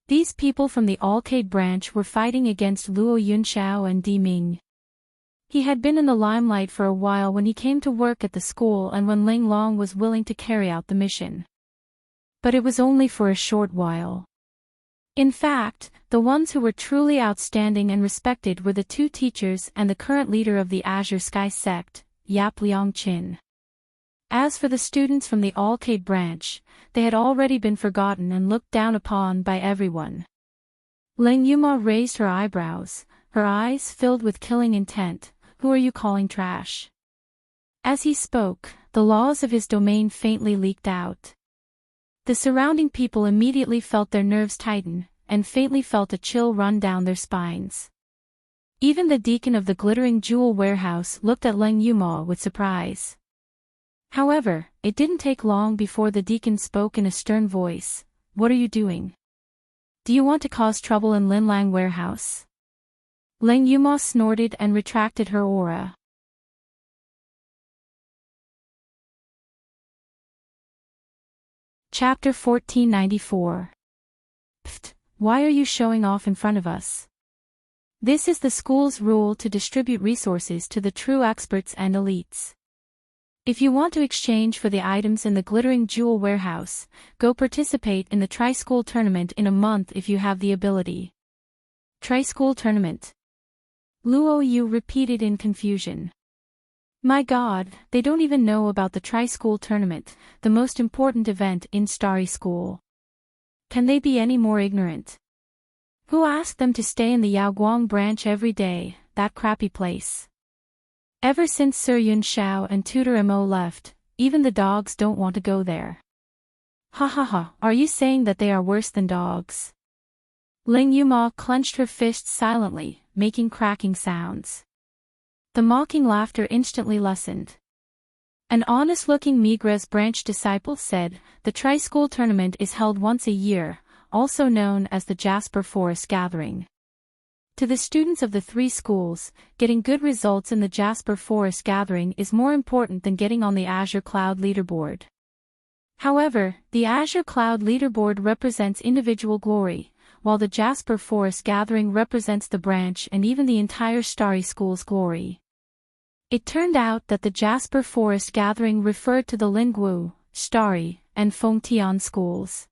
These people from the Alcade branch were fighting against Luo Yunxiao and Di Ming. He had been in the limelight for a while when he came to work at the school and when Ling Long was willing to carry out the mission. But it was only for a short while. In fact, the ones who were truly outstanding and respected were the 2 teachers and the current leader of the Azure Sky sect, Yap Liang Qin. As for the students from the Alcade branch, they had already been forgotten and looked down upon by everyone. Ling Yuma raised her eyebrows, her eyes filled with killing intent. Who are you calling trash? As he spoke, the laws of his domain faintly leaked out. The surrounding people immediately felt their nerves tighten, and faintly felt a chill run down their spines. Even the deacon of the glittering jewel warehouse looked at Ling Yuma with surprise. However, it didn't take long before the deacon spoke in a stern voice. What are you doing? Do you want to cause trouble in Linlang warehouse? Ling Yuma snorted and retracted her aura. Chapter 1494. Pfft, why are you showing off in front of us? This is the school's rule to distribute resources to the true experts and elites. If you want to exchange for the items in the glittering jewel warehouse, go participate in the tri-school tournament in a month if you have the ability. Tri-school tournament. Luo Yu repeated in confusion. My god, they don't even know about the tri-school tournament, the most important event in Starry School. Can they be any more ignorant? Who asked them to stay in the Yaoguang branch every day, that crappy place? Ever since Sir Yun Xiao and Tutor Mo left, even the dogs don't want to go there. Ha ha ha, are you saying that they are worse than dogs? Ling Yuma clenched her fists silently, making cracking sounds. The mocking laughter instantly lessened. An honest-looking Migres branch disciple said, the tri-school tournament is held once a year, also known as the Jasper Forest Gathering. To the students of the three schools, getting good results in the Jasper Forest Gathering is more important than getting on the Azure Cloud leaderboard. However, the Azure Cloud leaderboard represents individual glory, while the Jasper Forest Gathering represents the branch and even the entire Starry School's glory. It turned out that the Jasper Forest Gathering referred to the Lingwu, Starry, and Fengtian schools.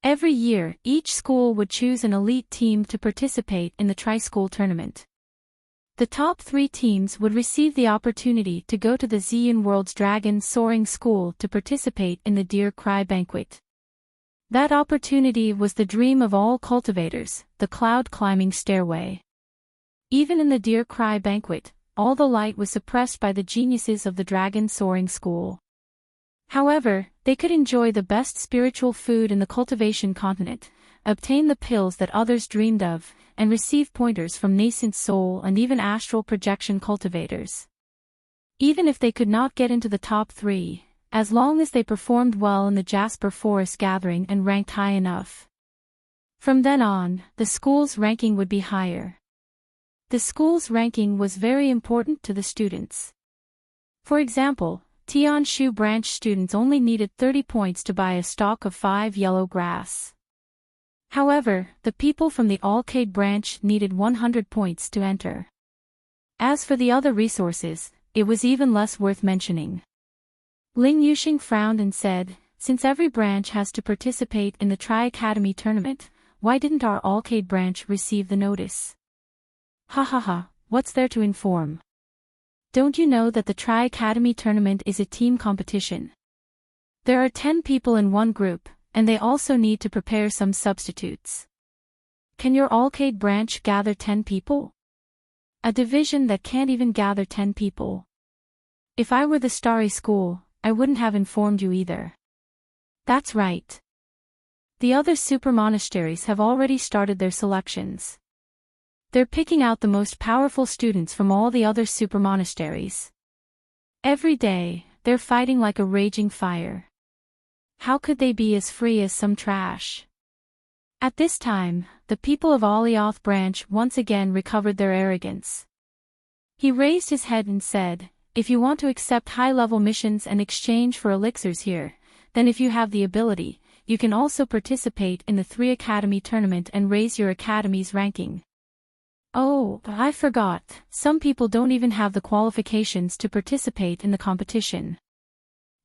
Every year, each school would choose an elite team to participate in the tri-school tournament. The top 3 teams would receive the opportunity to go to the Ziyun World's Dragon Soaring School to participate in the Deer Cry Banquet. That opportunity was the dream of all cultivators, the cloud-climbing stairway. Even in the Deer Cry Banquet, all the light was suppressed by the geniuses of the Dragon Soaring School. However, they could enjoy the best spiritual food in the cultivation continent, obtain the pills that others dreamed of, and receive pointers from nascent soul and even astral projection cultivators. Even if they could not get into the top 3, as long as they performed well in the Jasper Forest Gathering and ranked high enough. From then on, the school's ranking would be higher. The school's ranking was very important to the students. For example, Tianshu branch students only needed 30 points to buy a stalk of 5 yellow grass. However, the people from the Alcade branch needed 100 points to enter. As for the other resources, it was even less worth mentioning. Ling Yuxing frowned and said, since every branch has to participate in the Tri-Academy tournament, why didn't our Alcade branch receive the notice? Ha ha ha, what's there to inform? Don't you know that the Tri-Academy tournament is a team competition? There are 10 people in one group, and they also need to prepare some substitutes. Can your Alcade branch gather 10 people? A division that can't even gather 10 people. If I were the Starry School, I wouldn't have informed you either. That's right. The other super monasteries have already started their selections. They're picking out the most powerful students from all the other super monasteries. Every day, they're fighting like a raging fire. How could they be as free as some trash? At this time, the people of Alioth branch once again recovered their arrogance. He raised his head and said, if you want to accept high-level missions and exchange for elixirs here, then if you have the ability, you can also participate in the 3 Academy tournament and raise your Academy's ranking. Oh, I forgot, some people don't even have the qualifications to participate in the competition.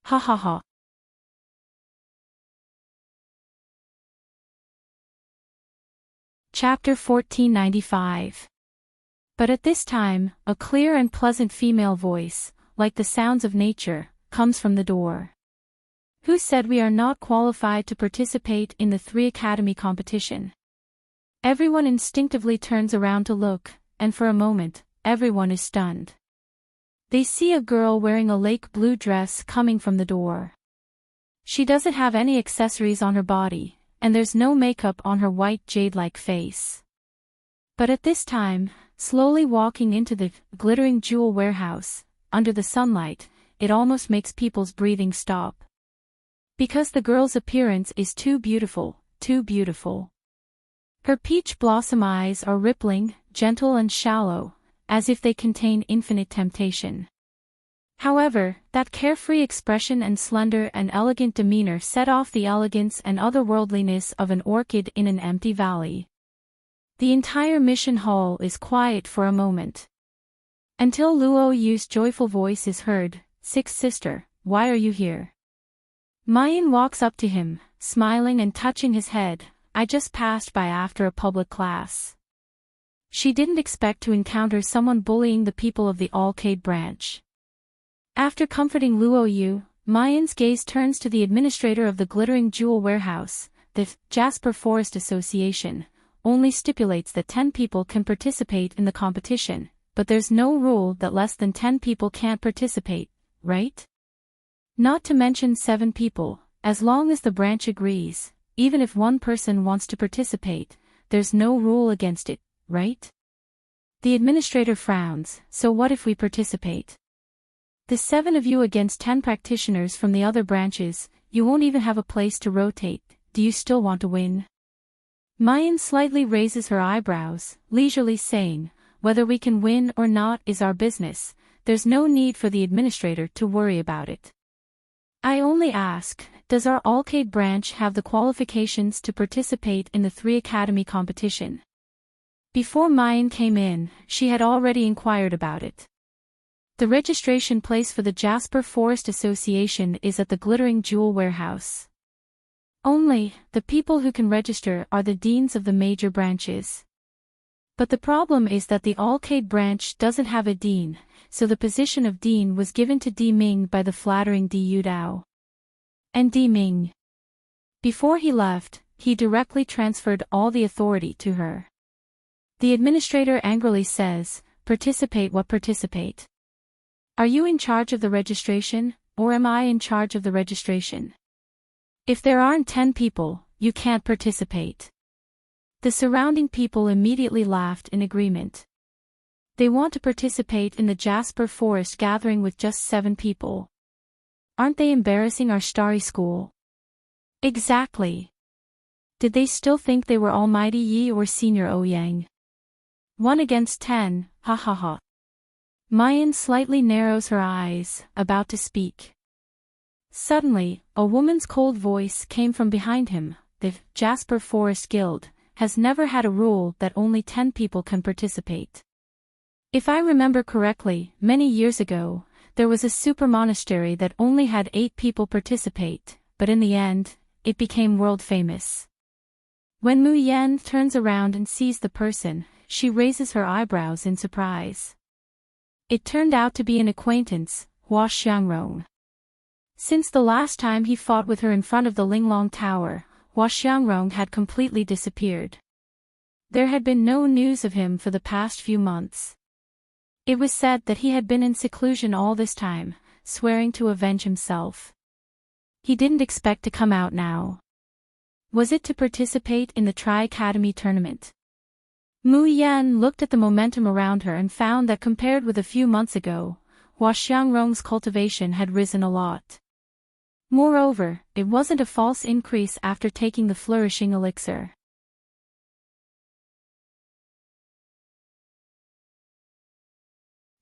Ha ha ha. Chapter 1495. But at this time, a clear and pleasant female voice, like the sounds of nature, comes from the door. Who said we are not qualified to participate in the 3 Academy competition? Everyone instinctively turns around to look, and for a moment, everyone is stunned. They see a girl wearing a lake blue dress coming from the door. She doesn't have any accessories on her body, and there's no makeup on her white jade-like face. But at this time, slowly walking into the glittering jewel warehouse, under the sunlight, it almost makes people's breathing stop. Because the girl's appearance is too beautiful, too beautiful. Her peach blossom eyes are rippling, gentle and shallow, as if they contain infinite temptation. However, that carefree expression and slender and elegant demeanor set off the elegance and otherworldliness of an orchid in an empty valley. The entire mission hall is quiet for a moment. Until Luo Yu's joyful voice is heard, "Sixth sister, why are you here?" Mayan walks up to him, smiling and touching his head. "I just passed by after a public class." She didn't expect to encounter someone bullying the people of the Arcade branch. After comforting Luo Yu, Mayan's gaze turns to the administrator of the glittering jewel warehouse. The Jasper Forest Association only stipulates that 10 people can participate in the competition, but there's no rule that less than 10 people can't participate, right? Not to mention 7 people, as long as the branch agrees, even if one person wants to participate, there's no rule against it, right? The administrator frowns. "So what if we participate? The 7 of you against 10 practitioners from the other branches, you won't even have a place to rotate. Do you still want to win?" Mayan slightly raises her eyebrows, leisurely saying, "Whether we can win or not is our business, there's no need for the administrator to worry about it. I only ask, does our Arcade branch have the qualifications to participate in the 3 Academy competition?" Before Mayan came in, she had already inquired about it. The registration place for the Jasper Forest Association is at the Glittering Jewel Warehouse. Only, the people who can register are the deans of the major branches. But the problem is that the Arcade branch doesn't have a dean, so the position of dean was given to Di Ming by the flattering Di Yudao. And Di Ming. Before he left, he directly transferred all the authority to her. The administrator angrily says, "Participate what participate? Are you in charge of the registration, or am I in charge of the registration? If there aren't 10 people, you can't participate." The surrounding people immediately laughed in agreement. They want to participate in the Jasper Forest gathering with just 7 people. Aren't they embarrassing our starry school? Exactly. Did they still think they were Almighty Yi or Senior Ouyang? 1 against 10, ha ha ha. Mayan slightly narrows her eyes, about to speak. Suddenly, a woman's cold voice came from behind him. "The Jasper Forest Guild has never had a rule that only 10 people can participate. If I remember correctly, many years ago, there was a super monastery that only had 8 people participate, but in the end, it became world famous." When Mu Yan turns around and sees the person, she raises her eyebrows in surprise. It turned out to be an acquaintance, Hua Xiangrong. Since the last time he fought with her in front of the Linglong Tower, Hua Xiangrong had completely disappeared. There had been no news of him for the past few months. It was said that he had been in seclusion all this time, swearing to avenge himself. He didn't expect to come out now. Was it to participate in the Tri-Academy tournament? Mu Yan looked at the momentum around her and found that compared with a few months ago, Hua Xiangrong's cultivation had risen a lot. Moreover, it wasn't a false increase after taking the flourishing elixir.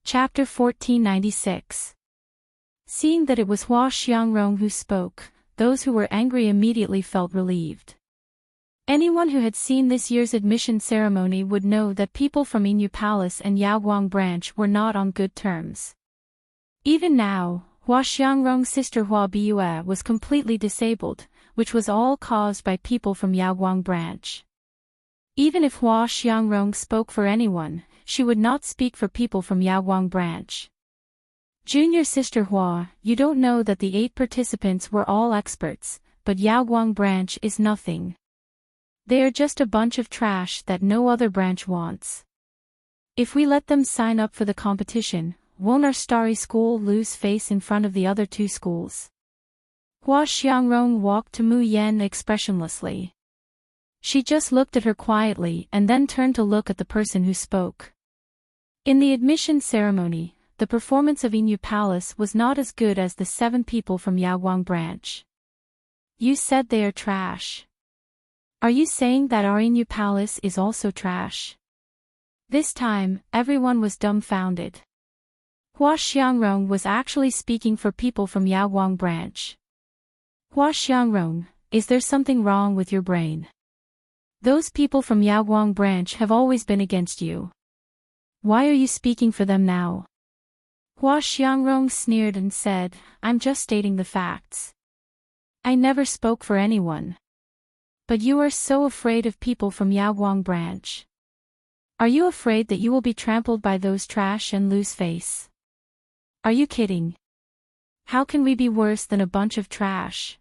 Chapter 1496. Seeing that it was Hua Xiangrong who spoke, those who were angry immediately felt relieved. Anyone who had seen this year's admission ceremony would know that people from Yinyu Palace and Yaoguang branch were not on good terms. Even now, Hua Xiangrong's sister Hua Biyue was completely disabled, which was all caused by people from Yaoguang branch. Even if Hua Xiangrong spoke for anyone, she would not speak for people from Yaoguang branch. Junior sister Hua, you don't know that the 8 participants were all experts, but Yaoguang branch is nothing. They are just a bunch of trash that no other branch wants. If we let them sign up for the competition, won't our starry school lose face in front of the other 2 schools? Hua Xiangrong walked to Mu Yan expressionlessly. She just looked at her quietly and then turned to look at the person who spoke. In the admission ceremony, the performance of Inu Palace was not as good as the 7 people from Yaoguang branch. You said they are trash. Are you saying that our Inu Palace is also trash? This time, everyone was dumbfounded. Hua Xiangrong was actually speaking for people from Yaoguang branch. Hua Xiangrong, is there something wrong with your brain? Those people from Yaoguang branch have always been against you. Why are you speaking for them now? Hua Xiangrong sneered and said, I'm just stating the facts. I never spoke for anyone. But you are so afraid of people from Yaoguang branch. Are you afraid that you will be trampled by those trash and lose face? Are you kidding? How can we be worse than a bunch of trash?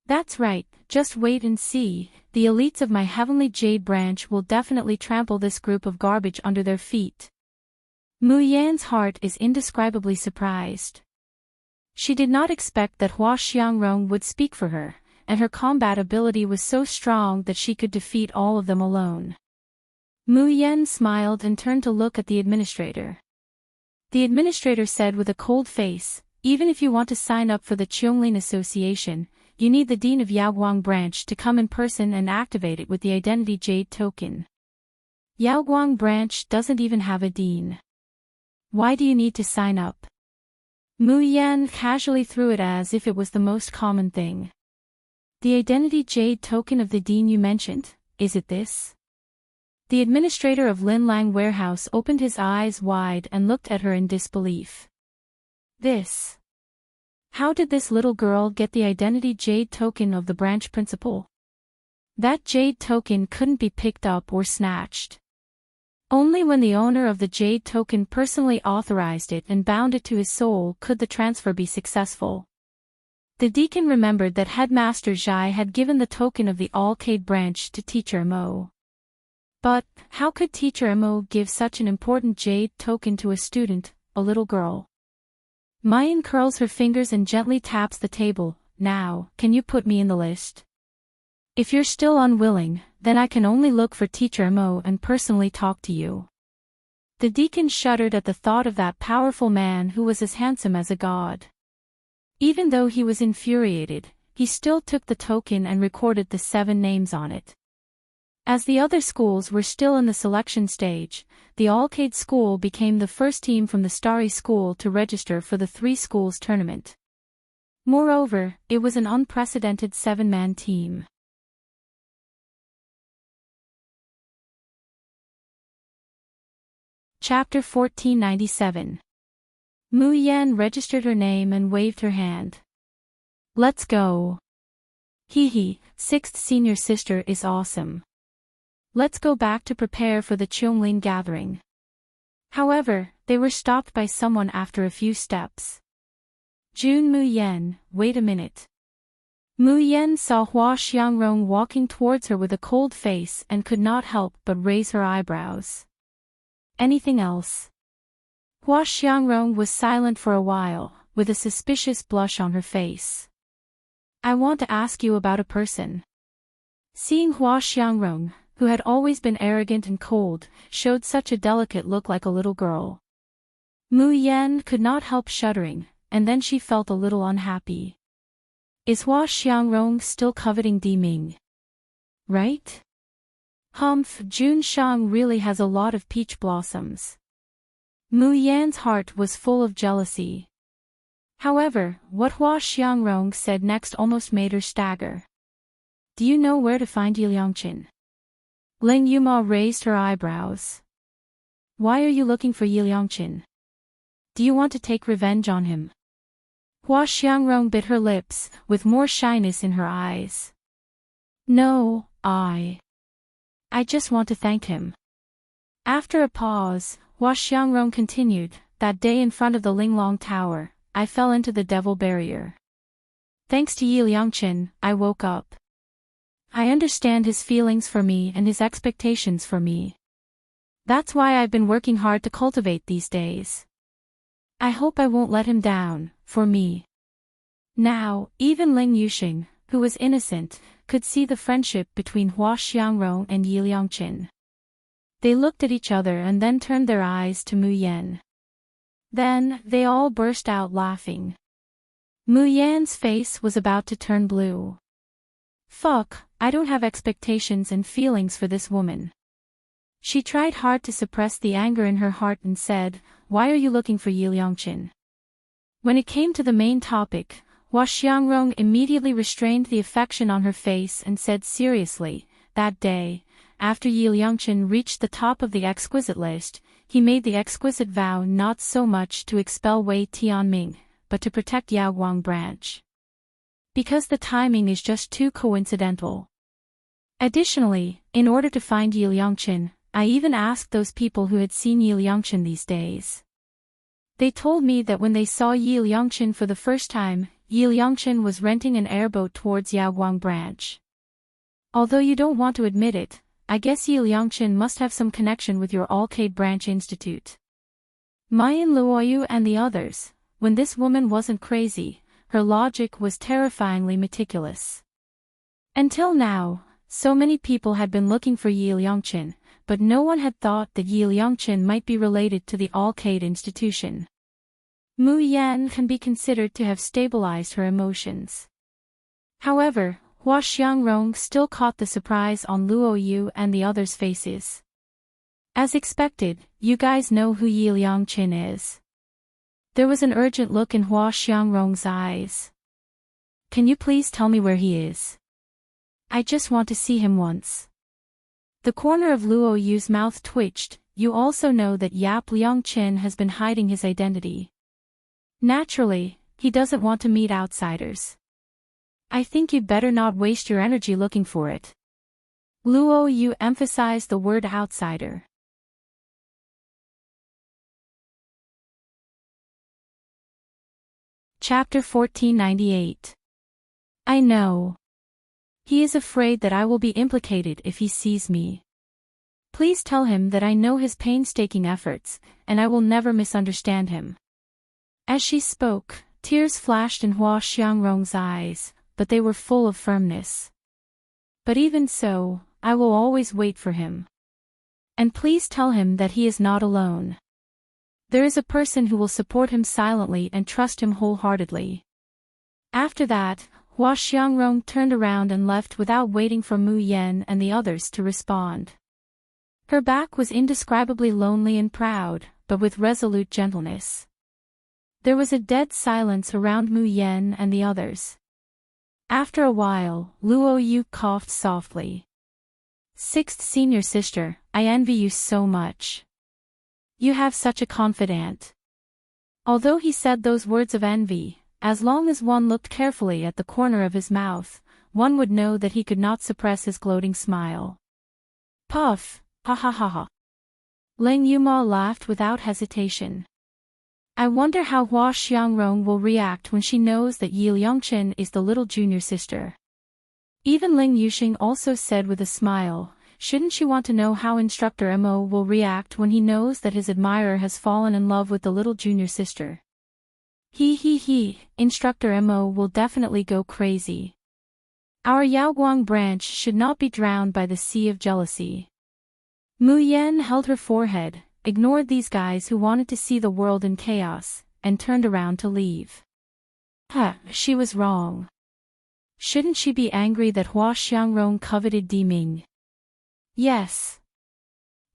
That's right, just wait and see, the elites of my Heavenly Jade branch will definitely trample this group of garbage under their feet. Mu Yan's heart is indescribably surprised. She did not expect that Hua Xiangrong would speak for her, and her combat ability was so strong that she could defeat all of them alone. Mu Yan smiled and turned to look at the administrator. The administrator said with a cold face, even if you want to sign up for the Qianglin Association, you need the Dean of Yaoguang branch to come in person and activate it with the Identity Jade token. Yaoguang branch doesn't even have a dean. Why do you need to sign up? Mu Yan casually threw it as if it was the most common thing. The Identity Jade token of the dean you mentioned, is it this? The administrator of Lin Lang Warehouse opened his eyes wide and looked at her in disbelief. This. How did this little girl get the Identity Jade token of the branch principal? That Jade token couldn't be picked up or snatched. Only when the owner of the Jade token personally authorized it and bound it to his soul could the transfer be successful. The deacon remembered that Headmaster Zhai had given the token of the Alcade branch to Teacher Mo. But, how could Teacher Mo give such an important Jade token to a student, a little girl? Mayan curls her fingers and gently taps the table. Now, can you put me in the list? If you're still unwilling, then I can only look for Teacher Mo and personally talk to you. The deacon shuddered at the thought of that powerful man who was as handsome as a god. Even though he was infuriated, he still took the token and recorded the 7 names on it. As the other schools were still in the selection stage, the Alcade School became the first team from the Starry School to register for the 3 schools tournament. Moreover, it was an unprecedented 7-man team. Chapter 1497. Mu Yan registered her name and waved her hand. Let's go. Hee, 6th senior sister is awesome. Let's go back to prepare for the Qianglin gathering. However, they were stopped by someone after a few steps. Jun Mu Yan, wait a minute. Mu Yan saw Hua Xiangrong walking towards her with a cold face and could not help but raise her eyebrows. Anything else? Hua Xiangrong was silent for a while, with a suspicious blush on her face. I want to ask you about a person. Seeing Hua Xiangrong, who had always been arrogant and cold, showed such a delicate look like a little girl. Mu Yan could not help shuddering, and then she felt a little unhappy. Is Hua Xiangrong still coveting Di Ming? Right? Humph, Jun Shang really has a lot of peach blossoms. Mu Yan's heart was full of jealousy. However, what Hua Xiangrong said next almost made her stagger. Do you know where to find Yi Liangqin? Ling Yuma raised her eyebrows. Why are you looking for Yi Liangqin? Do you want to take revenge on him? Hua Xiangrong bit her lips, with more shyness in her eyes. No, I just want to thank him. After a pause, Hua Xiangrong continued, that day in front of the Linglong Tower, I fell into the devil barrier. Thanks to Yi Liangqin, I woke up. I understand his feelings for me and his expectations for me. That's why I've been working hard to cultivate these days. I hope I won't let him down, for me. Now, even Ling Yuxing, who was innocent, could see the friendship between Hua Xiangrong and Yi Liangqin. They looked at each other and then turned their eyes to Mu Yan. Then, they all burst out laughing. Mu Yan's face was about to turn blue. Fuck, I don't have expectations and feelings for this woman. She tried hard to suppress the anger in her heart and said, "Why are you looking for Yi Liangqin?" When it came to the main topic, Hua Xiangrong immediately restrained the affection on her face and said seriously, that day, after Yi Liangqin reached the top of the exquisite list, he made the exquisite vow not so much to expel Wei Tianming, but to protect Yaoguang branch. Because the timing is just too coincidental. Additionally, in order to find Yi Liangqin, I even asked those people who had seen Yi Liangqin these days. They told me that when they saw Yi Liangqin for the first time, Yi Liangqin was renting an airboat towards Yaoguang branch. Although you don't want to admit it, I guess Yi Liangqin must have some connection with your Arcade Branch Institute. Mayan Luoyu and the others, when this woman wasn't crazy, her logic was terrifyingly meticulous. Until now, so many people had been looking for Yi Liangqin, but no one had thought that Yi Liangqin might be related to the Arcade institution. Mu Yan can be considered to have stabilized her emotions. However, Hua Xiangrong still caught the surprise on Luo Yu and the others' faces. As expected, you guys know who Yi Liangqin is. There was an urgent look in Hua Xiangrong's eyes. Can you please tell me where he is? I just want to see him once. The corner of Luo Yu's mouth twitched. You also know that Yap Liangqin has been hiding his identity. Naturally, he doesn't want to meet outsiders. I think you'd better not waste your energy looking for it. Luo Yu emphasized the word outsider. Chapter 1498. I know. He is afraid that I will be implicated if he sees me. Please tell him that I know his painstaking efforts, and I will never misunderstand him. As she spoke, tears flashed in Hua Xiangrong's eyes, but they were full of firmness. But even so, I will always wait for him. And please tell him that he is not alone. There is a person who will support him silently and trust him wholeheartedly. After that, Hua Xiangrong turned around and left without waiting for Mu Yan and the others to respond. Her back was indescribably lonely and proud, but with resolute gentleness. There was a dead silence around Mu Yan and the others. After a while, Luo Yu coughed softly. Sixth senior sister, I envy you so much. You have such a confidant. Although he said those words of envy, as long as one looked carefully at the corner of his mouth, one would know that he could not suppress his gloating smile. Puff, ha ha ha ha. Ling Yuma laughed without hesitation. I wonder how Hua Xiangrong will react when she knows that Yi Liangqin is the little junior sister. Even Ling Yuxing also said with a smile, shouldn't she want to know how Instructor Mo will react when he knows that his admirer has fallen in love with the little junior sister? Instructor Mo will definitely go crazy. Our Yaoguang branch should not be drowned by the sea of jealousy. Mu Yan held her forehead, ignored these guys who wanted to see the world in chaos, and turned around to leave. She was wrong. Shouldn't she be angry that Hua Xiangrong coveted Di Ming? Yes.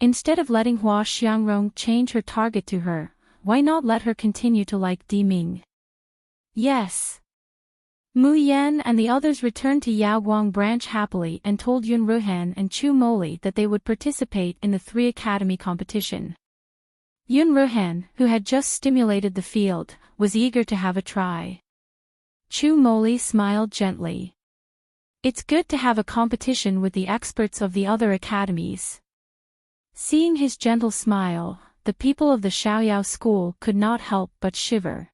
Instead of letting Hua Xiangrong change her target to her, why not let her continue to like Di Ming? Yes. Mu Yan and the others returned to Yaoguang branch happily and told Yun Ruhan and Chu Moli that they would participate in the 3 academy competition. Yun Ruhan, who had just stimulated the field, was eager to have a try. Chu Moli smiled gently. It's good to have a competition with the experts of the other academies. Seeing his gentle smile, the people of the Xiaoyao school could not help but shiver.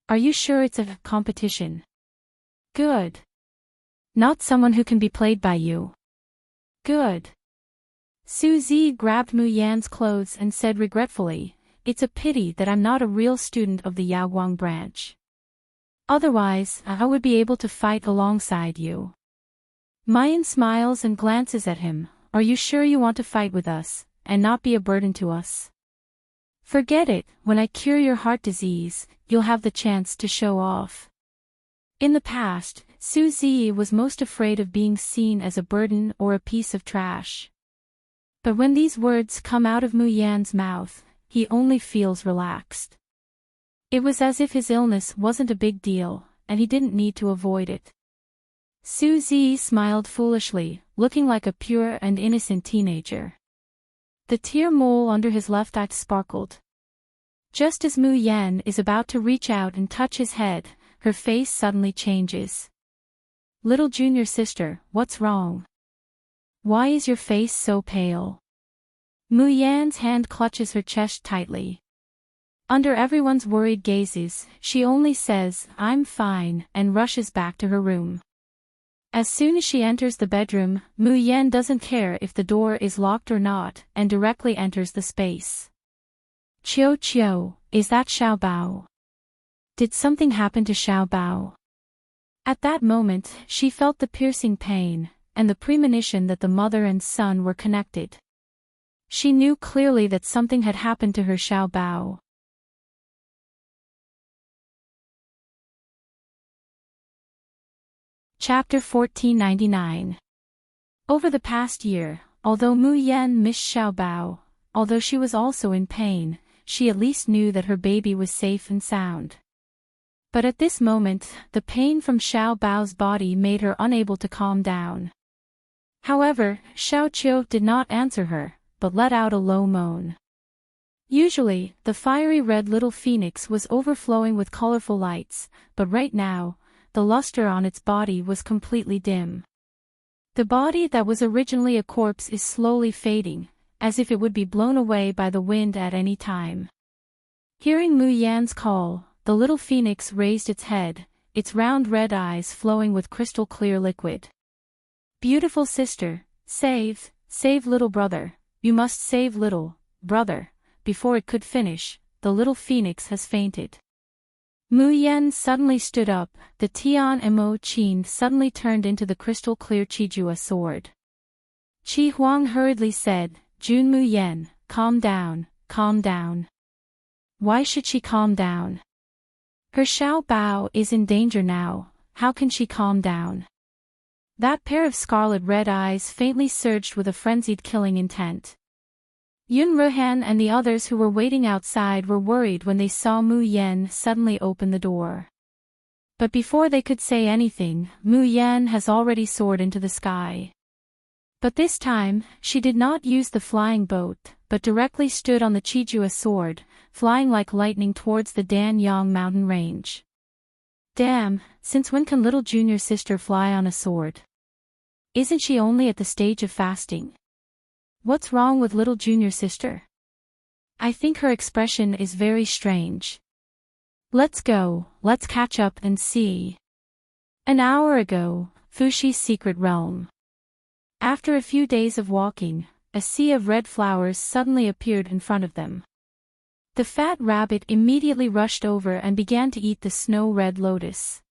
Are you sure it's a competition? Good. Not someone who can be played by you. Good. Suzy grabbed Mu Yan's clothes and said regretfully, it's a pity that I'm not a real student of the Yaoguang branch. Otherwise, I would be able to fight alongside you. Mayan smiles and glances at him. Are you sure you want to fight with us, and not be a burden to us? Forget it, when I cure your heart disease, you'll have the chance to show off. In the past, Suzy was most afraid of being seen as a burden or a piece of trash. But when these words come out of Mu Yan's mouth, he only feels relaxed. It was as if his illness wasn't a big deal, and he didn't need to avoid it. Suzy smiled foolishly, looking like a pure and innocent teenager. The tear mole under his left eye sparkled. Just as Mu Yan is about to reach out and touch his head, her face suddenly changes. Little junior sister, what's wrong? Why is your face so pale? Mu Yan's hand clutches her chest tightly. Under everyone's worried gazes, she only says, I'm fine, and rushes back to her room. As soon as she enters the bedroom, Mu Yan doesn't care if the door is locked or not, and directly enters the space. Qiu Qiu, is that Xiao Bao? Did something happen to Xiao Bao? At that moment, she felt the piercing pain, and the premonition that the mother and son were connected. She knew clearly that something had happened to her Xiao Bao. Chapter 1499. Over the past year, although Mu Yan missed Xiao Bao, although she was also in pain, she at least knew that her baby was safe and sound. But at this moment, the pain from Xiao Bao's body made her unable to calm down. However, Xiao Qiu did not answer her, but let out a low moan. Usually, the fiery red little phoenix was overflowing with colorful lights, but right now, the luster on its body was completely dim. The body that was originally a corpse is slowly fading, as if it would be blown away by the wind at any time. Hearing Mu Yan's call, the little phoenix raised its head, its round red eyes flowing with crystal-clear liquid. Beautiful sister, save little brother, you must save little brother. Before it could finish, the little phoenix has fainted. Mu Yan suddenly stood up, the Tian Mo Qin suddenly turned into the crystal-clear Qijua sword. Qi Huang hurriedly said, Jun Mu Yan, calm down, calm down. Why should she calm down? Her Xiao Bao is in danger now, how can she calm down? That pair of scarlet red eyes faintly surged with a frenzied killing intent. Yun Ruhan and the others who were waiting outside were worried when they saw Mu Yan suddenly open the door. But before they could say anything, Mu Yan has already soared into the sky. But this time, she did not use the flying boat, but directly stood on the Qijua sword, flying like lightning towards the Danyang mountain range. Damn, since when can little junior sister fly on a sword? Isn't she only at the stage of fasting? What's wrong with little junior sister? I think her expression is very strange. Let's go, let's catch up and see. An hour ago, Fushi's secret realm. After a few days of walking, a sea of red flowers suddenly appeared in front of them. The fat rabbit immediately rushed over and began to eat the snow-red lotus.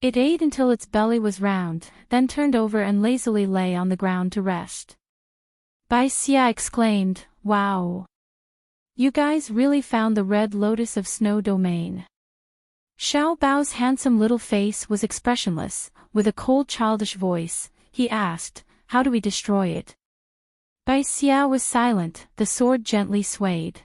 It ate until its belly was round, then turned over and lazily lay on the ground to rest. Bai Xia exclaimed, wow! You guys really found the red lotus of snow domain. Xiao Bao's handsome little face was expressionless, with a cold childish voice, he asked, how do we destroy it? Bai Xia was silent, the sword gently swayed.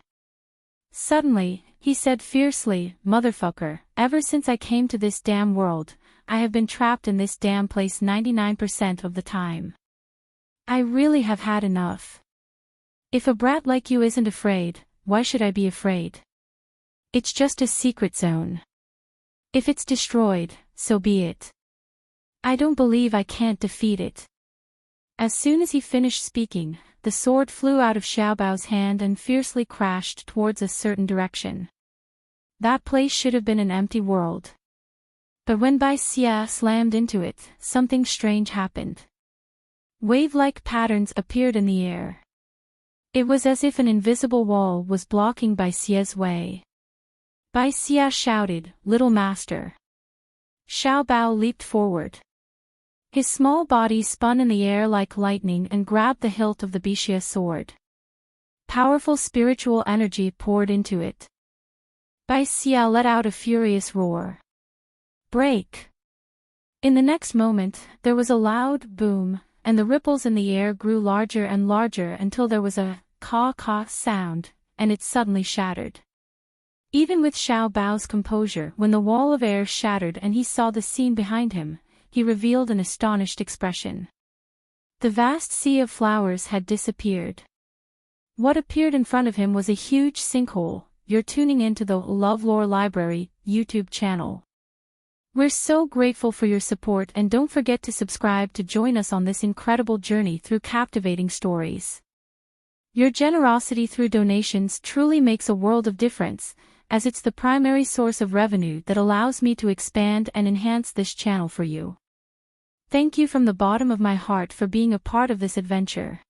Suddenly, he said fiercely, motherfucker, ever since I came to this damn world, I have been trapped in this damn place 99% of the time. I really have had enough. If a brat like you isn't afraid, why should I be afraid? It's just a secret zone. If it's destroyed, so be it. I don't believe I can't defeat it. As soon as he finished speaking, the sword flew out of Xiaobao's hand and fiercely crashed towards a certain direction. That place should have been an empty world. But when Bai Xia slammed into it, something strange happened. Wave-like patterns appeared in the air. It was as if an invisible wall was blocking Bai Xia's way. Bai Xia shouted, "Little master." Xiaobao leaped forward. His small body spun in the air like lightning and grabbed the hilt of the Bixia sword. Powerful spiritual energy poured into it. Bai Xia let out a furious roar. "Break!" In the next moment, there was a loud boom, and the ripples in the air grew larger and larger until there was a caw-caw sound, and it suddenly shattered. Even with Xiao Bao's composure, when the wall of air shattered and he saw the scene behind him, he revealed an astonished expression. The vast sea of flowers had disappeared. What appeared in front of him was a huge sinkhole. You're tuning into the LoveLore Library YouTube channel. We're so grateful for your support, and don't forget to subscribe to join us on this incredible journey through captivating stories. Your generosity through donations truly makes a world of difference, as it's the primary source of revenue that allows me to expand and enhance this channel for you. Thank you from the bottom of my heart for being a part of this adventure.